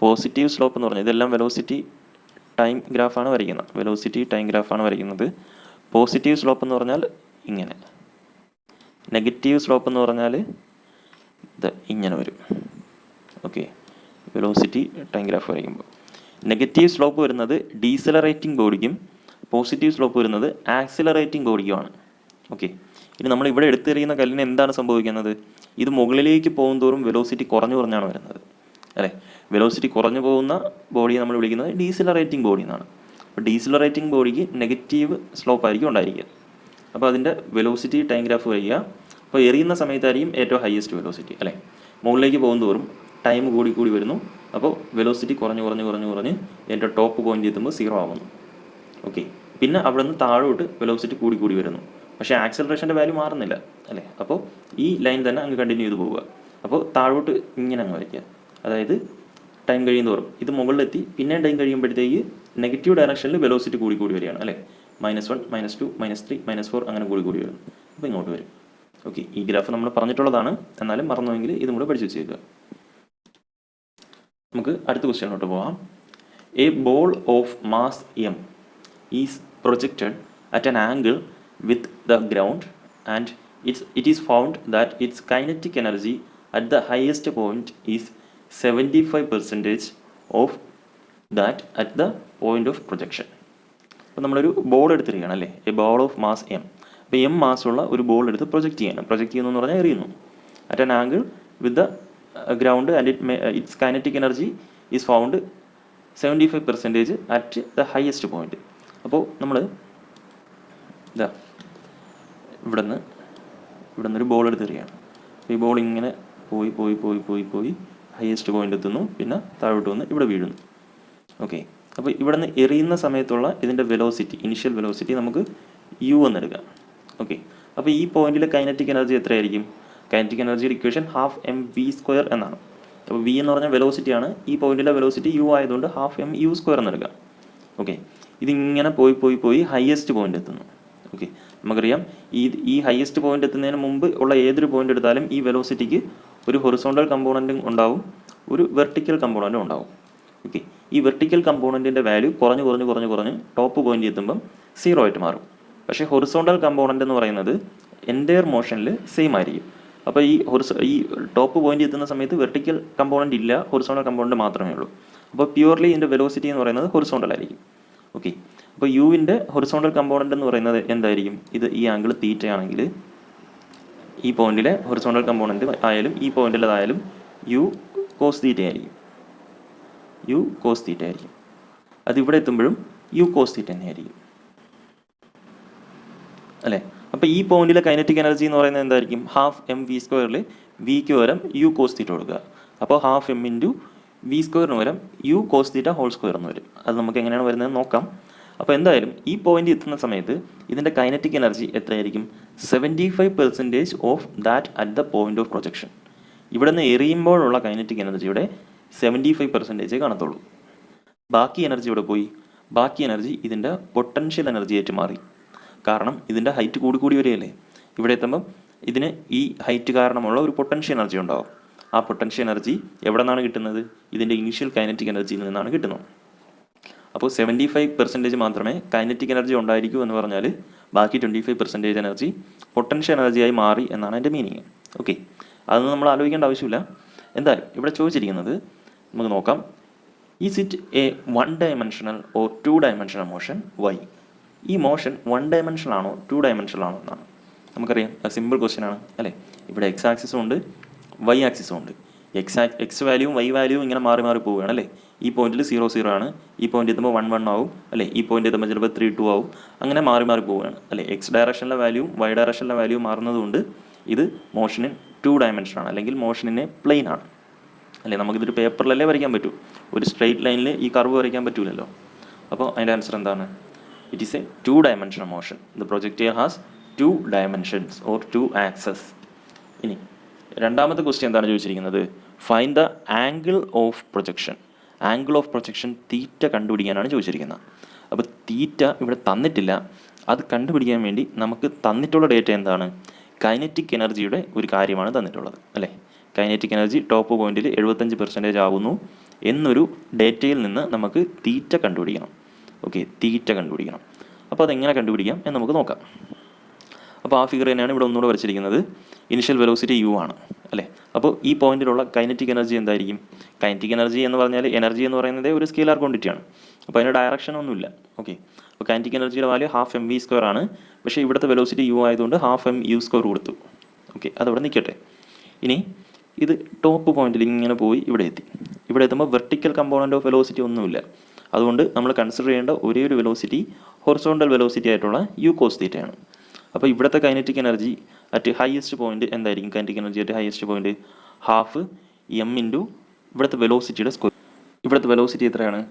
പോസിറ്റീവ് സ്ലോപ്പ് എന്ന് പറഞ്ഞാൽ ഇതെല്ലാം വെലോസിറ്റി ടൈം ഗ്രാഫാണ് വരയ്ക്കുന്നത്. പോസിറ്റീവ് സ്ലോപ്പ് എന്ന് പറഞ്ഞാൽ ഇങ്ങനെ, നെഗറ്റീവ് സ്ലോപ്പ് എന്ന് പറഞ്ഞാൽ ഇത് ഇങ്ങനെ വരും. ഓക്കെ, വെലോസിറ്റി ടൈം ഗ്രാഫ് വരയ്ക്കുമ്പോൾ നെഗറ്റീവ് സ്ലോപ്പ് വരുന്നത് ഡീസലറേറ്റിംഗ് ബോഡിക്കും പോസിറ്റീവ് സ്ലോപ്പ് വരുന്നത് ആക്സിലറേറ്റിംഗ് ബോഡിക്കുമാണ്. ഓക്കെ, ഇനി നമ്മൾ ഇവിടെ എടുത്തെറിയുന്ന കല്ലിന് എന്താണ് സംഭവിക്കുന്നത്? ഇത് മുകളിലേക്ക് പോകും തോറും വെലോസിറ്റി കുറഞ്ഞാണ് വരുന്നത് അല്ലേ. വെലോസിറ്റി കുറഞ്ഞു പോകുന്ന ബോഡിയെ നമ്മൾ വിളിക്കുന്നത് ഡീസലറേറ്റിംഗ് ബോഡി എന്നാണ്. അപ്പോൾ ഡീസലറേറ്റിംഗ് ബോഡിക്ക് നെഗറ്റീവ് സ്ലോപ്പ് ആയിരിക്കും ഉണ്ടായിരിക്കുക. അപ്പോൾ അതിൻ്റെ വെലോസിറ്റി ടൈം ഗ്രാഫ് വരിക. അപ്പോൾ എറിയുന്ന സമയത്തായിരിക്കും ഏറ്റവും ഹയസ്റ്റ് വെലോസിറ്റി അല്ലേ. മുകളിലേക്ക് പോകും തോറും ടൈം കൂടി വരുന്നു. അപ്പോൾ വെലോസിറ്റി കുറഞ്ഞ് ഏറ്റവും ടോപ്പ് പോയിന്റ് എത്തുമ്പോൾ 0 ആവുന്നു. ഓക്കെ. പിന്നെ അവിടെ നിന്ന് താഴോട്ട് വെലോസിറ്റി കൂടി കൂടി വരുന്നു, പക്ഷേ ആക്സലറേഷൻ്റെ വാല്യൂ മാറുന്നില്ല അല്ലേ. അപ്പോൾ ഈ ലൈൻ തന്നെ അങ്ങ് കണ്ടിന്യൂ ചെയ്ത് പോവുക. അപ്പോൾ താഴോട്ട് ഇങ്ങനെ അങ്ങ് വരയ്ക്കുക. അതായത് ടൈം കഴിയുന്നതോറും ഇത് മുകളിലെത്തി, പിന്നെയും ടൈം കഴിയുമ്പോഴത്തേക്ക് നെഗറ്റീവ് ഡയറക്ഷനിൽ വെലോസിറ്റി കൂടി കൂടി വരികയാണ് അല്ലേ. -1, -2, -3, -4 അങ്ങനെ കൂടി കൂടി വരുന്നു. അപ്പോൾ ഇങ്ങോട്ട് വരും. ഓക്കെ. ഈ ഗ്രാഫ് നമ്മൾ പറഞ്ഞിട്ടുള്ളതാണ്, എന്നാലും മറന്നുവെങ്കിൽ ഇതും കൂടെ പഠിച്ചു വെച്ചേക്കുക. നമുക്ക് അടുത്ത ക്വസ്റ്റ്യനിലോട്ട് പോകാം. A ball of mass m is projected at an angle with the ground and it is found that its kinetic energy at the highest point is 75% of that at the point of projection. അപ്പോൾ നമ്മളൊരു ball എടുത്തിരിക്കുകയാണ് അല്ലേ, a ball of mass m. അപ്പോൾ m മാസുള്ള ഒരു ball എടുത്ത് project ചെയ്യണം. Project ചെയ്യുന്നു എന്ന് പറഞ്ഞാൽ എറിയുന്നു. At an angle with the ground and it's kinetic energy is found 75% at the highest point. അപ്പോൾ നമ്മൾ ഇതാ ഇവിടെ നിന്നൊരു ബോൾ എടുത്തെറിയാണ്. അപ്പോൾ ഈ ബോൾ ഇങ്ങനെ പോയി പോയി പോയി പോയി പോയി ഹയസ്റ്റ് പോയിന്റ് എത്തുന്നു, പിന്നെ താഴോട്ട് വന്ന് ഇവിടെ വീഴുന്നു. ഓക്കെ. അപ്പോൾ ഇവിടെ നിന്ന് എറിയുന്ന സമയത്തുള്ള ഇതിൻ്റെ വെലോസിറ്റി, ഇനിഷ്യൽ വെലോസിറ്റി നമുക്ക് u എന്നെടുക്കാം. ഓക്കെ. അപ്പോൾ ഈ പോയിന്റിലെ കൈനറ്റിക് എനർജി എത്രയായിരിക്കും? കൈനറ്റിക് എനർജിയുടെ ഇക്വേഷൻ ½ mv² എന്നാണ്. അപ്പോൾ v എന്ന് പറഞ്ഞാൽ വെലോസിറ്റിയാണ്. ഈ പോയിന്റിലെ വെലോസിറ്റി u ആയതുകൊണ്ട് ½ mu² എന്നെടുക്കാം. ഓക്കെ. ഇതിങ്ങനെ പോയി പോയി പോയി ഹയസ്റ്റ് പോയിന്റ് എത്തുന്നു. ഓക്കെ. നമുക്കറിയാം ഈ ഹയസ്റ്റ് പോയിന്റ് എത്തുന്നതിന് മുമ്പ് ഉള്ള ഏതൊരു പോയിന്റ് എടുത്താലും ഈ വെലോസിറ്റിക്ക് ഒരു ഹൊറിസോണ്ടൽ കമ്പോണൻറ്റും ഉണ്ടാവും, ഒരു വെർട്ടിക്കൽ കമ്പോണൻറ്റും ഉണ്ടാവും. ഓക്കെ. ഈ വെർട്ടിക്കൽ കമ്പോണൻറ്റിൻ്റെ വാല്യൂ കുറഞ്ഞ് കുറഞ്ഞ് കുറഞ്ഞ് കുറഞ്ഞ് ടോപ്പ് പോയിന്റ് എത്തുമ്പം 0 ആയിട്ട് മാറും. പക്ഷേ ഹൊറിസോണ്ടൽ കമ്പോണൻ്റ് എന്ന് പറയുന്നത് എൻ്റയർ മോഷനിൽ സെയിം ആയിരിക്കും. അപ്പോൾ ഈ ടോപ്പ് പോയിന്റ് എത്തുന്ന സമയത്ത് വെർട്ടിക്കൽ കമ്പോണൻ്റ് ഇല്ല, ഹൊറിസോണ്ടൽ കമ്പോണൻ്റ് മാത്രമേ ഉള്ളൂ. അപ്പോൾ പ്യുവർലി ഇതിൻ്റെ വെലോസിറ്റി എന്ന് പറയുന്നത് ഹൊറിസോണ്ടൽ ആയിരിക്കും. ഓക്കെ. അപ്പോൾ യുവിൻ്റെ ഹൊറിസോണ്ടൽ കമ്പോണൻ്റ് എന്ന് പറയുന്നത് എന്തായിരിക്കും? ഇത് ഈ ആംഗിൾ തീറ്റ ആണെങ്കിൽ ഈ പോയിന്റിലെ ഹൊറിസോണ്ടൽ കമ്പോണൻ്റ് ആയാലും ഈ പോയിന്റിലേതായാലും u cos തീറ്റ ആയിരിക്കും. u cos തീറ്റ ആയിരിക്കും. അതിവിടെ എത്തുമ്പോഴും u cos തീറ്റ തന്നെയായിരിക്കും അല്ലേ. അപ്പോൾ ഈ പോയിന്റിലെ കൈനറ്റിക് എനർജി എന്ന് പറയുന്നത് എന്തായിരിക്കും? ½ mv²ൽ വിക്ക് പകരം u cos തീറ്റ കൊടുക്കുക. അപ്പോൾ ½ m × v² പകരം u cos തീറ്റ (² എന്ന് വരും. അത് നമുക്ക് എങ്ങനെയാണ് വരുന്നത് നോക്കാം. അപ്പോൾ എന്തായാലും ഈ പോയിന്റ് എത്തുന്ന സമയത്ത് ഇതിൻ്റെ കൈനറ്റിക് എനർജി എത്രയായിരിക്കും? 75% of that at the point of projection. ഇവിടെ നിന്ന് എറിയുമ്പോഴുള്ള കൈനറ്റിക് എനർജിയുടെ 75% കാണത്തുള്ളൂ. ബാക്കി എനർജി ഇവിടെ പോയി. ബാക്കി എനർജി ഇതിൻ്റെ പൊട്ടൻഷ്യൽ എനർജി ആയിട്ട് മാറി. കാരണം ഇതിൻ്റെ ഹൈറ്റ് കൂടി കൂടി വരികയല്ലേ. ഇവിടെ എത്തുമ്പം ഇതിന് ഈ ഹൈറ്റ് കാരണമുള്ള ഒരു പൊട്ടൻഷ്യൽ എനർജി ഉണ്ടാവും. ആ പൊട്ടൻഷ്യൽ എനർജി എവിടെ നിന്നാണ് കിട്ടുന്നത്? ഇതിൻ്റെ ഇനീഷ്യൽ കൈനറ്റിക് എനർജിയിൽ നിന്നാണ് കിട്ടുന്നത്. അപ്പോൾ 75% മാത്രമേ കൈനറ്റിക് എനർജി ഉണ്ടായിരിക്കൂ എന്ന് പറഞ്ഞാൽ ബാക്കി 25% എനർജി പൊട്ടൻഷ്യൽ എനർജിയായി മാറി എന്നാണ് എൻ്റെ മീനിങ്. ഓക്കെ. അതൊന്നും നമ്മൾ ആലോചിക്കേണ്ട ആവശ്യമില്ല. എന്തായാലും ഇവിടെ ചോദിച്ചിരിക്കുന്നത് നമുക്ക് നോക്കാം. Is it a 1 dimensional or 2 dimensional motion? Why? ഈ മോഷൻ 1 ഡയമെൻഷണൽ ആണോ 2 ഡയമെൻഷണൽ ആണോ എന്നാണ് നമുക്കറിയാം. സിമ്പിൾ ക്വസ്റ്റ്യൻ ആണ് അല്ലേ. ഇവിടെ എക്സ് ആക്സിസും ഉണ്ട്, വൈ ആക്സിസും ഉണ്ട്. എക്സ് വാല്യൂവും വൈ വാല്യൂവും ഇങ്ങനെ മാറി മാറി പോവുകയാണ് അല്ലേ. ഈ പോയിന്റിൽ 0 0 ആണ്, ഈ പോയിന്റ് എത്തുമ്പോൾ 1 1 ആവും അല്ലേ, ഈ പോയിന്റ് എത്തുമ്പോൾ ചിലപ്പോൾ 3 2 ആവും. അങ്ങനെ മാറി മാറി പോവുകയാണ് അല്ലേ. എക്സ് ഡയറക്ഷനിലെ വാല്യൂവും വൈ ഡയറക്ഷനിലെ വാല്യൂ മാറുന്നതുകൊണ്ട് ഇത് മോഷന് 2 ഡയമെൻഷനാണ്, അല്ലെങ്കിൽ മോഷനിനെ പ്ലെയിൻ ആണ് അല്ലേ. നമുക്കിതൊരു പേപ്പറിലല്ലേ വരയ്ക്കാൻ പറ്റൂ, ഒരു സ്ട്രെയിറ്റ് ലൈനിൽ ഈ കർവ് വരയ്ക്കാൻ പറ്റൂലല്ലോ. അപ്പോൾ അതിൻ്റെ ആൻസർ എന്താണ്? It is a 2 dimensional motion. The projectile has 2 dimensions or 2 axes. ഇനി രണ്ടാമത്തെ ക്വസ്റ്റ്യൻ എന്താണ് ചോദിച്ചിരിക്കുന്നത്? Find the angle of projection. Angle of projection theta കണ്ടുപിടിക്കാനാണ് ചോദിച്ചിരിക്കുന്നത്. അപ്പോൾ തീറ്റ ഇവിടെ തന്നിട്ടില്ല. അത് കണ്ടുപിടിക്കാൻ വേണ്ടി നമുക്ക് തന്നിട്ടുള്ള ഡേറ്റ എന്താണ്? കൈനറ്റിക് എനർജിയുടെ ഒരു കാര്യമാണ് തന്നിട്ടുള്ളത് അല്ലേ. കൈനറ്റിക് എനർജി ടോപ്പ് പോയിന്റിൽ 75% ആവുന്നു എന്നൊരു ഡേറ്റയിൽ നിന്ന് നമുക്ക് തീറ്റ കണ്ടുപിടിക്കണം. ഓക്കെ. തീറ്റ കണ്ടുപിടിക്കണം. അപ്പോൾ അതെങ്ങനെ കണ്ടുപിടിക്കാം എന്ന് നമുക്ക് നോക്കാം. അപ്പോൾ ആ ഫിഗർ തന്നെയാണ് ഇവിടെ ഒന്നുകൂടെ വരച്ചിരിക്കുന്നത്. ഇനിഷ്യൽ വെലോസിറ്റി u ആണ് അല്ലേ. അപ്പോൾ ഈ പോയിന്റിലുള്ള കൈനറ്റിക് എനർജി എന്തായിരിക്കും? കൈനറ്റിക് എനർജി എന്ന് പറഞ്ഞാൽ എനർജി എന്ന് പറയുന്നത് ഒരു സ്കെയിലാർ ക്വാണ്ടിറ്റിയാണ്. അപ്പോൾ അതിന് ഡയറക്ഷൻ ഒന്നുമില്ല. ഓക്കെ. അപ്പോൾ കൈനറ്റിക് എനർജിയുടെ വാല്യൂ ½ mv² ആണ്. പക്ഷേ ഇവിടുത്തെ വെലോസിറ്റി u ആയതുകൊണ്ട് ½ mu² കൊടുത്തു. ഓക്കെ. അതവിടെ നിൽക്കട്ടെ. ഇനി ഇത് ടോപ്പ് പോയിന്റിൽ ഇങ്ങനെ പോയി ഇവിടെ എത്തി. ഇവിടെ എത്തുമ്പോൾ വെർട്ടിക്കൽ കമ്പോണൻ്റ് ഓഫ് വെലോസിറ്റി ഒന്നുമില്ല. അതുകൊണ്ട് നമ്മൾ കൺസിഡർ ചെയ്യേണ്ട ഒരേ ഒരു വെലോസിറ്റി ഹൊറിസോണ്ടൽ വെലോസിറ്റി ആയിട്ടുള്ള u cos തീറ്റയാണ്. അപ്പോൾ ഇവിടുത്തെ kinetic energy at highest point എന്തായിരിക്കും? Kinetic energy at highest point ½ m × ഇവിടുത്തെ വെലോസിറ്റിയുടെ സ്ക്വയർ. ഇവിടുത്തെ വെലോസിറ്റി എത്രയാണ്?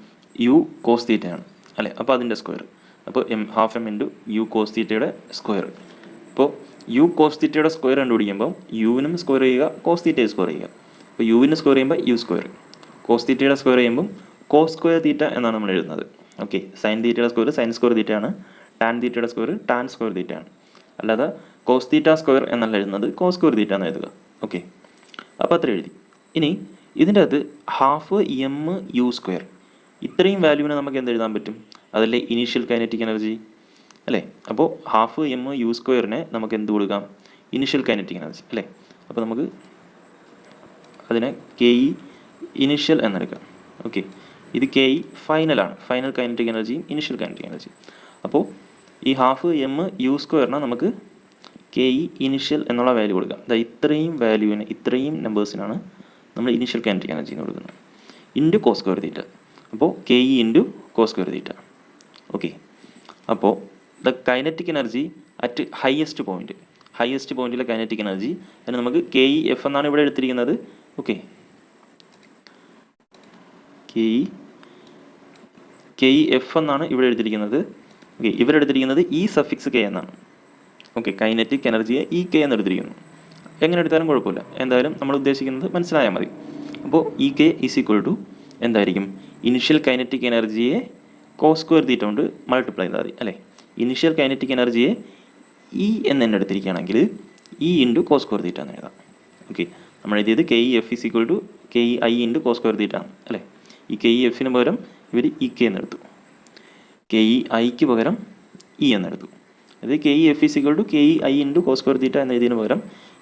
u cos തീറ്റയാണ് അല്ലേ. അപ്പോൾ അതിൻ്റെ സ്ക്വയർ. അപ്പോൾ half m into u cos തീറ്റയുടെ സ്ക്വയർ. അപ്പോൾ യു കോസ് തീറ്റയുടെ സ്ക്വയർ കണ്ടുപിടിക്കുമ്പോൾ യുവിനും സ്ക്വയർ ചെയ്യുക, കോസ് തീറ്റയെ സ്ക്വയർ ചെയ്യുക. അപ്പോൾ യുവിന് സ്ക്വയർ ചെയ്യുമ്പോൾ യു സ്ക്വയർ, കോസ് തീറ്റയുടെ സ്ക്വയർ ചെയ്യുമ്പോൾ കോസ് സ്ക്വയർ തീറ്റ എന്നാണ് നമ്മൾ എഴുതുന്നത്. ഓക്കെ, സൈൻ തീറ്റയുടെ സ്ക്വയർ സൈൻ സ്ക്വയർ തീറ്റയാണ്, ടാൻ തീറ്റയുടെ സ്ക്വയർ ടാൻ സ്ക്വയർ തീറ്റയാണ്. അല്ലാതെ കോസ് തീറ്റ സ്ക്വയർ എന്നല്ല എഴുതുന്നത്, കോസ് സ്ക്വയർ തീറ്റ എന്ന് എഴുതുക. ഓക്കെ, അപ്പോൾ അത്ര എഴുതി. ഇനി ഇതിൻ്റെ അകത്ത് ഹാഫ് എം യു സ്ക്വയർ, ഇത്രയും വാല്യൂവിനെ നമുക്ക് എന്ത് എഴുതാൻ പറ്റും? അതല്ലേ ഇനീഷ്യൽ കൈനറ്റിക് എനർജി അല്ലേ? അപ്പോൾ ഹാഫ് എം യു സ്ക്വയറിനെ നമുക്ക് എന്ത് കൊടുക്കാം? ഇനീഷ്യൽ കൈനറ്റിക് എനർജി അല്ലേ? അപ്പോൾ നമുക്ക് അതിനെ കെ ഇ ഇനീഷ്യൽ എന്നെടുക്കാം. ഓക്കെ, ഇത് കെ ഇ ഫൈനലാണ്, ഫൈനൽ കൈനറ്റിക് എനർജിയും ഇനീഷ്യൽ കൈനറ്റിക് എനർജിയും. അപ്പോൾ ഈ ഹാഫ് എം യു സ്ക്വയറിനെ നമുക്ക് കെ ഇ ഇനീഷ്യൽ എന്നുള്ള വാല്യൂ കൊടുക്കാം. ഇത്രയും വാല്യൂവിന്, ഇത്രയും നമ്പേഴ്സിനാണ് നമ്മൾ ഇനീഷ്യൽ കൈനറ്റിക് എനർജി എന്ന് കൊടുക്കുന്നത്, ഇൻറ്റു കോസ് സ്ക്വയർ തീറ്റ. അപ്പോൾ K E into cos square theta. Okay, അപ്പോൾ the kinetic energy at highest പോയിന്റിലെ കൈനറ്റിക് എനർജി അതിന് നമുക്ക് കെ ഇ എഫ് എന്നാണ് ഇവിടെ എടുത്തിരിക്കുന്നത്. ഓക്കെ, കെ ഇ എഫ് എന്നാണ് ഇവിടെ എടുത്തിരിക്കുന്നത്. ഓക്കെ, ഇവരെടുത്തിരിക്കുന്നത് ഇ സഫിക്സ് കെ എന്നാണ്. ഓക്കെ, കൈനറ്റിക് എനർജിയെ ഇ കെ എന്ന് എടുത്തിരിക്കുന്നു. എങ്ങനെ എടുത്താലും കുഴപ്പമില്ല, എന്തായാലും നമ്മൾ ഉദ്ദേശിക്കുന്നത് മനസ്സിലായാൽ മതി. അപ്പോൾ E K is equal to എന്തായിരിക്കും? ഇനിഷ്യൽ കൈനറ്റിക് എനർജിയെ കോസ് സ്ക്വയർ തീറ്റ കൊണ്ട് മൾട്ടിപ്ലൈ ചെയ്താൽ മതി അല്ലേ? ഇനിഷ്യൽ കൈനറ്റിക് എനർജിയെ ഇ എന്ന് തന്നെ എടുത്തിരിക്കുകയാണെങ്കിൽ E into cos square theta എന്ന് എഴുതാം. ഓക്കെ, നമ്മൾ എഴുതിയത് K E F is equal to K E I into cos square theta ആണ് അല്ലേ? ഈ കെ ഇ എഫിന് പകരം ഇവർ ഇ കെ എന്നെടുത്തു, കെ ഇ ഐക്ക് പകരം ഇ എന്നെടുത്തു. അത് K E F is equal to K E I into cos square theta എന്നെഴുതിയതിന് പകരം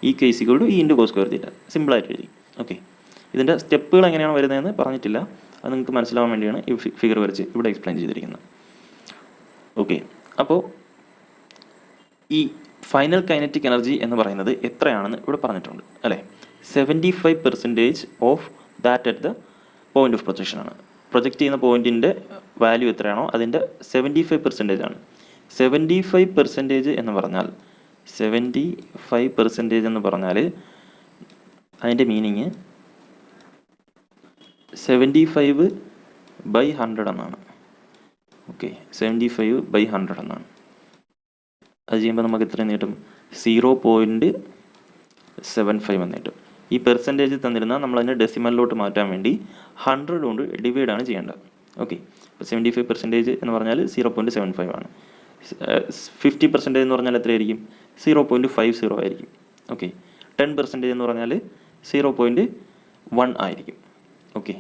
E K is equal to E into cos square തീറ്റ സിമ്പിളായിട്ട് എഴുതി. ഓക്കെ, ഇതിൻ്റെ സ്റ്റെപ്പുകൾ എങ്ങനെയാണ് വരുന്നതെന്ന് പറഞ്ഞിട്ടില്ല, അത് നിങ്ങൾക്ക് മനസ്സിലാവാൻ വേണ്ടിയാണ് ഈ ഫിഗർ വരച്ച് ഇവിടെ എക്സ്പ്ലെയിൻ ചെയ്തിരിക്കുന്നത്. ഓക്കെ, അപ്പോൾ ഈ ഫൈനൽ കൈനറ്റിക് എനർജി എന്ന് പറയുന്നത് എത്രയാണെന്ന് ഇവിടെ പറഞ്ഞിട്ടുണ്ട് അല്ലേ? 75% of that at the point of projection ആണ്. പ്രൊജക്റ്റ് ചെയ്യുന്ന പോയിന്റിൻ്റെ വാല്യൂ എത്രയാണോ അതിൻ്റെ 75% ആണ്. 75% എന്ന് പറഞ്ഞാൽ 75% എന്ന് പറഞ്ഞാൽ അതിൻ്റെ മീനിങ് 75/100 എന്നാണ്. ഓക്കെ, 75/100 എന്നാണ്. അത് ചെയ്യുമ്പോൾ നമുക്ക് എത്രയും കിട്ടും? 0.75 എന്ന് കിട്ടും. ഈ പെർസെൻറ്റേജ് തന്നിരുന്നാൽ നമ്മളതിനെ ഡെസിമലിലോട്ട് മാറ്റാൻ വേണ്ടി 100 കൊണ്ട് ഡിവൈഡാണ് ചെയ്യേണ്ടത്. ഓക്കെ, അപ്പോൾ 75% എന്ന് പറഞ്ഞാൽ 0.75 ആണ്. 50% എന്ന് പറഞ്ഞാൽ എത്രയായിരിക്കും? 0.50 ആയിരിക്കും. ഓക്കെ, 10% എന്ന് പറഞ്ഞാൽ 0.1 ആയിരിക്കും. ഓക്കെ,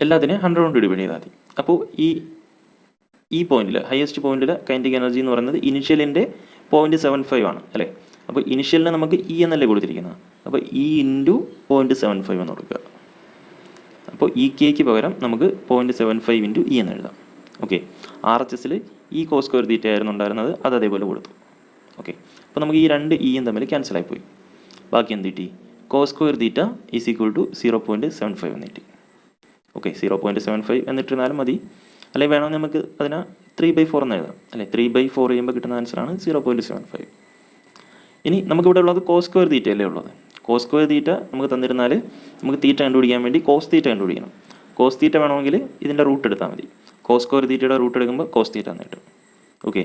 എല്ലാത്തിനെയും 100 കൊണ്ട് ഡിവൈഡ് ചെയ്താൽ മതി. അപ്പോൾ ഈ പോയിന്റിൽ, ഹയസ്റ്റ് പോയിന്റിൽ കൈനറ്റിക് എനർജി എന്ന് പറയുന്നത് ഇനിഷ്യലിൻ്റെ 0.75 ആണ് അല്ലേ? അപ്പോൾ ഇനിഷ്യലിന് നമുക്ക് ഇ എന്നല്ലേ കൊടുത്തിരിക്കുന്നത്, അപ്പോൾ ഇ ഇൻറ്റു 0.75 എന്ന് കൊടുക്കുക. അപ്പോൾ ഇ കെക്ക് പകരം നമുക്ക് 0.75 ഇൻറ്റു ഇ എന്ന് എഴുതാം. ഓക്കെ, ആർ എച്ച് എസിൽ ഈ കോസ് സ്ക്വയർ തീറ്റ ആയിരുന്നു ഉണ്ടായിരുന്നത്, അത് അതേപോലെ കൊടുത്തു. ഓക്കെ, അപ്പോൾ നമുക്ക് ഈ രണ്ട് ഇയും തമ്മിൽ ക്യാൻസലായിപ്പോയി. ബാക്കി എന്ത് കിട്ടി? Cos square theta is equal to 0.75 എന്ന് കിട്ടി. ഓക്കെ, 0.75 എന്നിട്ടിരുന്നാലും മതി, അല്ലെങ്കിൽ വേണമെങ്കിൽ നമുക്ക് അതിനെ 3/4 എന്ന് എഴുതാം അല്ലേ? 3/4 ചെയ്യുമ്പോൾ കിട്ടുന്ന ആൻസറാണ് 0.75. ഇനി നമുക്കിവിടെ ഉള്ളത് കോസ് സ്ക്വയർ തീറ്റ അല്ലേ ഉള്ളത്. കോസ് സ്ക്വയർ തീറ്റ നമുക്ക് തന്നിരുന്നാൽ നമുക്ക് തീറ്റ കണ്ടുപിടിക്കാൻ വേണ്ടി കോസ് തീറ്റ കണ്ടുപിടിക്കണം. കോസ് തീറ്റ വേണമെങ്കിൽ ഇതിൻ്റെ റൂട്ട് എടുത്താൽ മതി. കോസ് സ്ക്വയർ തീറ്റയുടെ റൂട്ട് എടുക്കുമ്പോൾ കോസ് തീറ്റ എന്ന് കിട്ടും. ഓക്കെ,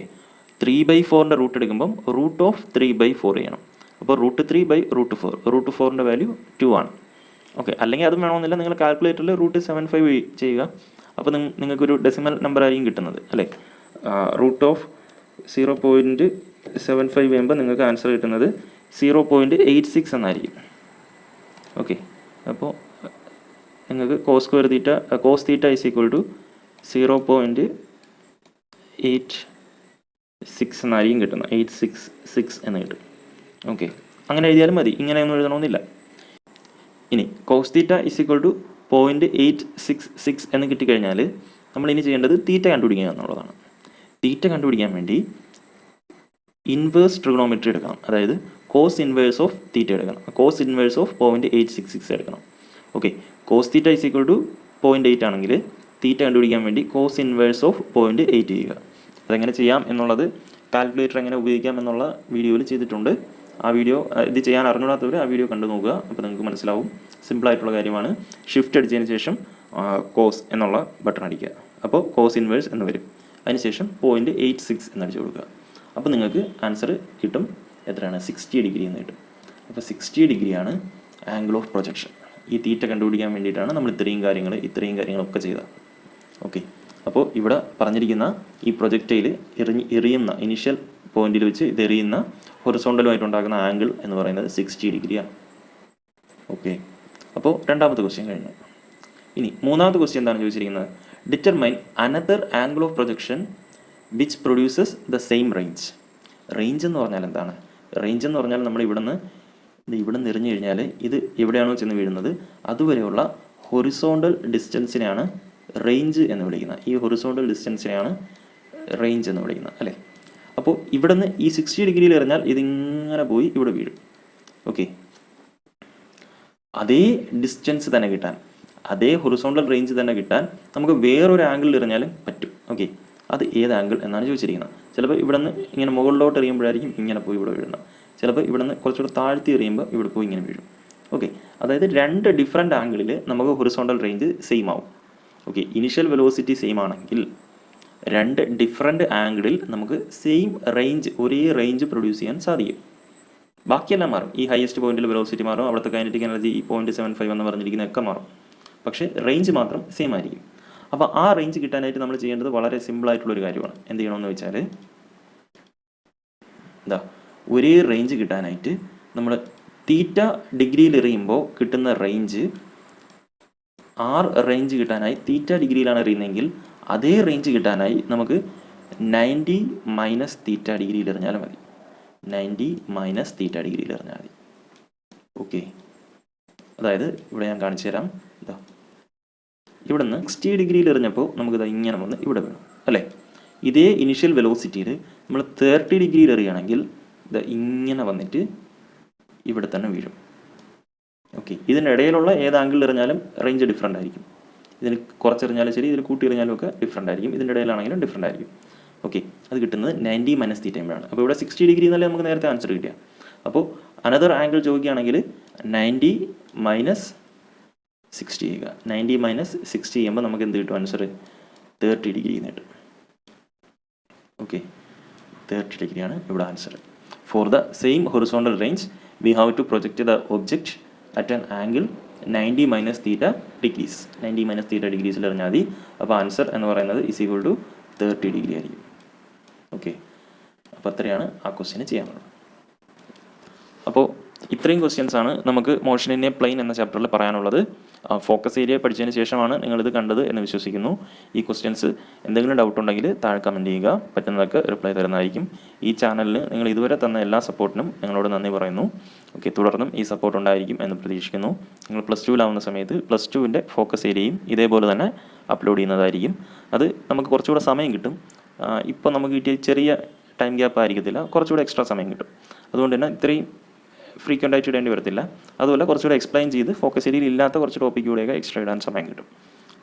3/4ൻ്റെ റൂട്ട് എടുക്കുമ്പം റൂട്ട് ഓഫ് 3/4 ചെയ്യണം. അപ്പോൾ √3/√4, √4ൻ്റെ വാല്യൂ 2 ആണ്. ഓക്കെ, അല്ലെങ്കിൽ അതും വേണമെന്നില്ല, നിങ്ങൾ കാൽക്കുലേറ്ററിൽ √75 ചെയ്യുക. അപ്പോൾ നിങ്ങൾക്കൊരു ഡെസിമൽ നമ്പർ ആയിരിക്കും കിട്ടുന്നത് അല്ലേ? റൂട്ട് ഓഫ് 0.75 ചെയ്യുമ്പോൾ നിങ്ങൾക്ക് ആൻസർ കിട്ടുന്നത് 0.86 എന്നായിരിക്കും. ഓക്കെ, അപ്പോൾ നിങ്ങൾക്ക് cos theta is equal to 0.86 എന്നായിരിക്കും കിട്ടുന്നത്. 866 എന്ന് കിട്ടും. ഓക്കെ, അങ്ങനെ എഴുതിയാലും മതി, ഇങ്ങനെയൊന്നും എഴുതണമെന്നില്ല. ഇനി cos theta is equal to 0.866 എന്ന് കിട്ടിക്കഴിഞ്ഞാൽ നമ്മളിനി ചെയ്യേണ്ടത് തീറ്റ കണ്ടുപിടിക്കുക എന്നുള്ളതാണ്. തീറ്റ കണ്ടുപിടിക്കാൻ വേണ്ടി ഇൻവേഴ്സ് ട്രിഗണോമെട്രി എടുക്കണം, അതായത് കോസ് ഇൻവേഴ്സ് ഓഫ് തീറ്റ എടുക്കണം. കോസ് ഇൻവേഴ്സ് ഓഫ് 0.866 എടുക്കണം. Okay, cos theta is equal to 0.8 ആണെങ്കിൽ തീറ്റ കണ്ടുപിടിക്കാൻ വേണ്ടി കോസ് ഇൻവേഴ്സ് ഓഫ് 0.8 ചെയ്യുക. അതെങ്ങനെ ചെയ്യാം എന്നുള്ളത്, കാൽക്കുലേറ്റർ എങ്ങനെ ഉപയോഗിക്കാം എന്നുള്ള വീഡിയോയിൽ ചെയ്തിട്ടുണ്ട്. ആ വീഡിയോ ഇത് ചെയ്യാൻ അറിഞ്ഞൂടാത്തവർ ആ വീഡിയോ കണ്ടു നോക്കുക, അപ്പോൾ നിങ്ങൾക്ക് മനസ്സിലാവും. സിമ്പിളായിട്ടുള്ള കാര്യമാണ്. ഷിഫ്റ്റ് അടിച്ചതിന് ശേഷം കോസ് എന്നുള്ള ബട്ടൺ അടിക്കുക, അപ്പോൾ കോസ് ഇൻവേഴ്സ് എന്ന് വരും. അതിനുശേഷം 0.86 എന്നടിച്ച് കൊടുക്കുക. അപ്പോൾ നിങ്ങൾക്ക് ആൻസർ കിട്ടും. എത്രയാണ്? 60 ഡിഗ്രി എന്ന് കിട്ടും. അപ്പോൾ 60 ഡിഗ്രിയാണ് ആംഗിൾ ഓഫ് പ്രൊജക്ഷൻ. ഈ തീറ്റ കണ്ടുപിടിക്കാൻ വേണ്ടിയിട്ടാണ് നമ്മൾ ഇത്രയും കാര്യങ്ങളൊക്കെ ചെയ്തത്. ഓക്കെ, അപ്പോൾ ഇവിടെ പറഞ്ഞിരിക്കുന്ന ഈ പ്രൊജക്റ്റൈൽ എറിയുന്ന ഇനിഷ്യൽ പോയിന്റിൽ വെച്ച് ഇത് എറിയുന്ന ഹൊറിസോണ്ടലുമായിട്ടുണ്ടാക്കുന്ന ആംഗിൾ എന്ന് പറയുന്നത് 60 ഡിഗ്രിയാണ്. ഓക്കെ, അപ്പോൾ രണ്ടാമത്തെ ക്വസ്റ്റ്യൻ കഴിഞ്ഞു. ഇനി മൂന്നാമത്തെ ക്വസ്റ്റ്യൻ എന്താണ് ചോദിച്ചിരിക്കുന്നത്? Determine another angle of projection which produces the same range. Range എന്ന് പറഞ്ഞാൽ എന്താണ്? റേഞ്ച് എന്ന് പറഞ്ഞാൽ നമ്മൾ ഇവിടെ നിന്ന് എറിഞ്ഞു കഴിഞ്ഞാൽ ഇത് എവിടെയാണോ ചെന്ന് വീഴുന്നത് അതുവരെയുള്ള ഹൊറിസോണ്ടൽ ഡിസ്റ്റൻസിനെയാണ് റേഞ്ച് എന്ന് വിളിക്കുന്നത്. ഈ ഹൊറിസോണ്ടൽ ഡിസ്റ്റൻസിനെയാണ് റേഞ്ച് എന്ന് വിളിക്കുന്നത്, അല്ലേ? അപ്പോൾ ഇവിടെ നിന്ന് ഈ 60 ഡിഗ്രിയിൽ എറിഞ്ഞാൽ ഇതിങ്ങനെ പോയി ഇവിടെ വീഴും. ഓക്കെ, അതേ ഡിസ്റ്റൻസ് തന്നെ കിട്ടാൻ, അതേ ഹൊറിസോണ്ടൽ റേഞ്ച് തന്നെ കിട്ടാൻ നമുക്ക് വേറൊരു ആംഗിളിൽ എറിഞ്ഞാലും പറ്റും. ഓക്കെ, അത് ഏത് ആംഗിൾ എന്നാണ് ചോദിച്ചിരിക്കുന്നത്. ചിലപ്പോൾ ഇവിടെ നിന്ന് ഇങ്ങനെ മുകളിലോട്ട് എറിയുമ്പോഴായിരിക്കും ഇങ്ങനെ പോയി ഇവിടെ വീഴുന്നത്. ചിലപ്പോൾ ഇവിടെ നിന്ന് കുറച്ചുകൂടെ താഴ്ത്തി എറിയുമ്പോൾ ഇവിടെ പോയി ഇങ്ങനെ വീഴും. ഓക്കെ, അതായത് രണ്ട് ഡിഫറെൻറ്റ് ആംഗിളിൽ നമുക്ക് ഹൊറിസോണ്ടൽ റേഞ്ച് സെയിം ആവും. ഓക്കെ, ഇനിഷ്യൽ വെലോസിറ്റി സെയിം ആണെങ്കിൽ രണ്ട് ഡിഫറെൻറ്റ് ആംഗിളിൽ നമുക്ക് സെയിം റേഞ്ച്, ഒരേ റേഞ്ച് പ്രൊഡ്യൂസ് ചെയ്യാൻ സാധിക്കും. ബാക്കിയെല്ലാം മാറും. ഈ ഹയസ്റ്റ് പോയിന്റിൽ വെലോസിറ്റി മാറും, അവിടുത്തെ കൈനറ്റിക് എനർജി 0.75 എന്ന് പറഞ്ഞിരിക്കുന്നതൊക്കെ മാറും. പക്ഷേ റേഞ്ച് മാത്രം സെയിം ആയിരിക്കും. അപ്പോൾ ആ റേഞ്ച് കിട്ടാനായിട്ട് നമ്മൾ ചെയ്യേണ്ടത് വളരെ സിമ്പിളായിട്ടുള്ളൊരു കാര്യമാണ്. എന്ത് ചെയ്യണമെന്ന് വെച്ചാൽ ഒരേ റേഞ്ച് കിട്ടാനായിട്ട് നമ്മൾ തീറ്റ ഡിഗ്രിയിൽ എറിയുമ്പോൾ കിട്ടുന്ന റേഞ്ച് റേഞ്ച് കിട്ടാനായി തീറ്റ ഡിഗ്രിയിലാണ് എറിയുന്നതെങ്കിൽ അതേ റേഞ്ച് കിട്ടാനായി നമുക്ക് 90 മൈനസ് തീറ്റ ഡിഗ്രിയിൽ എറിഞ്ഞാലും മതി. 90 മൈനസ് തീറ്റ ഡിഗ്രിയിൽ എറിഞ്ഞാൽ മതി. ഓക്കെ, അതായത് ഇവിടെ ഞാൻ കാണിച്ചു തരാം. ഇവിടെ നിന്ന് 60 ഡിഗ്രിയിൽ എറിഞ്ഞപ്പോൾ നമുക്കിത് ഇങ്ങനെ വന്ന് ഇവിടെ വീണു, അല്ലേ? ഇതേ ഇനിഷ്യൽ വെലോസിറ്റിയിൽ നമ്മൾ 30 ഡിഗ്രിയിൽ എറിയുകയാണെങ്കിൽ ഇത് ഇങ്ങനെ വന്നിട്ട് ഇവിടെ തന്നെ വീഴും. ഓക്കെ, ഇതിനിടയിലുള്ള ഏത് ആംഗിളിൽ എറിഞ്ഞാലും റേഞ്ച് ഡിഫറെൻ്റ് ആയിരിക്കും. ഇതിന് കുറച്ചെറിഞ്ഞാലും ശരി, ഇതിൽ കൂട്ടി എറിഞ്ഞാലും ഒക്കെ ഡിഫറെൻ്റ് ആയിരിക്കും. ഇതിൻ്റെ ഇടയിലാണെങ്കിലും ഡിഫറെൻ്റ് ആയിരിക്കും. ഓക്കെ, അത് കിട്ടുന്നത് 90 മൈനസ് തീറ്റയുമ്പോഴാണ്. അപ്പോൾ ഇവിടെ 60 ഡിഗ്രി എന്നല്ലേ നമുക്ക് നേരത്തെ ആൻസർ കിട്ടിയ. അപ്പോൾ അനദർ ആംഗിൾ ചോദിക്കുകയാണെങ്കിൽ 90 മൈനസ് 60 ചെയ്യുക. 90 മൈനസ് 60 ചെയ്യുമ്പോൾ നമുക്ക് എന്ത് കിട്ടും? ആൻസർ 30 ഡിഗ്രി എന്ന് കിട്ടും. ഓക്കെ, 30 ഡിഗ്രിയാണ് ഇവിടെ answer. For the same horizontal range we have to project the object at an angle 90 minus theta degrees. 90 minus theta ഡിഗ്രീസിൽ എറിഞ്ഞാൽ മതി. അപ്പോൾ ആൻസർ എന്ന് പറയുന്നത് ഈസ് ഈക്വൽ ടു 30 ഡിഗ്രി ആയിരിക്കും. ഓക്കെ, അപ്പോൾ അത്രയാണ് ആ ക്വസ്റ്റ്യന് ചെയ്യാനുള്ളത്. അപ്പോൾ ഇത്രയും ക്വസ്റ്റ്യൻസ് ആണ് നമുക്ക് മോഷൻ ഇൻ എ പ്ലെയിൻ എന്ന ചാപ്റ്ററിൽ പറയാനുള്ളത്. ഫോക്കസ് ഏരിയ പഠിച്ചതിന് ശേഷമാണ് നിങ്ങളിത് കണ്ടത് എന്ന് വിശ്വസിക്കുന്നു. ഈ ക്വസ്റ്റ്യൻസ് എന്തെങ്കിലും ഡൗട്ട് ഉണ്ടെങ്കിൽ താഴെ കമൻറ്റ് ചെയ്യുക, പറ്റുന്നതൊക്കെ റിപ്ലൈ തരുന്നതായിരിക്കും. ഈ ചാനലിന് നിങ്ങൾ ഇതുവരെ തന്ന എല്ലാ സപ്പോർട്ടിനും നിങ്ങളോട് നന്ദി പറയുന്നു. ഓക്കെ, തുടർന്നും ഈ സപ്പോർട്ട് ഉണ്ടായിരിക്കും എന്ന് പ്രതീക്ഷിക്കുന്നു. നിങ്ങൾ +2-ലാവുന്ന സമയത്ത് +2-ൻ്റെ ഫോക്കസ് ഏരിയയും ഇതേപോലെ തന്നെ അപ്ലോഡ് ചെയ്യുന്നതായിരിക്കും. അത് നമുക്ക് കുറച്ചുകൂടെ സമയം കിട്ടും. ഇപ്പോൾ നമുക്ക് കിട്ടിയ ചെറിയ ടൈം ഗ്യാപ്പ് ആയിരിക്കത്തില്ല, കുറച്ചുകൂടെ എക്സ്ട്രാ സമയം കിട്ടും. അതുകൊണ്ട് തന്നെ ഇത്രയും ഫ്രീക്വൻ്റ് ആയിട്ട് ഇടേണ്ടി വരത്തില്ല. അതുപോലെ കുറച്ചുകൂടെ എക്സ്പ്ലെയിൻ ചെയ്ത് ഫോക്കസ് ഏരിയയിൽ ഇല്ലാത്ത കുറച്ച് ടോപ്പിക് കൂടെയൊക്കെ എക്സ്ട്രാ ഇടാൻ സമയം കിട്ടും.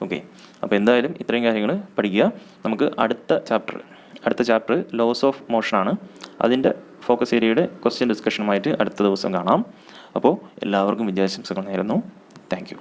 ഓക്കെ, അപ്പോൾ എന്തായാലും ഇത്രയും കാര്യങ്ങൾ പഠിക്കുക. നമുക്ക് അടുത്ത ചാപ്റ്റർ ലോസ് ഓഫ് മോഷനാണ്. അതിൻ്റെ ഫോക്കസ് ഏരിയയുടെ ക്വസ്റ്റ്യൻ ഡിസ്കഷനുമായിട്ട് അടുത്ത ദിവസം കാണാം. അപ്പോൾ എല്ലാവർക്കും വിജയാശംസകൾ നേരുന്നു. Thank you.